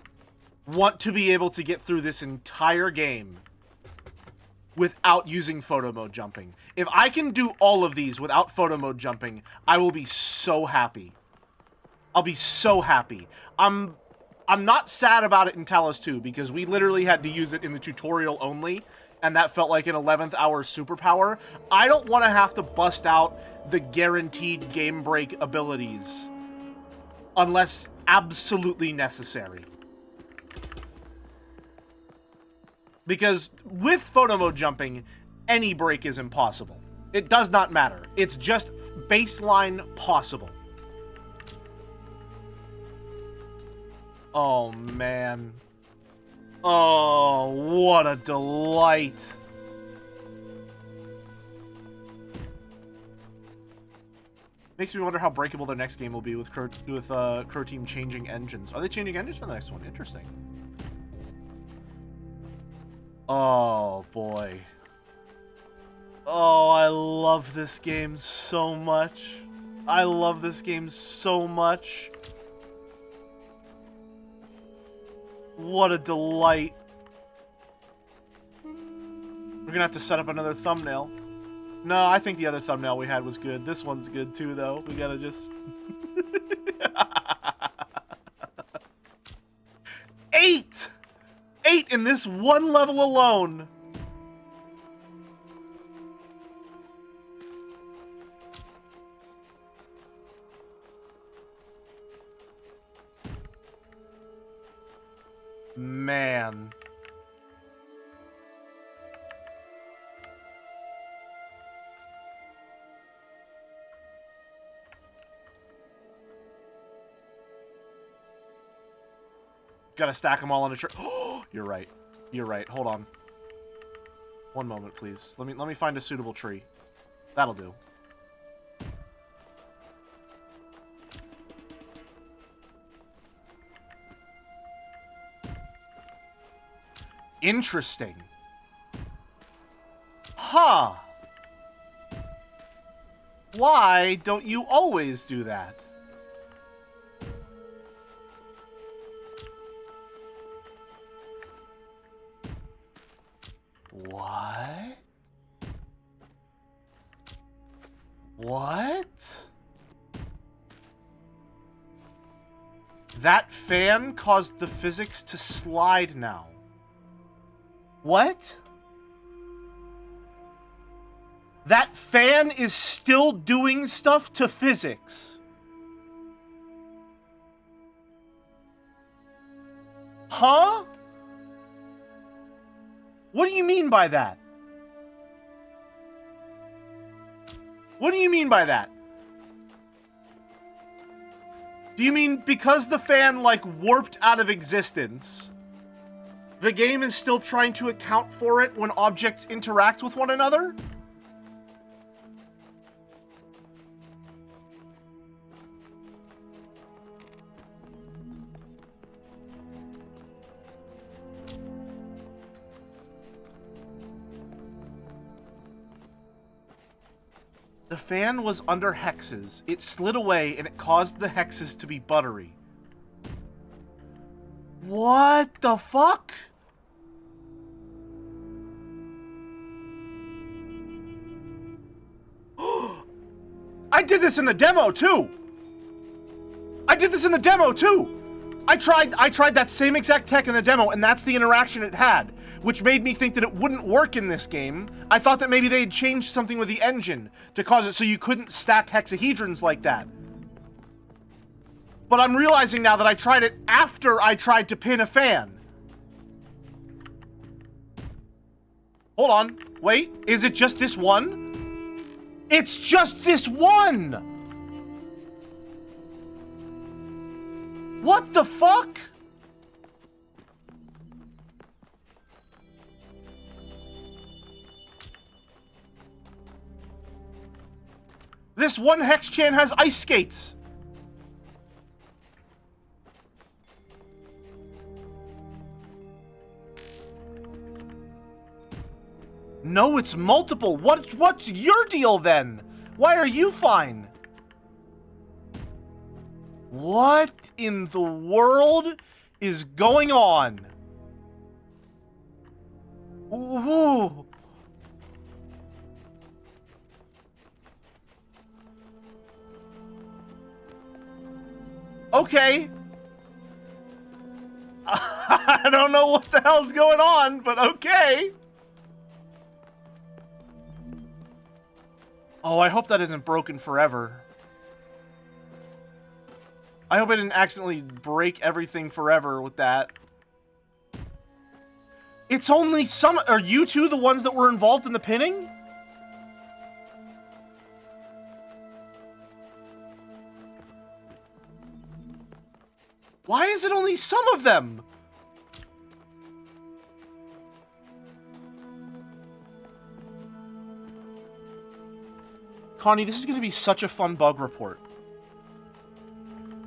want to be able to get through this entire game without using photo mode jumping. If I can do all of these without photo mode jumping, I will be so happy. I'll be so happy. I'm not sad about it in Talos 2, because we literally had to use it in the tutorial only, and that felt like an 11th hour superpower. I don't want to have to bust out the guaranteed game break abilities unless absolutely necessary. Because with photo mode jumping, any break is impossible. It does not matter. It's just baseline possible. Oh, man. Oh, what a delight. Makes me wonder how breakable their next game will be with Crow Team changing engines. Are they changing engines for the next one? Interesting. Oh, boy. Oh, I love this game so much. I love this game so much. What a delight. We're gonna have to set up another thumbnail. No, I think the other thumbnail we had was good. This one's good too, though. We gotta just... 8! 8 in this one level alone! Man. Gotta stack them all on a tree. Oh, you're right. You're right. Hold on. One moment, please. Let me find a suitable tree. That'll do. Interesting. Huh. Why don't you always do that? What? What? That fan caused the physics to slide now. What? That fan is still doing stuff to physics. Huh? What do you mean by that? What do you mean by that? Do you mean because the fan, like, warped out of existence, the game is still trying to account for it when objects interact with one another? The fan was under hexes. It slid away and it caused the hexes to be buttery. What the fuck? I did this in the demo too. I tried that same exact tech in the demo, and that's the interaction it had, which made me think that it wouldn't work in this game. I thought that maybe they had changed something with the engine to cause it so you couldn't stack hexahedrons like that. But I'm realizing now that I tried it after I tried to pin a fan. Hold on. Wait. Is it just this one? It's just this one! What the fuck? This one hex chan has ice skates. No, it's multiple. What's your deal then? Why are you fine? What in the world is going on? Ooh. Okay. I don't know what the hell's going on, but okay. Oh, I hope that isn't broken forever. I hope I didn't accidentally break everything forever with that. It's only some... Are you two the ones that were involved in the pinning? Why is it only some of them? Connie, this is gonna be such a fun bug report.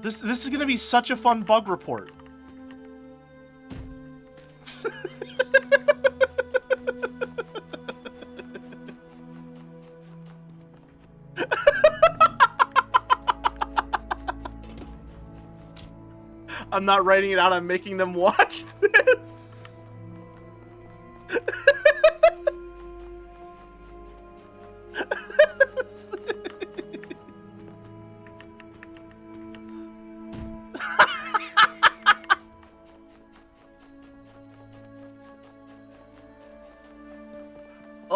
This is gonna be such a fun bug report. I'm not writing it out, I'm making them watch this.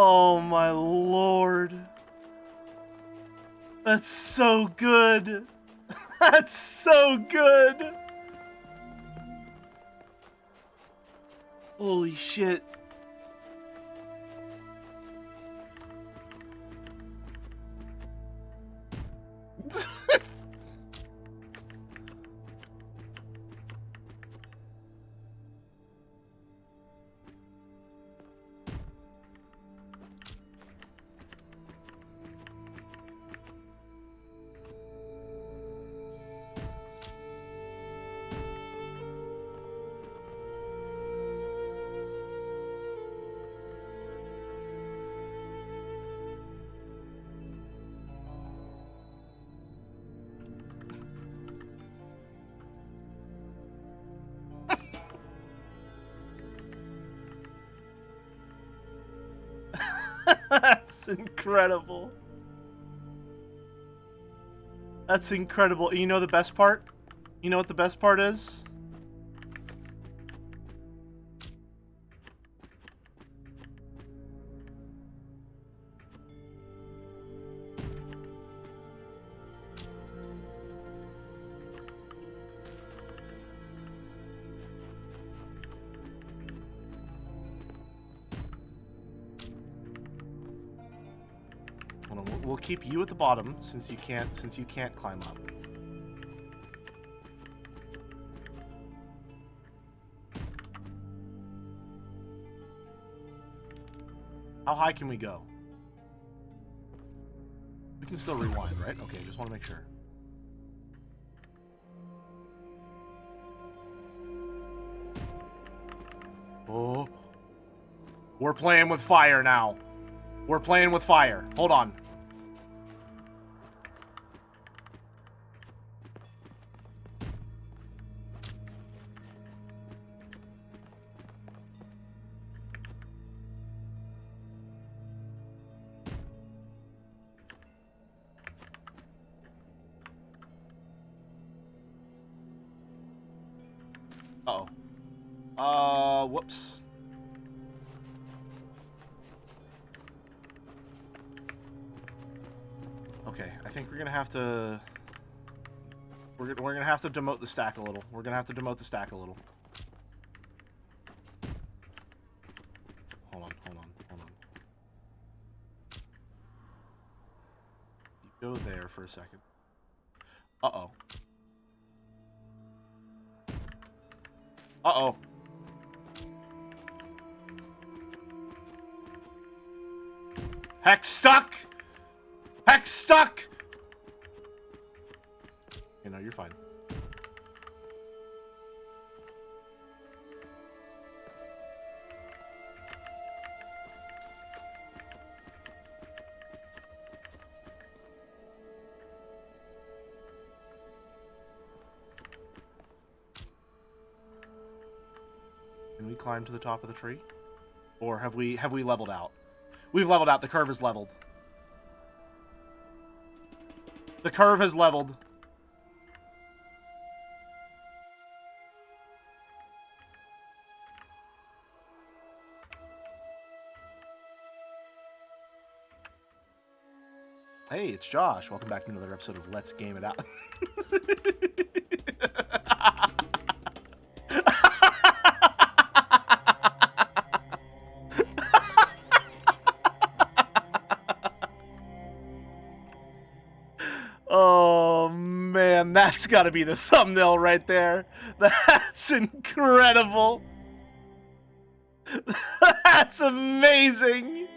Oh my lord. That's so good. That's so good. Holy shit. That's incredible. That's incredible. You know the best part? You know what the best part is? Hold on, we'll keep you at the bottom since you can't climb up. How high can we go? We can still rewind, right? Okay, just want to make sure. Oh. We're playing with fire now. We're playing with fire. Hold on. Uh-oh. Whoops. Okay, I think we're gonna have to... We're gonna have to demote the stack a little. We're gonna have to demote the stack a little. Hold on. You go there for a second. Uh-oh. Uh-oh. Heck stuck! Heck stuck! You know, you're fine. Can we climb to the top of the tree? Or have we leveled out? We've leveled out. The curve is leveled. The curve has leveled. Hey, it's Josh. Welcome back to another episode of Let's Game It Out. Oh, man, that's got to be the thumbnail right there. That's incredible. That's amazing.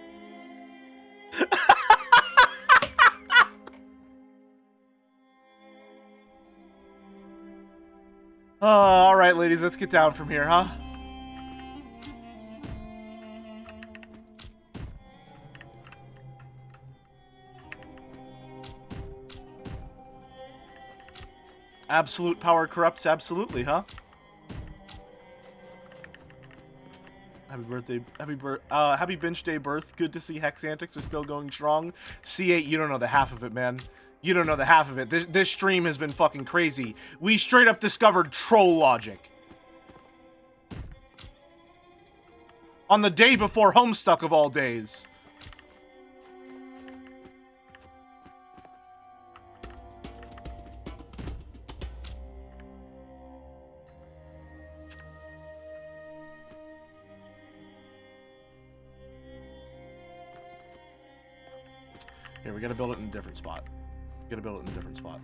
All right, ladies, let's get down from here, huh? Absolute power corrupts absolutely, huh? Happy birthday, happy bench day birth. Good to see Hex Antics are still going strong. C8, you don't know the half of it, man. You don't know the half of it. This stream has been fucking crazy. We straight up discovered troll logic. On the day before Homestuck of all days. Here, we gotta build it in a different spot. We gotta build it in a different spot.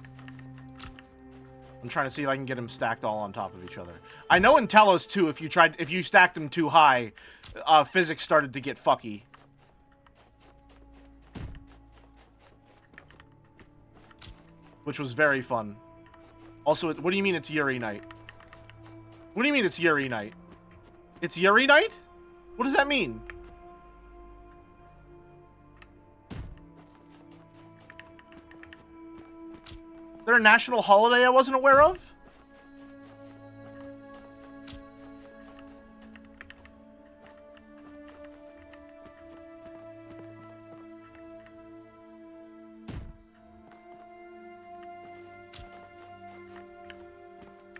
I'm trying to see if I can get them stacked all on top of each other. I know in Talos 2, if you stacked them too high, physics started to get fucky. Which was very fun. Also, what do you mean it's Yuri night? What do you mean it's Yuri night? It's Yuri night? What does that mean? Is there a national holiday I wasn't aware of?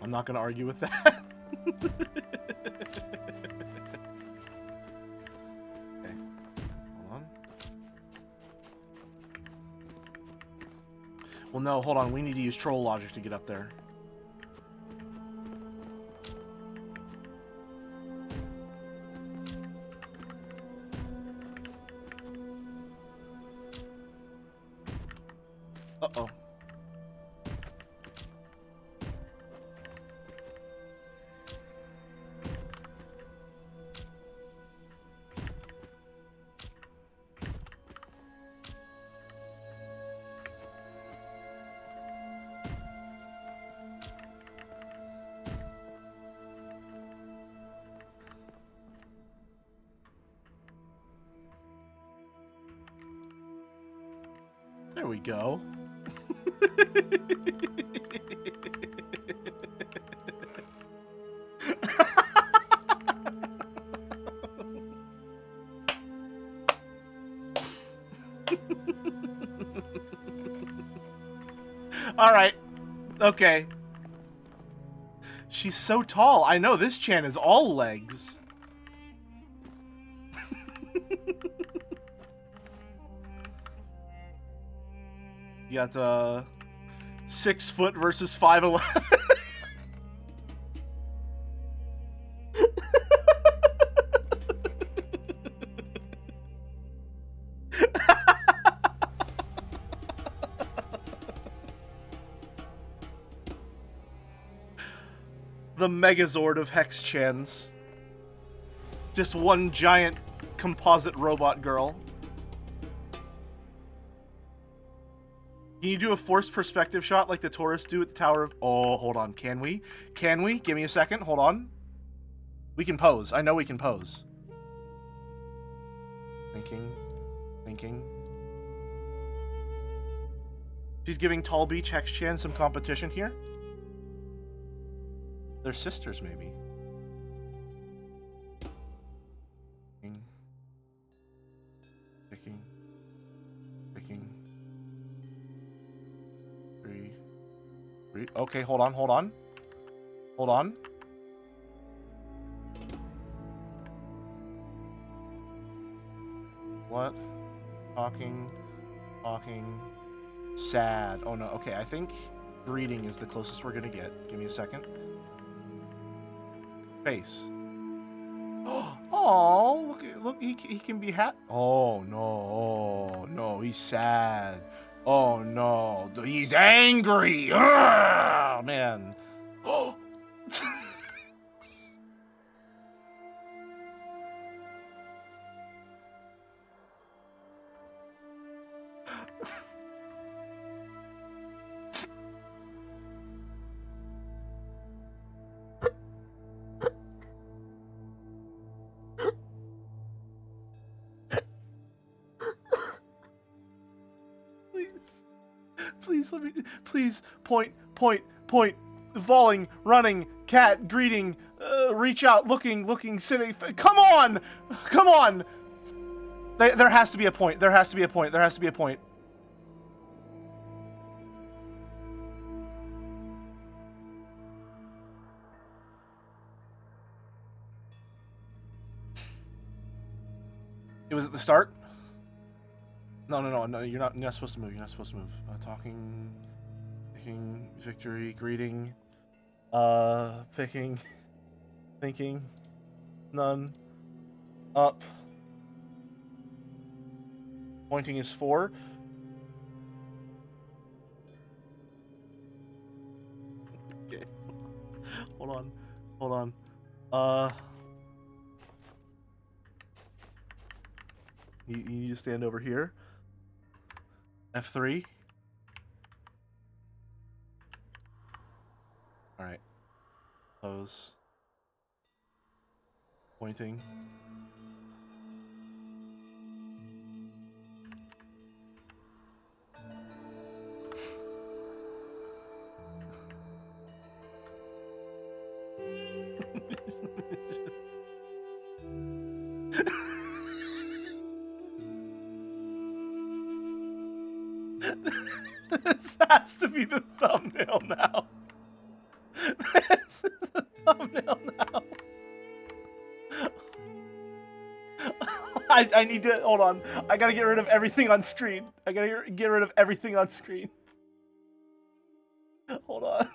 I'm not gonna argue with that. Okay, hold on. Well, no, hold on. We need to use troll logic to get up there. Uh-oh. There we go. All right. Okay. She's so tall. I know this Chan is all legs. You got 6 foot versus 5'11". The Megazord of Hex Chans. Just one giant composite robot girl. Can you do a forced perspective shot like the tourists do at the Tower of... Oh, hold on. Can we? Can we? Give me a second. Hold on. We can pose. I know we can pose. Thinking. Thinking. She's giving Tall Beach Hex Chan some competition here. They're sisters, maybe. Picking. Picking. Three. Okay, hold on, hold on. Hold on. What? Talking. Talking. Sad. Oh no, okay, I think greeting is the closest we're gonna get. Give me a second. Face. Oh, look, he can be happy. Oh no, no, he's sad. Oh no, he's angry. Ugh, man. Oh. Please let me. Please point. Falling, running, cat, greeting, reach out, looking, sitting. Come on! There has to be a point. There has to be a point. It was at the start? No, you're not supposed to move. Talking, picking, victory, greeting, picking, thinking, none, up, pointing is 4. Okay, hold on, you need to stand over here. F3. Alright. Pose. Pointing. This has to be the thumbnail now. This is the thumbnail now. I need to, hold on. I gotta get rid of everything on screen. Hold on.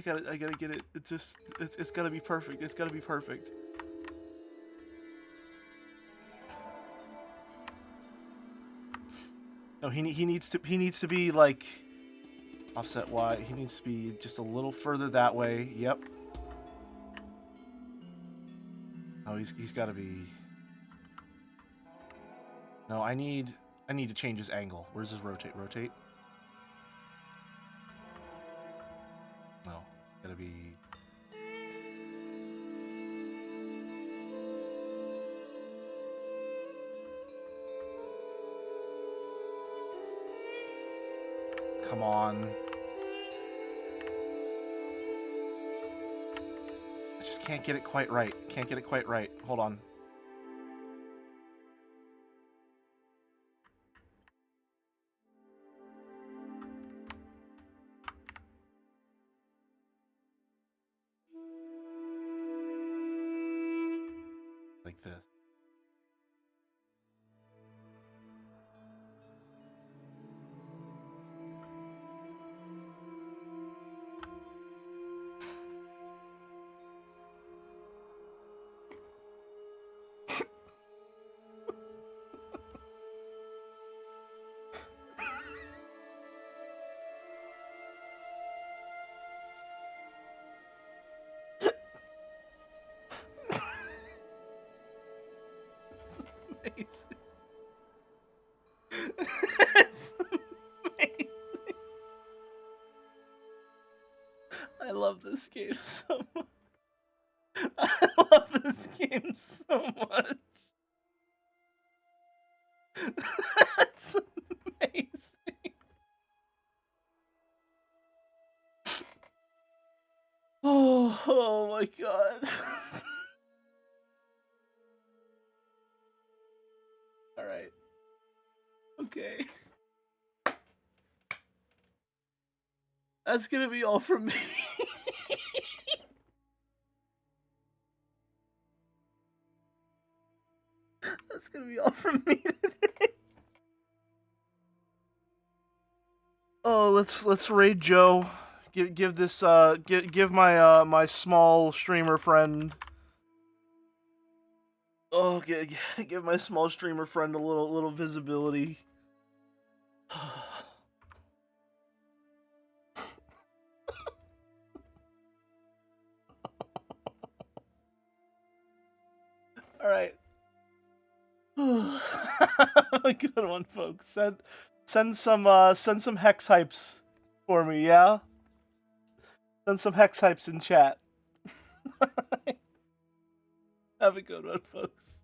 I gotta get it. It's gotta be perfect. No, he needs to be like offset Y. He needs to be just a little further that way. Yep. Oh, he's got to be. No, I need to change his angle. Where's his rotate? No, gotta be. Come on. I just can't get it quite right. Hold on. Like this. Amazing. It's amazing. I love this game so much. That's amazing. Oh my god. Alright. Okay. That's gonna be all from me. That's gonna be all from me today. Oh, let's raid Joe. Give this give my my small streamer friend. Oh, give my small streamer friend a little visibility. All right. A good one, folks. Send some hex hypes for me, yeah? Then some hex hypes in chat. Have a good one, folks.